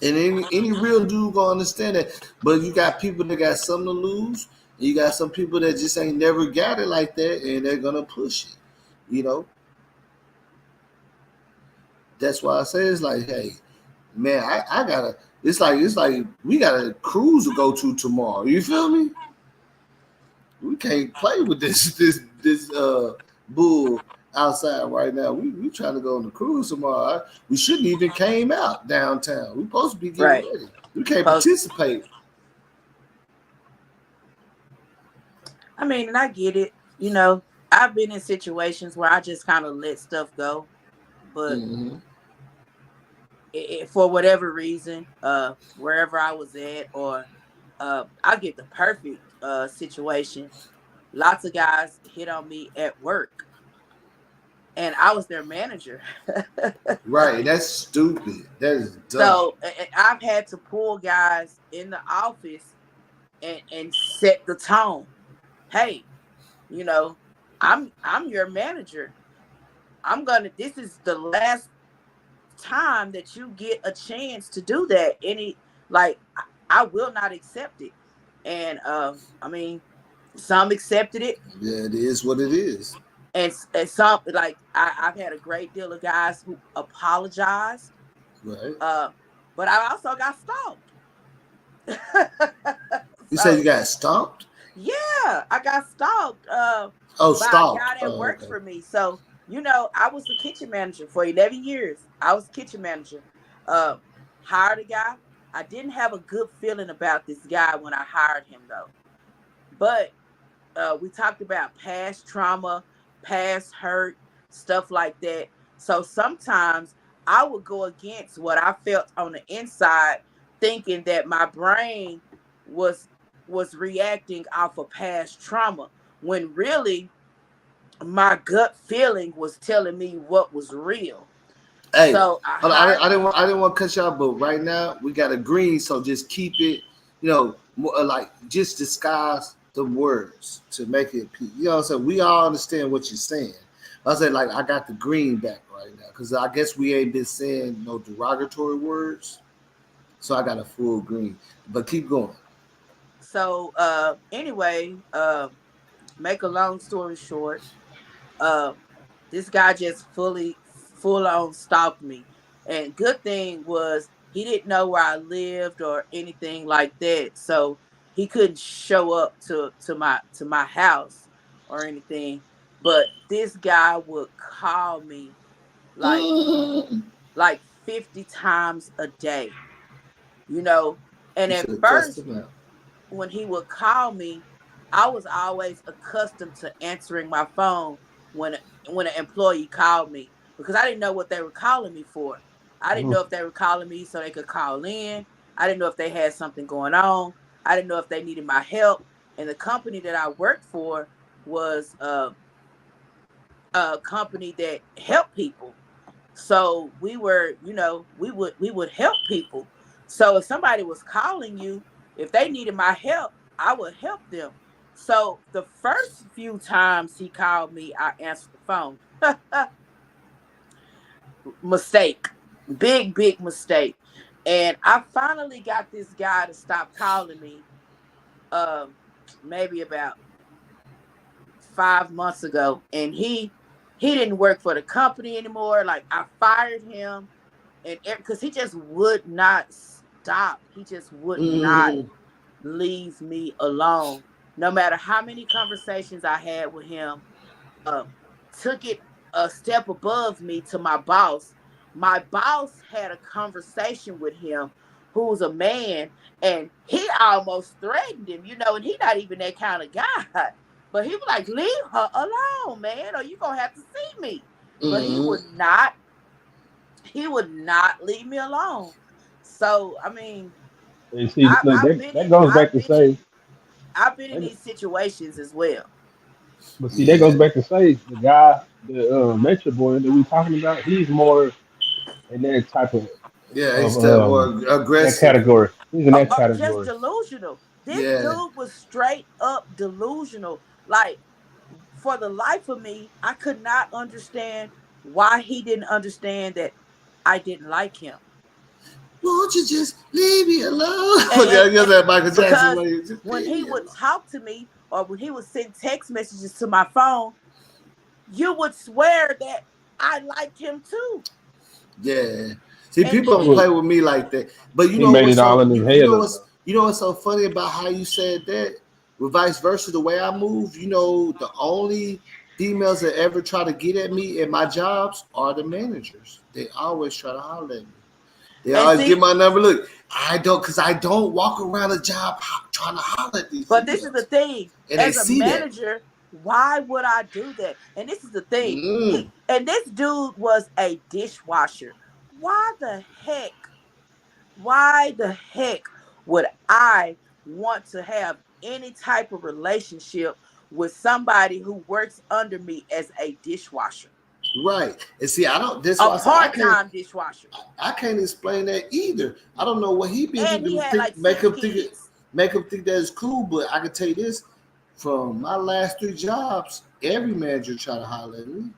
And any real dude gonna understand that. But you got people that got something to lose. And you got some people that just ain't never got it like that, and they're gonna push it. You know, that's why I say it's like, hey, man, I gotta. It's like we got a cruise to go to tomorrow. You feel me? We can't play with this bull outside right now. We trying to go on the cruise tomorrow. We shouldn't even came out downtown. We supposed to be getting
Right.
ready. We can't
Post.
participate.
I mean, and I get it. I've been in situations where I just kind of let stuff go, but
Mm-hmm.
for whatever reason, wherever I was at, or I get the perfect situation. Lots of guys hit on me at work, and I was their manager.
Right. That's stupid. That is dumb.
So I've had to pull guys in the office and set the tone. Hey, you know, I'm your manager. This is the last time that you get a chance to do that. I will not accept it. And I mean, some accepted it.
Yeah, it is what it is.
And some, like, I've had a great deal of guys who apologized.
Right.
But I also got stalked.
You said
So
you got stomped?
yeah, I got stalked
Oh,
by a
stalked.
guy that
Oh,
works
okay.
for me. So, I was the kitchen manager for 11 years. I was kitchen manager. Uh, Hired a guy. I didn't have a good feeling about this guy when I hired him, though. But we talked about past trauma, past hurt, stuff like that. So sometimes I would go against what I felt on the inside, thinking that my brain was reacting off of past trauma, when really my gut feeling was telling me what was real.
Hey,
So I
hold on,
hired
I
him.
didn't want to cut y'all, but right now we got a green, so just keep it, more, like just disguise the words to make it. You know what I'm saying? We all understand what you're saying. I said like I got the green back right now because I guess we ain't been saying no derogatory words, so I got a full green. But keep going.
So anyway, make a long story short, uh, this guy just full on stalked me. And good thing was he didn't know where I lived or anything like that. So he couldn't show up to my house or anything. But this guy would call me like
You
50 times a day, you know. And at
should have cussed
first,
him out.
when he would call me, I was always accustomed to answering my phone when an employee called me, because I didn't know what they were calling me for. I didn't know if they were calling me so they could call in. I didn't know if they had something going on. I didn't know if they needed my help. And the company that I worked for was a company that helped people. So we were, we would help people. So if somebody was calling you, if they needed my help, I would help them. So the first few times he called me, I answered the phone. Mistake. Big mistake. And I finally got this guy to stop calling me um maybe about 5 months ago. And he didn't work for the company anymore. Like, I fired him, and because he just would not stop. He just would not
Mm-hmm.
leave me alone. No matter how many conversations I had with him, uh, took it a step above me to my boss. My boss had a conversation with him, who's a man, and he almost threatened him, and he's not even that kind of guy. But he was like, leave her alone, man, or you're gonna have to see me. But
Mm-hmm.
he would not leave me alone. So I mean,
And see, look, that goes back to say,
I've been in
that-
these situations as well.
but see, that goes
Yeah.
back to say the guy, the Nature Boy that we talking about, he's more in that type
Yeah,
of
he's that more
that
aggressive.
category. He's in that
Just
category.
delusional. This
Yeah.
dude was straight up delusional. Like, for the life of me, I could not understand why he didn't understand that I didn't like him.
Won't you just leave me alone?
And, and,
Yeah,
and
that Michael Jackson
because
way. Just
when
leave
he
me
would
alone.
talk to me, or when he would send text messages to my phone, you would swear that I liked him too.
Yeah. See,
And
people
and
don't
he
play with me like that. But
He made it all in his head up. Though.
you know what's so funny about how you said that? With vice versa, the way I move, the only females that ever try to get at me at my jobs are the managers. They always try to holler at me. They
and
always get
see,
my number. Look, because I don't walk around a job trying to holler at these
but this is the
females.
thing.
And they
As a
see that.
manager, why would I do that? And this is the thing.
Mm.
This dude was a dishwasher. Why the heck? Why the heck would I want to have any type of relationship with somebody who works under me as a dishwasher?
Right. And see, I don't. That's
A
why I said
part-time dishwasher,
I can't explain that either. I don't know what he been
and he
to
had like
make
6
him think
kids.
that is cool. But I can tell you this: from my last 3 jobs, every manager try to holler at me.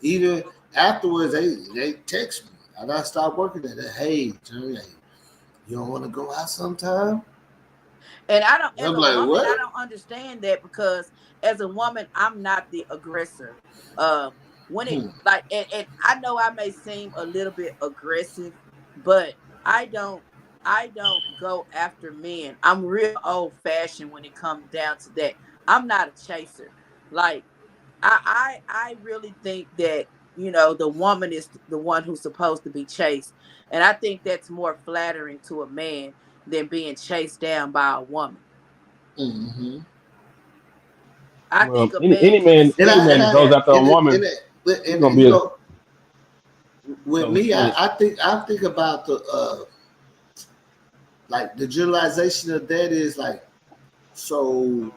Even afterwards, they text me. And I stopped working at that. Hey, Johnny, you don't want to go out sometime?
And I don't,
And
as
I'm
a
like,
woman, I
what?
don't understand that, because as a woman, I'm not the aggressor. When it
Hmm.
like, and I know I may seem a little bit aggressive, but I don't, I don't go after men. I'm real old fashioned when it comes down to that. I'm not a chaser. Like I really think that, the woman is the one who's supposed to be chased, and I think that's more flattering to a man than being chased down by a woman.
Mm-hmm.
I think
Well,
a man can
And
any
respect
man that
I
goes
that.
after a woman, he's
and
gonna
you
be a
know, with
so
me,
go ahead.
I think about the like the generalization of that is like, so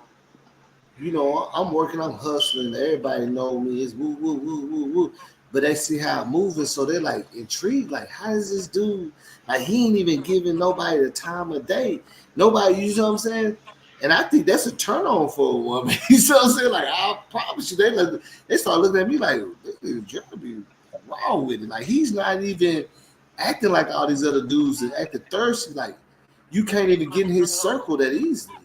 I'm working, I'm hustling, everybody know me, it's woo woo woo woo woo, but they see how I'm moving, so they're like intrigued, like how is this dude, like he ain't even giving nobody the time of day, nobody, you know what I'm saying? And I think that's a turn on for a woman. You know what I'm saying? Like I promise you, they start looking at me like this is Jeremy wrong with it. Like he's not even acting like all these other dudes that acting thirsty. Like you can't even get in his circle that easily.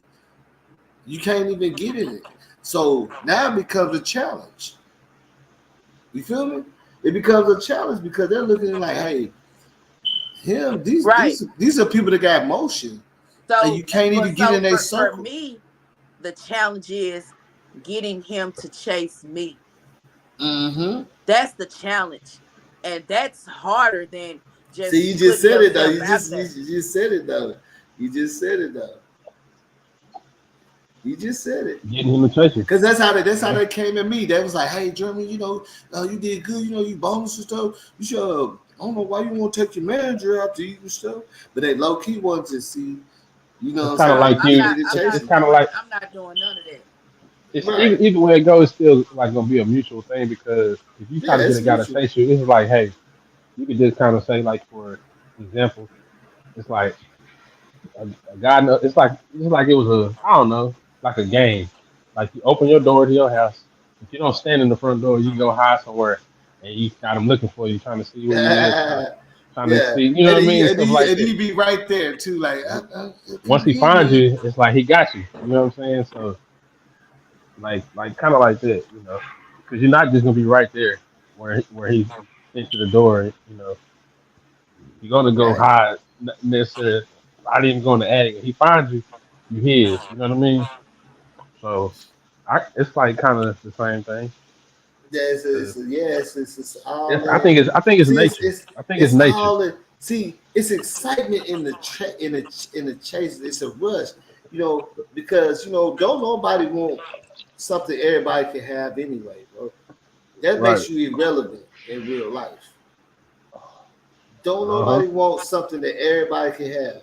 You can't even get in it. So now it becomes a challenge. You feel me? It becomes a challenge because they're looking like, hey, him,
Right.
these are people that got motion, and you
So,
can't
but
even get in
so
their
for
circle.
me, the challenge is getting him to chase me.
Mm-hmm.
That's the challenge, and that's harder than
See,
just
you just
putting
said it though.
yourself out there.
You just said it though. You just said it though. You just said it.
Getting him a treasure.
Cause that's how
Yeah.
they came at me. They was like, "Hey, Jeremy, you did good. You bonus and stuff. You should. I don't know why you want to take your manager out to eat and stuff." But they low key wanted to see, what
It's
I'm
kind of
saying,
Nah,
like
like
I'm
get
you.
not.
me to
I'm
chase
It's
not
him.
kind of
doing.
like
I'm not doing none of that.
it's
Right.
either way it goes, it's still like gonna be a mutual thing because if you try
Yeah,
to get a
it's
guy to
mutual.
chase you, it's like, hey, you could just kind of say like for example, it's like a guy. It's like it was a I don't know like a game. Like you open your door to your house. If you don't stand in the front door, you can go hide somewhere, and you got him looking for you, trying to see where you is, trying to
Yeah,
see, you know what I mean, stuff like
and
that.
he be right there too. Like, can
Once
you
he
hear
finds
me?
you, it's like he got you. You know what I'm saying? So like kind of like that, because you're not just gonna be right there where he into the door. You're gonna go
Right.
hide, not necessarily. Not even going to attic. If he finds you, you his. You know what I mean? So it's like kind of the same thing.
Yeah,
'Cause
it's all in.
I think it's
See,
nature. I think it's
it's
nature.
all in. See, it's excitement in in the chase. It's a rush, because don't nobody want something everybody can have anyway, bro. That
Right.
makes you irrelevant in real life. Don't
Uh huh.
nobody want something that everybody can have.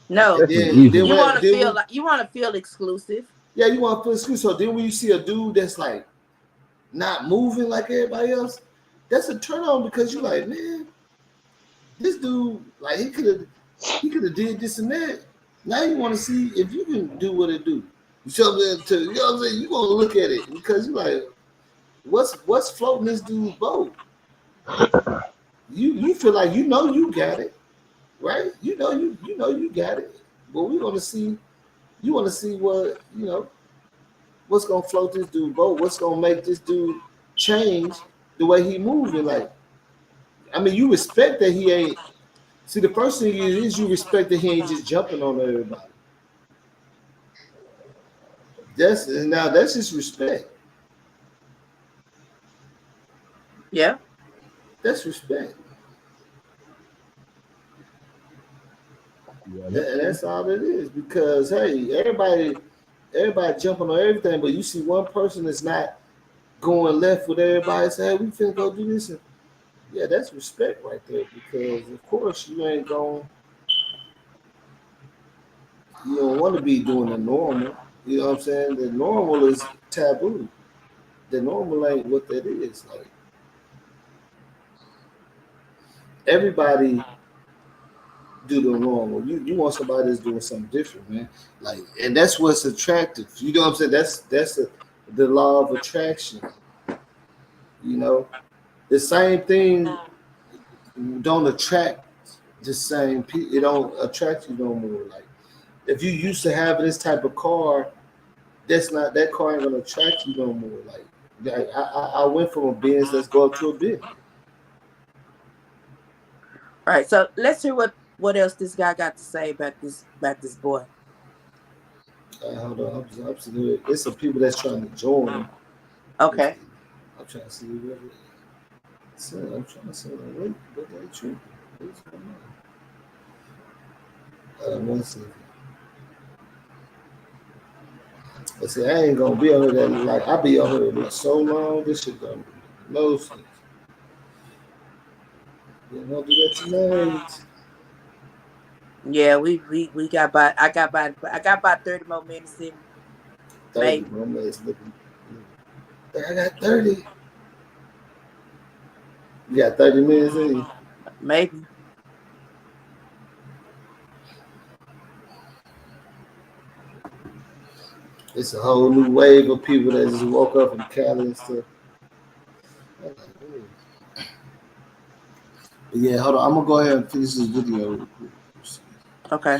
And
No,
Especially easily.
you want to
then
feel
we
like you want to feel exclusive.
yeah, you want to feel exclusive. So then when you see a dude that's like not moving like everybody else, that's a turn on because you like, man, this dude, like he could have did this and that. Now you want to see if you can do what it do. You know what I'm saying? You want to look at it because you like, what's floating this dude's boat? You feel like you got it, right? You got it. But we want to see. You want to see what's gonna float this dude boat. What's gonna make this dude change the way he moving? Like, I mean, you respect that he ain't. See, the first thing is you respect that he ain't just jumping on everybody. That's just respect.
Yeah.
That's respect.
Yeah, that's
And
true.
that's all it is. Because hey, everybody jumping on everything, but you see one person that's not going left with everybody. Say, hey, we finna go do this. And, yeah, that's respect right there. Because of course you don't want to be doing the normal. You know what I'm saying? The normal is taboo. The normal ain't what that is. Like everybody do the normal. You want somebody that's doing something different, man. Like, and that's what's attractive. You know what I'm saying? That's the law of attraction. You know, the same thing don't attract the same people. It don't attract you no more. Like, if you used to having this type of car, that car ain't gonna attract you no more. Like, I went from a Benz, let's go up to a Bentley.
All right, so let's hear what else this guy got to say about this boy.
Hold on, I'm seeing there's some people that's trying to join him.
Okay.
I'm trying to see what it is. So I'm trying to say, what they true? What's going on? 1 second. I said, I ain't gonna be on here that like I be on here so long. This shit gonna be no sense. You don't do that tonight.
Yeah, we got I got about 30 more minutes in.
30 more minutes looking. I got 30. You got 30 minutes in.
Maybe.
It's a whole new wave of people that just woke up from Cali and stuff. But yeah, hold on. I'm gonna go ahead and finish this video real quick.
Okay.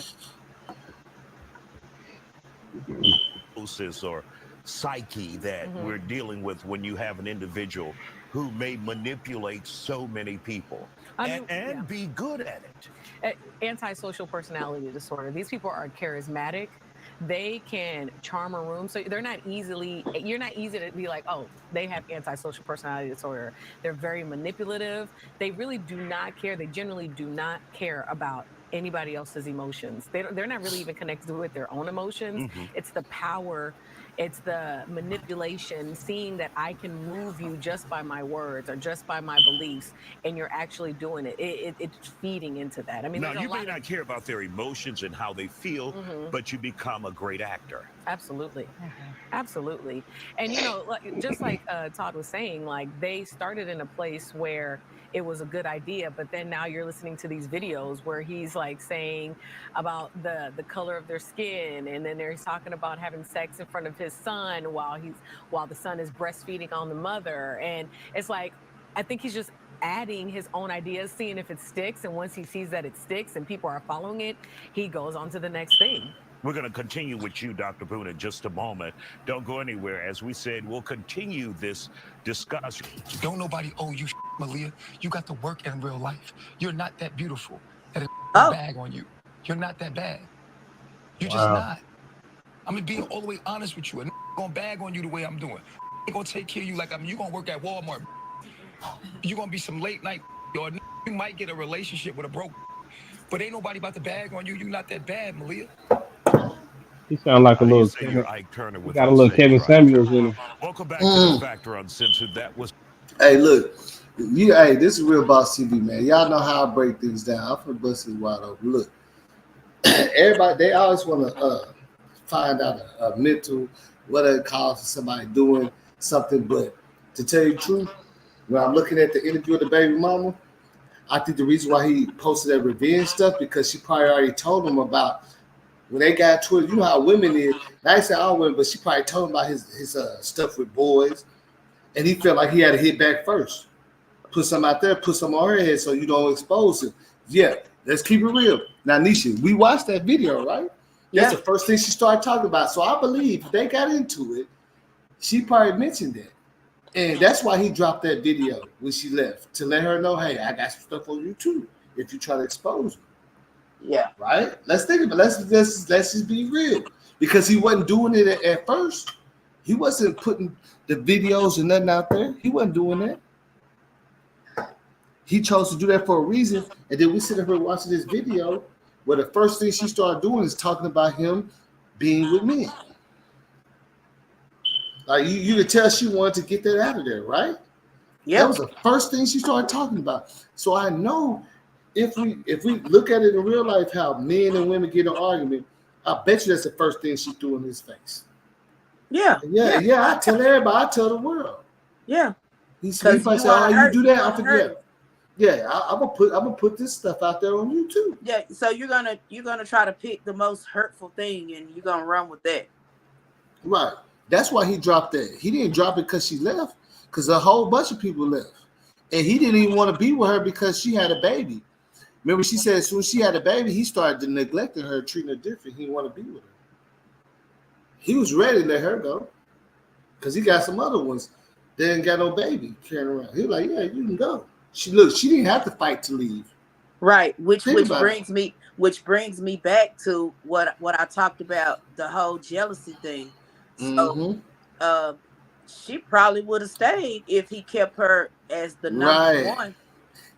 Or psyche that we're dealing with when you have an individual who may manipulate so many people and be good at it.
Antisocial personality disorder. These people are charismatic. They can charm a room, so you're not easy to be like, oh, they have antisocial personality disorder. They're very manipulative. They really do not care. They generally do not care about anybody else's emotions. They're not really even connected with their own emotions. It's the power, it's the manipulation, seeing that I can move you just by my words or just by my beliefs, and you're actually doing it. It's feeding into that. I mean,
now you may not care about their emotions and how they feel, but you become a great actor.
Absolutely. Absolutely. And just like Todd was saying, like, they started in a place where it was a good idea, but then now you're listening to these videos where he's like saying about the color of their skin, and then he's talking about having sex in front of his son while the son is breastfeeding on the mother. And it's like, I think he's just adding his own ideas, seeing if it sticks, and once he sees that it sticks and people are following it, he goes on to the next thing.
We're going to continue with you, Dr. Boone, in just a moment. Don't go anywhere. As we said, we'll continue this discussion.
Don't nobody owe you, Malia. You got to work in real life. You're not that beautiful. That is bag on you. You're not that bad. You're just not. I'm being all the way honest with you. And gonna bag on you the way I'm doing. I'm gonna take care of you like you gonna work at Walmart. You're gonna be some late night, or you might get a relationship with a broke. But ain't nobody about to bag on you. You're not that bad, Malia.
He sound like a little Kevin. He got a little Kevin Samuels in him.
Welcome back to the Factor Uncensored. That was.
Hey, look, this is real boss TV, man. Y'all know how I break things down. I'm gonna bust this wide open. Look, everybody, they always want to find out a mental, what it calls for somebody doing something. But to tell you the truth, when I'm looking at the interview with the baby mama, I think the reason why he posted that revenge stuff, because she probably already told him about when they got to it. You know how women is. I ain't say all women, but she probably told him about his stuff with boys, and he felt like he had to hit back first. Put some out there, put some on her head so you don't expose him. Yeah, let's keep it real. Now, Nisha, we watched that video, right? That's the first thing she started talking about. So I believe if they got into it, she probably mentioned that. And that's why he dropped that video when she left, to let her know, hey, I got some stuff on you too, if you try to expose me.
Yeah.
Right? Let's think about it. Let's just be real. Because he wasn't doing it at first. He wasn't putting the videos and nothing out there. He wasn't doing that. He chose to do that for a reason. And then we sit here watching this video where the first thing she started doing is talking about him being with men. Like you could tell she wanted to get that out of there, right? Yeah. That was the first thing she started talking about. So I know if we look at it in real life, how men and women get in an argument, I bet you that's the first thing she threw in his face. Yeah. I tell everybody, I tell the world.
Yeah.
He probably said, "Oh, you do that?" I forget. Yeah, I'm gonna put this stuff out there on YouTube.
Yeah, so you're gonna try to pick the most hurtful thing and you're gonna run with that.
Right. That's why he dropped that. He didn't drop it because she left, because a whole bunch of people left, and he didn't even want to be with her because she had a baby. Remember, she said as soon as she had a baby, he started to neglecting her, treating her different. He didn't want to be with her. He was ready to let her go because he got some other ones that ain't got no baby carrying around. He was like, yeah, you can go. She didn't have to fight to leave.
Right,
Think about it.
which brings me back to what I talked about, the whole jealousy thing. So
Mm-hmm.
uh, she probably would have stayed if he kept her as the number
Right.
one.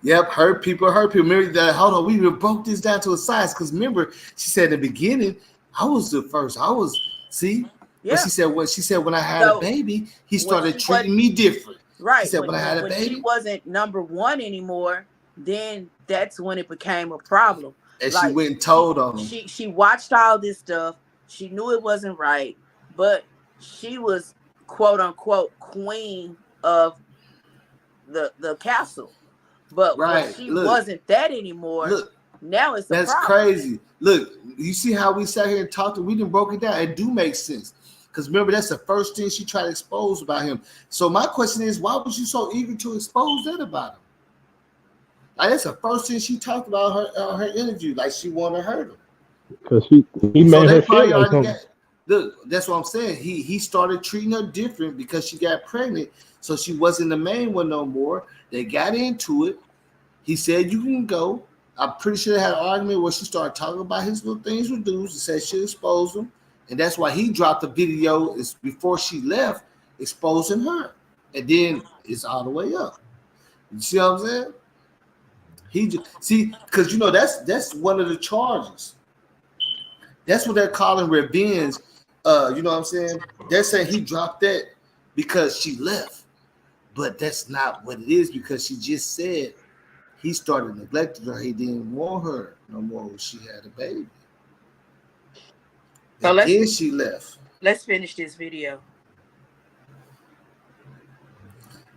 Yep, hurt people, hurt people. Remember that? Hold on, we even broke this down to a size because remember, she said in the beginning, I was the first. I was see, but
Yeah.
she said when I had a
So
baby, he
when
started
she was
treating me different. She
right
said when I had a
when she
baby,
wasn't number one anymore, then that's when it became a problem.
and she
Like
went and told on him.
she watched all this stuff. She knew it wasn't right, but she was quote unquote queen of the castle. But when
Right.
she wasn't that anymore,
Look,
now it's a
that's
problem.
crazy. Look, you see how we sat here and talked, and we didn't broke it down. It do make sense. Because remember, that's the first thing she tried to expose about him. So my question is, why was you so eager to expose that about him? Like that's the first thing she talked about her interview. Like she wanted to hurt him.
Because he
So
made
they
her feel
probably
like
already
something.
got. Look, that's what I'm saying. He started treating her different because she got pregnant. So she wasn't the main one no more. They got into it. He said you can go. I'm pretty sure they had an argument where she started talking about his little things with dudes and said she exposed him. And that's why he dropped the video is before she left, exposing her. And then it's all the way up. You see what I'm saying? He just, see, because you know that's one of the charges. That's what they're calling revenge. You know what I'm saying? They're saying he dropped that because she left, but that's not what it is because she just said he started neglecting her. He didn't want her no more when she had a baby,
So
and then she left.
let's finish this video.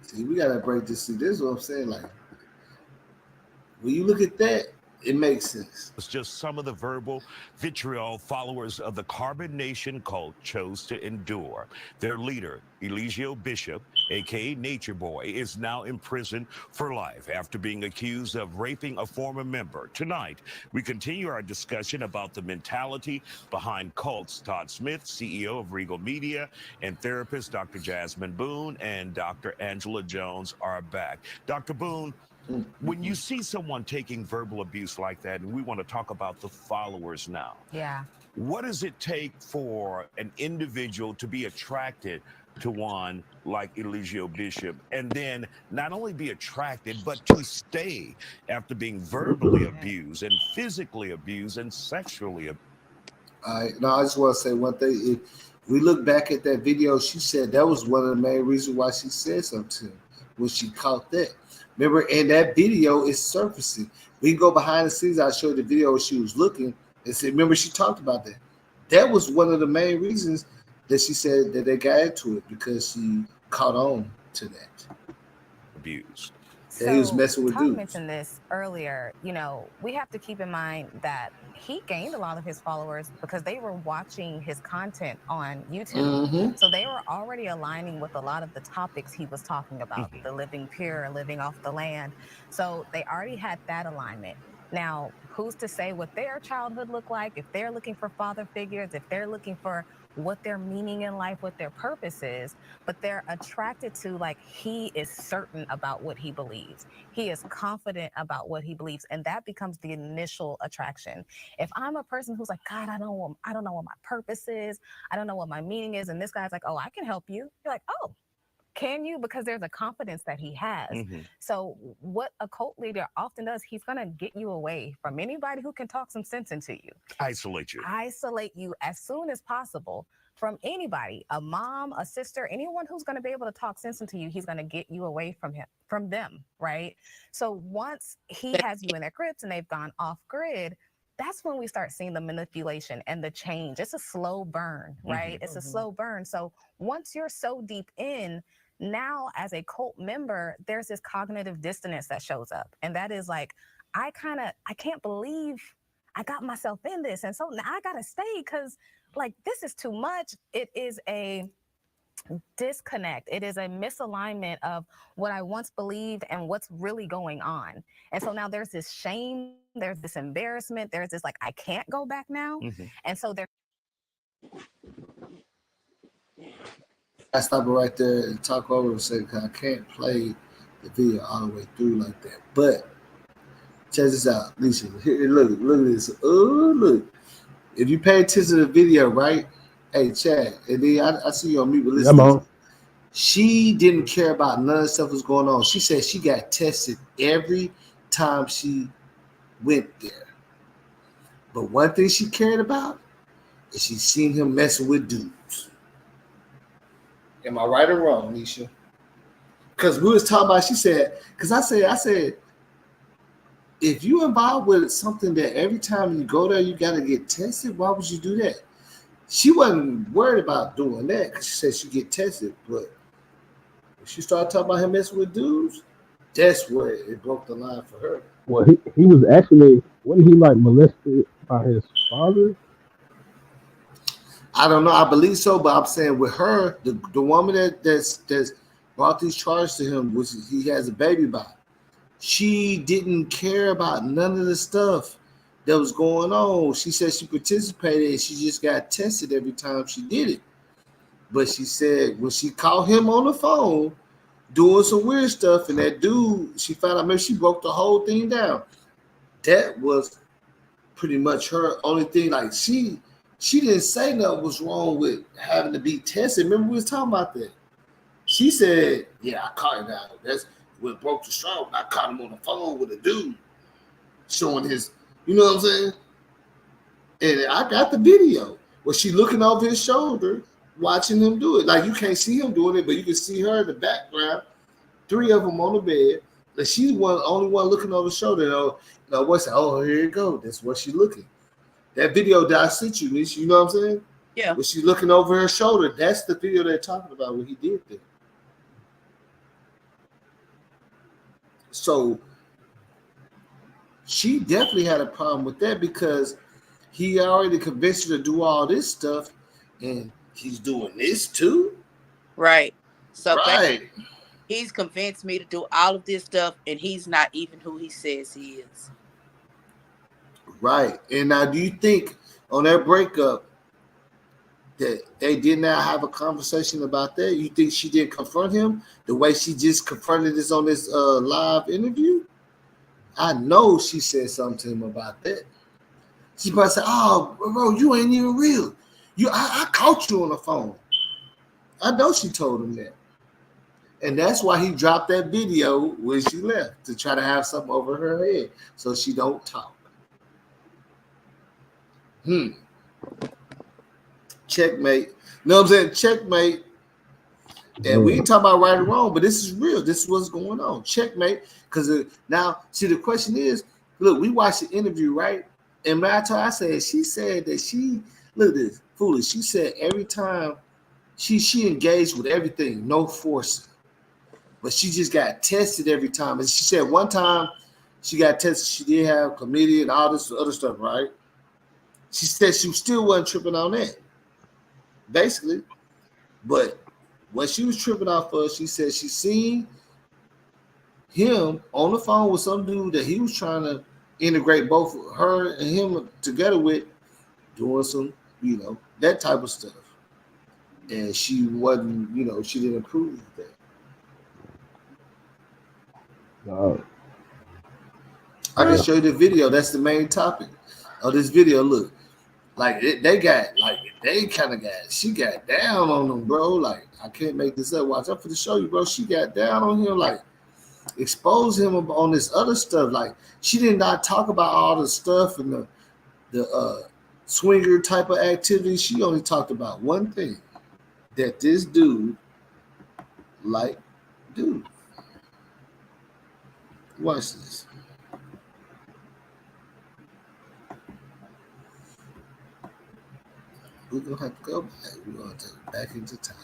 See, we gotta break this. See, this is what I'm saying. Like when you look at that, it makes sense.
It's just some of the verbal vitriol followers of the Carbon Nation cult chose to endure. Their leader, Eligio Bishop, aka Natureboy, is now in prison for life after being accused of raping a former member. Tonight, we continue our discussion about the mentality behind cults. Todd Smith, CEO of Regal Media, and therapist Dr. Jasmine Boone and Dr. Angela Jones are back. Dr. Boone, when you see someone taking verbal abuse like that, and we want to talk about the followers now.
Yeah.
What does it take for an individual to be attracted to one like Eligio Bishop, and then not only be attracted, but to stay after being verbally abused and physically abused and sexually abused?
All right. Now I just want to say one thing. If we look back at that video, she said that was one of the main reasons why she said something to him when she caught that. Remember, and that video is surfacing. We can go behind the scenes. I showed the video where she was looking and said, remember, she talked about that. That was one of the main reasons that she said that they got into it because she caught on to that.
Abused.
That he was messing with
Todd
dudes.
mentioned this earlier. You know, we have to keep in mind that he gained a lot of his followers because they were watching his content on YouTube.
Mm-hmm.
So they were already aligning with a lot of the topics he was talking about, the living pure, living off the land. So they already had that alignment. Now, who's to say what their childhood looked like, if they're looking for father figures, if they're looking for what their meaning in life, what their purpose is, but they're attracted to, like, he is certain about what he believes. He is confident about what he believes, and that becomes the initial attraction. If I'm a person who's like, God, I don't know what my purpose is, I don't know what my meaning is, and this guy's like, oh, I can help you. You're like, oh, can you? Because there's a confidence that he has. So what a cult leader often does, he's going to get you away from anybody who can talk some sense into you.
Isolate you.
Isolate you as soon as possible from anybody, a mom, a sister, anyone who's going to be able to talk sense into you. He's going to get you away from them, right? So once he has you in their grips and they've gone off grid, that's when we start seeing the manipulation and the change. It's a slow burn, right? It's a slow burn. So once you're so deep in, now as a cult member, there's this cognitive dissonance that shows up. And that is like, I can't believe I got myself in this. And so now I got to stay because like, this is too much. It is a disconnect. It is a misalignment of what I once believed and what's really going on. And so now there's this shame, there's this embarrassment, there's this like, I can't go back now. And so there.
I stop it right there and talk over and say, because I can't play the video all the way through like that. But check this out, Lisa. Here, look at this. Oh, look. If you pay attention to the video, right? Hey, Chad, and then I see you on mute, but
Yeah, I'm
listen.
on.
She didn't care about none of the stuff that was going on. She said she got tested every time she went there. But one thing she cared about is she seen him messing with dudes. Am I right or wrong, Nisha? Because we was talking about, she said, because I said, if you involved with something that every time you go there you got to get tested, why would you do that? She wasn't worried about doing that because she said she get tested, but when she started talking about him messing with dudes, that's where it broke the line for her.
Well, he was actually wasn't he like molested by his father?
I don't know. I believe so, but I'm saying with her, the woman that's brought these charges to him, which he has a baby by, she didn't care about none of the stuff that was going on. She said she participated and she just got tested every time she did it. But she said when she called him on the phone doing some weird stuff, and that dude, she found out maybe she broke the whole thing down. That was pretty much her only thing. Like she didn't say nothing was wrong with having to be tested. Remember we was talking about that. She said, "Yeah, I caught him out. That's what broke the straw. I caught him on the phone with a dude showing his, you know what I'm saying?" And I got the video where she looking over his shoulder, watching him do it. Like you can't see him doing it, but you can see her in the background. Three of them on the bed. And she's only one looking over the shoulder. What's that? Oh, here you go. That's what she's looking. That video that I sent you, Nisha, you know what I'm saying?
Yeah.
When she's looking over her shoulder, that's the video they're talking about when he did that. So she definitely had a problem with that because he already convinced her to do all this stuff, and he's doing this too.
Right. So
Right,
he's convinced me to do all of this stuff, and he's not even who he says he is.
right. And now, do you think on their breakup that they did not have a conversation about that? You think she didn't confront him the way she just confronted this on this live interview? I know she said something to him about that. She probably said, "Oh, bro, you ain't even real. I caught you on the phone." I know she told him that. And that's why he dropped that video when she left to try to have something over her head so she don't talk. Checkmate. You know what I'm saying? Checkmate. And we ain't talking about right or wrong, but this is real. This is what's going on. Checkmate. Because now, see, the question is, look, we watched the interview, right? And when I said, she said that look at this, foolish. She said every time she engaged with everything, no forcing. But she just got tested every time. And she said one time she got tested, she did have chlamydia and all this other stuff, right? She said she still wasn't tripping on that, basically. But what she was tripping off of, she said she seen him on the phone with some dude that he was trying to integrate both her and him together with, doing some, that type of stuff. And she wasn't, she didn't approve of that. I can show you the video. That's the main topic of this video. Look, like they kind of she got down on him, bro. Like I can't make this up. Watch out for the show you, bro. She got down on him, like expose him on this other stuff. Like she did not talk about all the stuff and the swinger type of activity. She only talked about one thing, that this dude dude. Watch this. We're gonna have to go back. We're gonna take it back into time.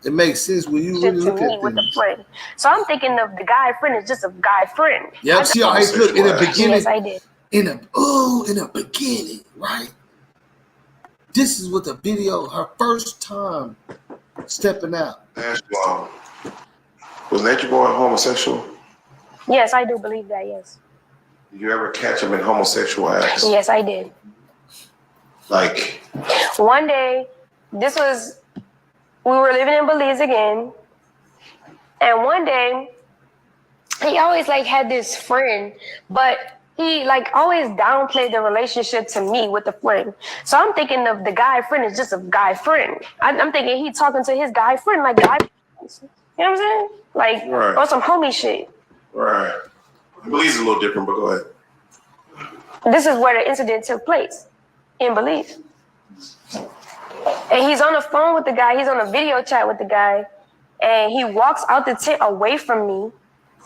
It makes sense when you really
to
look
me
at
with a
things.
friend. So I'm thinking of the guy friend is just a guy friend.
Yep. See, all right, look in the beginning.
Yes, I did.
In the beginning, right? This is what the video, her first time stepping out.
Was Natureboy homosexual?
Yes, I do believe that. Yes.
Did you ever catch him in homosexual acts?
Yes, I did.
Like
one day, we were living in Belize again, and one day he always like had this friend, but he like always downplayed the relationship to me with the friend. So I'm thinking of the guy friend is just a guy friend. I'm thinking he talking to his guy friend like guy. You know what I'm saying? Like on some homie shit.
Right. Belize is a little different, but go ahead.
This is where the incident took place, in Belize. And he's on the phone with the guy. He's on a video chat with the guy. And he walks out the tent away from me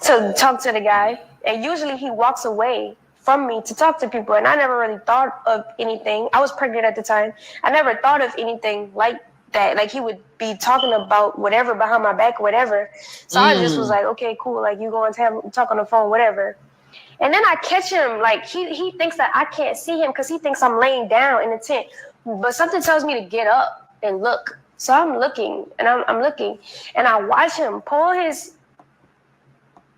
to talk to the guy. And usually he walks away from me to talk to people. And I never really thought of anything. I was pregnant at the time. I never thought of anything like that. Like he would be talking about whatever behind my back, whatever. So I just was like, okay, cool. Like you go and talk on the phone, whatever. And then I catch him, like he thinks that I can't see him because he thinks I'm laying down in the tent. But something tells me to get up and look. So I'm looking, and I'm looking, and I watch him pull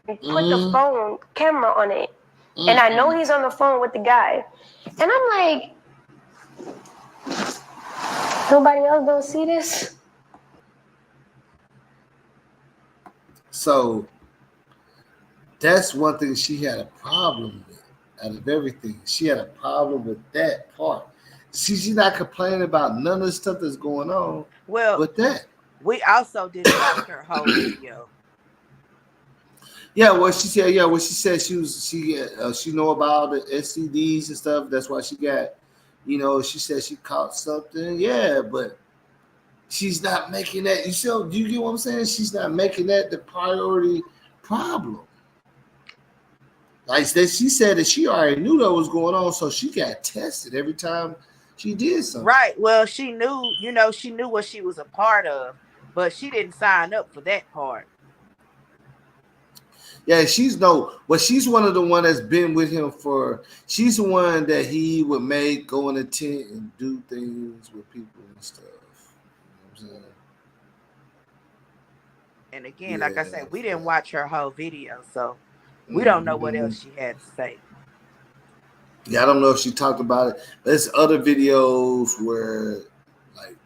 put the phone camera on it. And I know he's on the phone with the guy. And I'm like, nobody else don't see this?
So that's one thing she had a problem with out of everything. She had a problem with that part. She's not complaining about none of the stuff that's going on.
Well,
with that.
We also didn't watch her whole video.
Yeah, well, she said. Yeah, well, she said she know about the STDs and stuff. That's why she got, she said she caught something. Yeah, but she's not making that. Do you get what I'm saying? She's not making that the priority problem. Like she said that she already knew that was going on, so she got tested every time she did something.
Right. Well, she knew, she knew what she was a part of, but she didn't sign up for that part.
Yeah, she's one of the one that's been with him she's the one that he would make go in a tent and do things with people and stuff. You know what I'm saying?
And again, like I said, we didn't watch her whole video, so we don't know what else she had to say.
Yeah, I don't know if she talked about it. There's other videos where, like,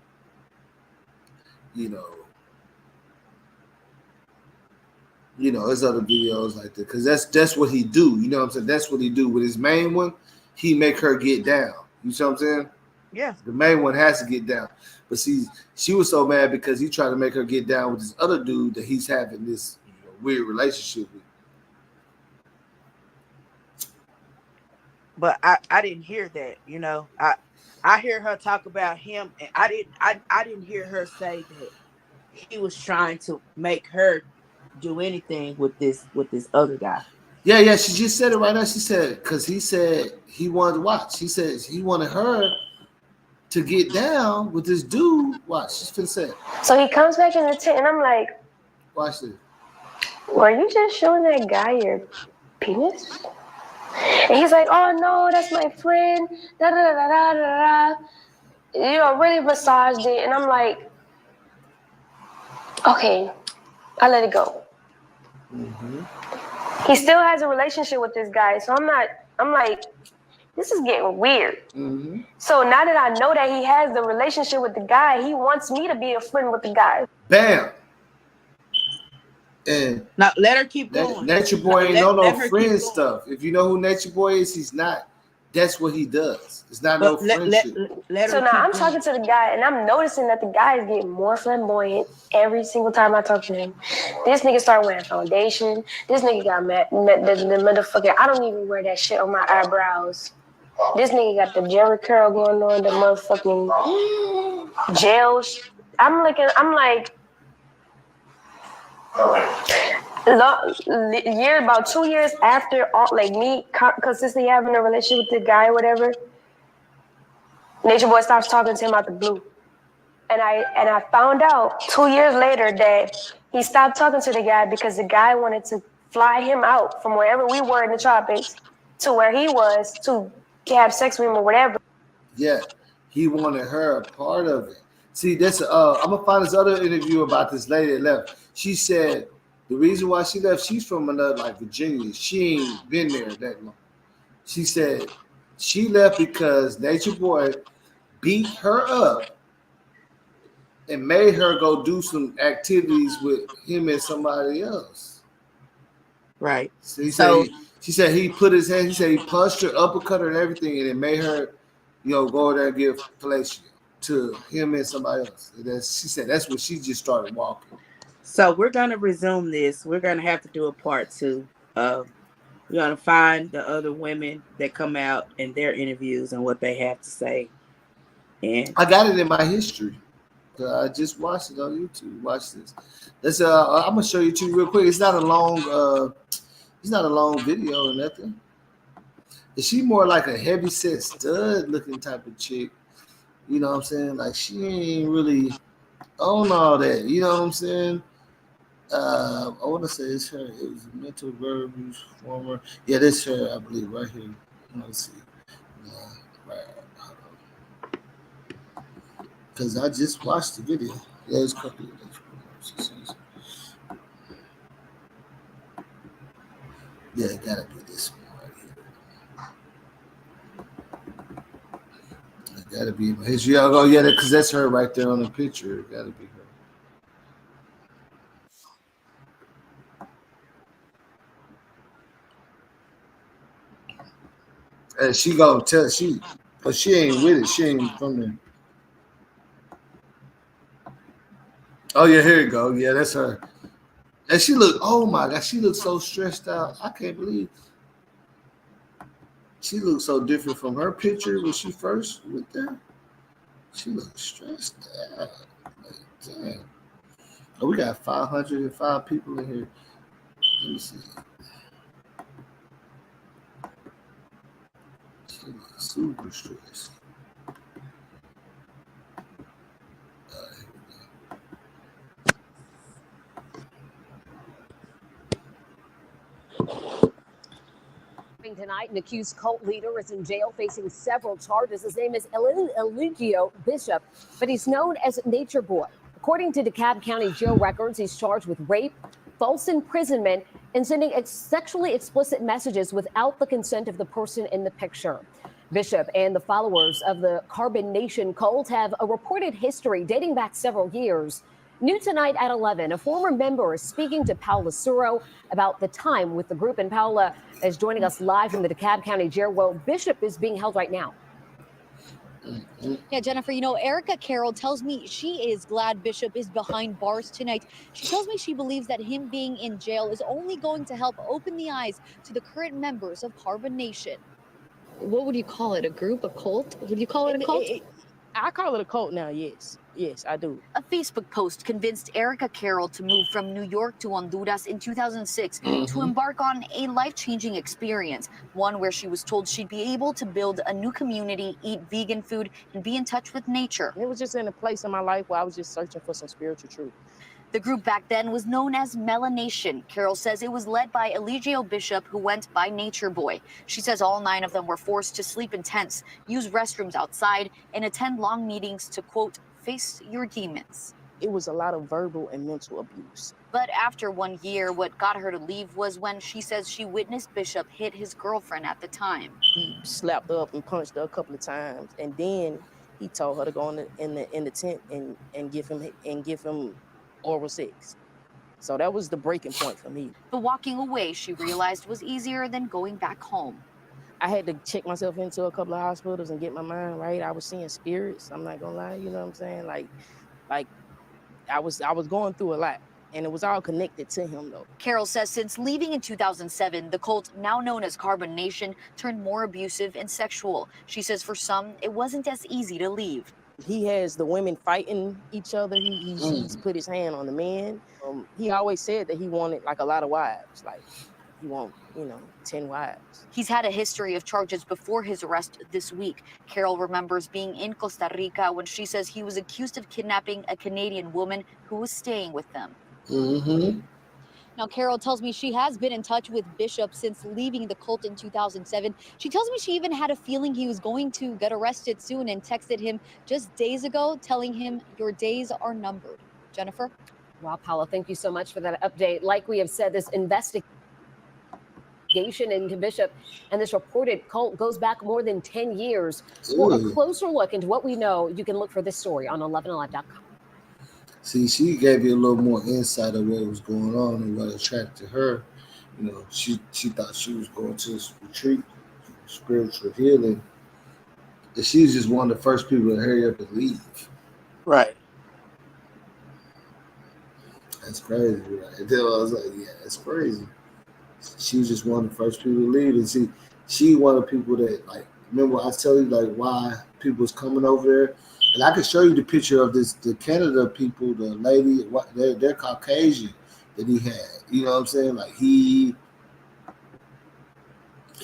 there's other videos like that because that's what he do. You know what I'm saying? That's what he do with his main one. He make her get down. You see what I'm saying?
Yeah.
The main one has to get down, but she was so mad because he tried to make her get down with this other dude that he's having this weird relationship with.
But I didn't hear that, I hear her talk about him, and I didn't hear her say that he was trying to make her do anything with this other guy.
Yeah, she just said it right now. She said because he said he wanted to watch. He says he wanted her to get down with this dude. Watch, she's finna say it.
So he comes back in the tent, and I'm like,
watch this.
Were you just showing that guy your penis? And he's like, oh no, that's my friend. Da da da da da da. Really massaged it, and I'm like, okay, I let it go. Mm-hmm. He still has a relationship with this guy, so I'm like, this is getting weird. Mm-hmm. So now that I know that he has the relationship with the guy, he wants me to be a friend with the guy.
Bam. And
now let her keep going.
Natureboy ain't no friend stuff. If you know who Natureboy is, he's not. That's what he does. It's not no friendship.
So now I'm talking to the guy, and I'm noticing that the guy is getting more flamboyant every single time I talk to him. This nigga started wearing foundation. This nigga got the motherfucker. I don't even wear that shit on my eyebrows. This nigga got the Jerry curl going on, the motherfucking gels. I'm like. About 2 years after, me consistently having a relationship with the guy or whatever, Natureboy stops talking to him out the blue. And I found out 2 years later that he stopped talking to the guy because the guy wanted to fly him out from wherever we were in the tropics to where he was to have sex with him or whatever.
Yeah, he wanted her a part of it. See, that's I'm gonna find this other interview about this lady that left. She said the reason why she left, she's from another like Virginia. She ain't been there that long. She said she left because Nature Boy beat her up and made her go do some activities with him and somebody else.
Right.
So
So
she said he put his hand. He said he punched her, uppercut her, and everything, and it made her, go there and give fellatio to him and somebody else. And she said that's when she just started walking.
so we're gonna resume this. We're gonna have to do a part two. We're gonna find the other women that come out in their interviews and what they have to say. And
I got it in my history. I just watched it on YouTube. Watch this. Let's. I'm gonna show you two real quick. It's not a long. It's not a long video or nothing. Is she more like a heavy set stud looking type of chick? You know what I'm saying? Like she ain't really on all that. You know what I'm saying? I want to say it's her. It was a mental verb formor. Yeah, that's her, I believe, right here. Let's see. Right. Because I just watched the video. Yeah, it's a couple of days. Yeah, it gotta be this one right here. It gotta be my history. Oh, yeah, because that's her right there on the picture. It gotta be her. And she gonna tell but she ain't with it. She ain't from there. Oh yeah, here you go. Yeah, that's her. And she look. Oh my god, she looks so stressed out. I can't believe she looks so different from her picture when she first went there. She looks stressed out. Like, damn. Oh, we got 505 people in here. Let me see. She looks super stressed.
Tonight, an accused cult leader is in jail facing several charges. His name is Eligio Bishop, but he's known as Natureboy. According to DeKalb County jail records, he's charged with rape, false imprisonment, and sending sexually explicit messages without the consent of the person in the picture. Bishop and the followers of the Carbon Nation cult have a reported history dating back several years. New tonight at 11, a former member is speaking to Paula Suro about the time with the group, and Paula is joining us live from the DeKalb County jail where Bishop is being held right now.
Yeah, Jennifer, Erica Carroll tells me she is glad Bishop is behind bars tonight. She tells me she believes that him being in jail is only going to help open the eyes to the current members of Carbon Nation. What would you call it? A group? A cult? Would you call it a cult?
I call it a cult now, yes. Yes, I do.
A Facebook post convinced Erica Carroll to move from New York to Honduras in 2006 to embark on a life-changing experience, one where she was told she'd be able to build a new community, eat vegan food, and be in touch with nature.
It was just in a place in my life where I was just searching for some spiritual truth.
The group back then was known as Melanation. Carol says it was led by Eligio Bishop, who went by Natureboy. She says all 9 of them were forced to sleep in tents, use restrooms outside, and attend long meetings to, quote, face your demons.
It was a lot of verbal and mental abuse.
But after 1 year, what got her to leave was when she says she witnessed Bishop hit his girlfriend at the time.
He slapped her up and punched her a couple of times, and then he told her to go in the tent and give him oral sex. So that was the breaking point for me.
The walking away, she realized, was easier than going back home.
I had to check myself into a couple of hospitals and get my mind right. I was seeing spirits. I'm not gonna lie, you know what I'm saying? Like I was going through a lot, and it was all connected to him though.
Carol says since leaving in 2007, the cult, now known as Carbon Nation, turned more abusive and sexual. She says for some, it wasn't as easy to leave.
He has the women fighting each other. He's put his hand on the men. He always said that he wanted like a lot of wives. Like he want, 10 wives.
He's had a history of charges before his arrest this week. Carol remembers being in Costa Rica when she says he was accused of kidnapping a Canadian woman who was staying with them.
Mm-hmm.
Now, Carol tells me she has been in touch with Bishop since leaving the cult in 2007. She tells me she even had a feeling he was going to get arrested soon and texted him just days ago telling him, "Your days are numbered." Jennifer?
Wow, Paula, thank you so much for that update. Like we have said, this investigation into Bishop and this reported cult goes back more than 10 years. For a closer look into what we know, you can look for this story on 11alive.com.
See, she gave you a little more insight of what was going on and what attracted her. She thought she was going to this retreat, spiritual healing. And she was just one of the first people to hurry up and leave.
Right.
That's crazy, right? And then I was like, yeah, that's crazy. She was just one of the first people to leave. And see, she one of the people that, like, remember I tell you, like, why people was coming over there? And I can show you the picture of the Canada people, the lady, they're Caucasian that he had. You know what I'm saying? Like, he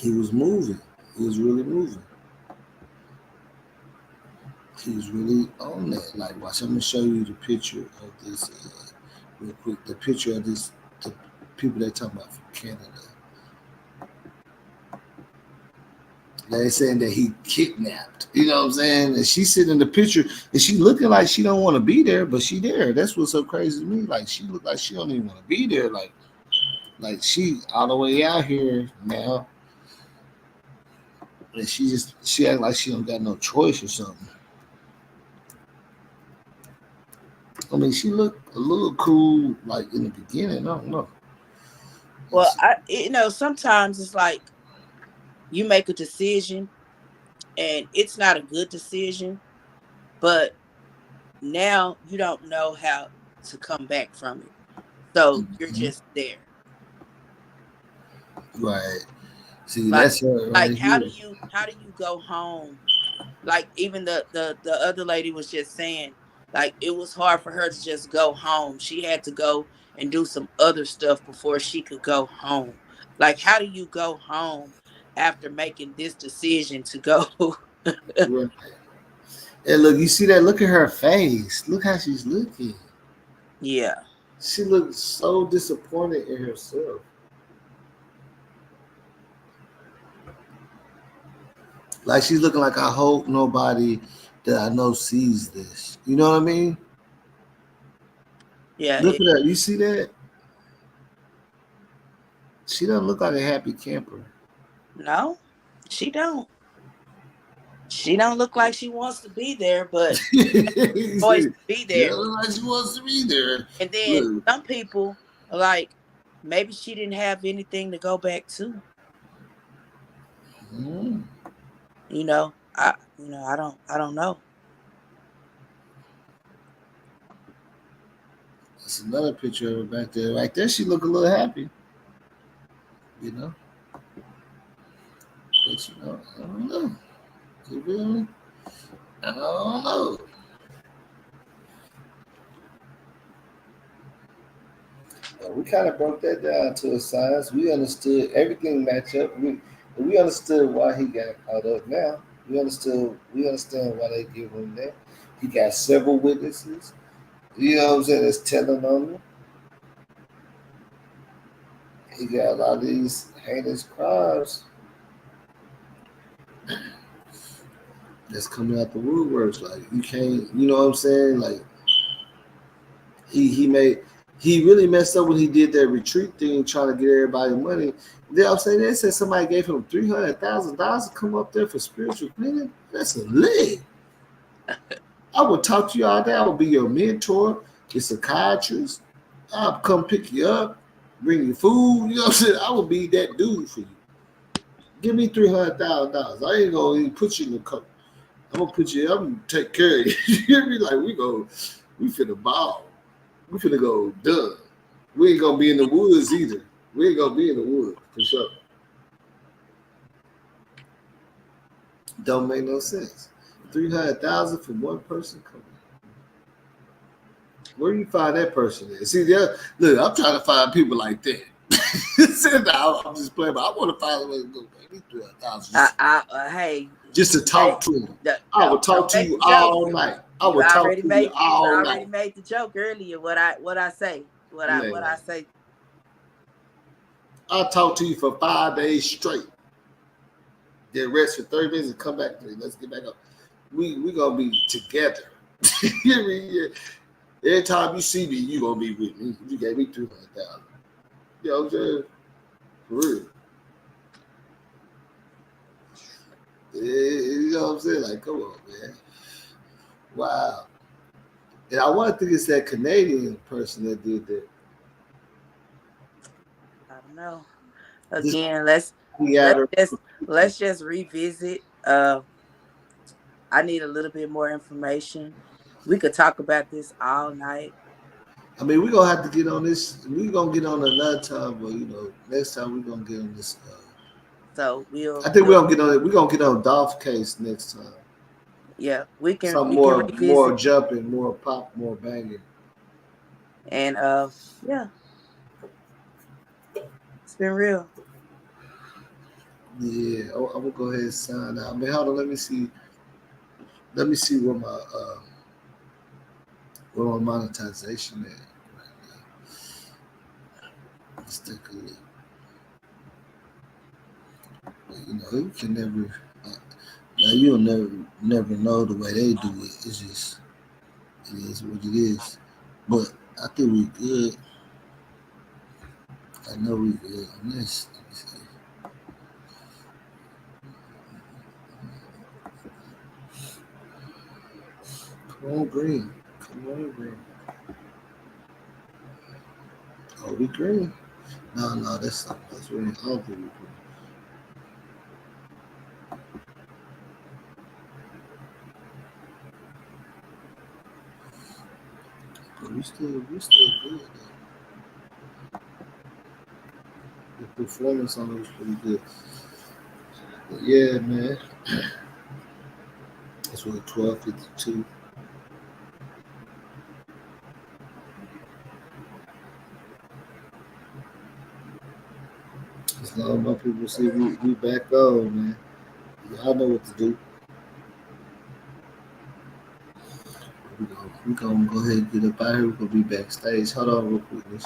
was moving. He was really moving. He was really on that. Like, watch, I'm going to show you the picture of this real quick. The picture of the people they're talking about from Canada. They're saying that he kidnapped. You know what I'm saying? And she's sitting in the picture and she looking like she don't want to be there, but she there. That's what's so crazy to me. Like, she look like she don't even want to be there. Like she all the way out here now. And she act like she don't got no choice or something. I mean, she looked a little cool, like in the beginning. I don't know.
Well, sometimes it's like you make a decision and it's not a good decision, but now you don't know how to come back from it. So you're just there.
Right. See, that's her right
how
here.
do you go home? Like, even the other lady was just saying, like, it was hard for her to just go home. She had to go and do some other stuff before she could go home. Like, how do you go home after making this decision to go?
Right. And look, you see that? Look at her face. Look how she's looking.
Yeah.
She looks so disappointed in herself. Like, she's looking like, I hope nobody that I know sees this. You know what I mean?
Yeah.
Look at that. You see that? She doesn't look like a happy camper.
No, she don't. She don't look like she wants to be there, but always be there.
She don't look like she wants to be there.
And then some people are like, maybe she didn't have anything to go back to.
Mm.
I don't know.
That's another picture of her back there. Right there, she look a little happy. You know? But I don't know. You feel me? I don't know. We kind of broke that down to a science. We understood everything match up. We understood why he got caught up now. We understand why they give him that. He got several witnesses. You know what I'm saying? That's telling on him. He got a lot of these heinous crimes that's coming out the woodworks. Like, you can't, you know what I'm saying? Like, he really messed up when he did that retreat thing, trying to get everybody money. I'm saying, they said somebody gave him $300,000 to come up there for spiritual cleaning. That's a lick. I would talk to you all day. I would be your mentor, your psychiatrist. I'll come pick you up, bring you food. You know what I'm saying? I would be that dude for you. Give me $300,000. I ain't gonna even put you in the coat. I'm gonna take care of you. You hear me? Like, we finna ball. We finna go done. We ain't gonna be in the woods either. We ain't gonna be in the woods for sure. Don't make no sense. 300,000 for one person. Come on. Where do you find that person at? See, look, I'm trying to find people like that. I'm just playing, but I want to find a way to go pay me $300.
Hey,
just to talk to him. I would talk to you all night. I would talk to you all night.
You already made the joke earlier. What I say? What I say?
I'll talk to you for 5 days straight. Then rest for 30 minutes and come back to me. Let's get back up. We gonna be together. Every time you see me, you gonna be with me. You gave me $200,000. You know what I'm saying? For real. You know what I'm saying? Like, come on, man. Wow. And I want to think it's that Canadian person that did that.
I don't know. Again, let's just revisit. I need a little bit more information. We could talk about this all night.
I mean, we're gonna have to get on this. We're gonna get on another time, but next time we're gonna get on this.
So
I think we're gonna get on it. We're gonna get on Dolph case next time.
Yeah, we can.
Some
we
more,
can revisit.
more jumping, more pop, more banging.
And yeah, it's been real.
Yeah, I'm gonna go ahead and sign out. I mean, hold on. Let me see. Let me see where my monetization at right now. Let's take a look. You can never. Now you'll never know the way they do it. It's just it is what it is. But I think we good. I know we good on this. Let me see. Come on, green. Come on, green. Oh, we green? No, that's something. That's really all we green. But we still good though. The performance on it was pretty good. But yeah, man. That's what 12:52. As long as my people see we back on, man. Y'all know what to do. We're gonna go ahead and get up out here. We're gonna be backstage. Hold on real quick.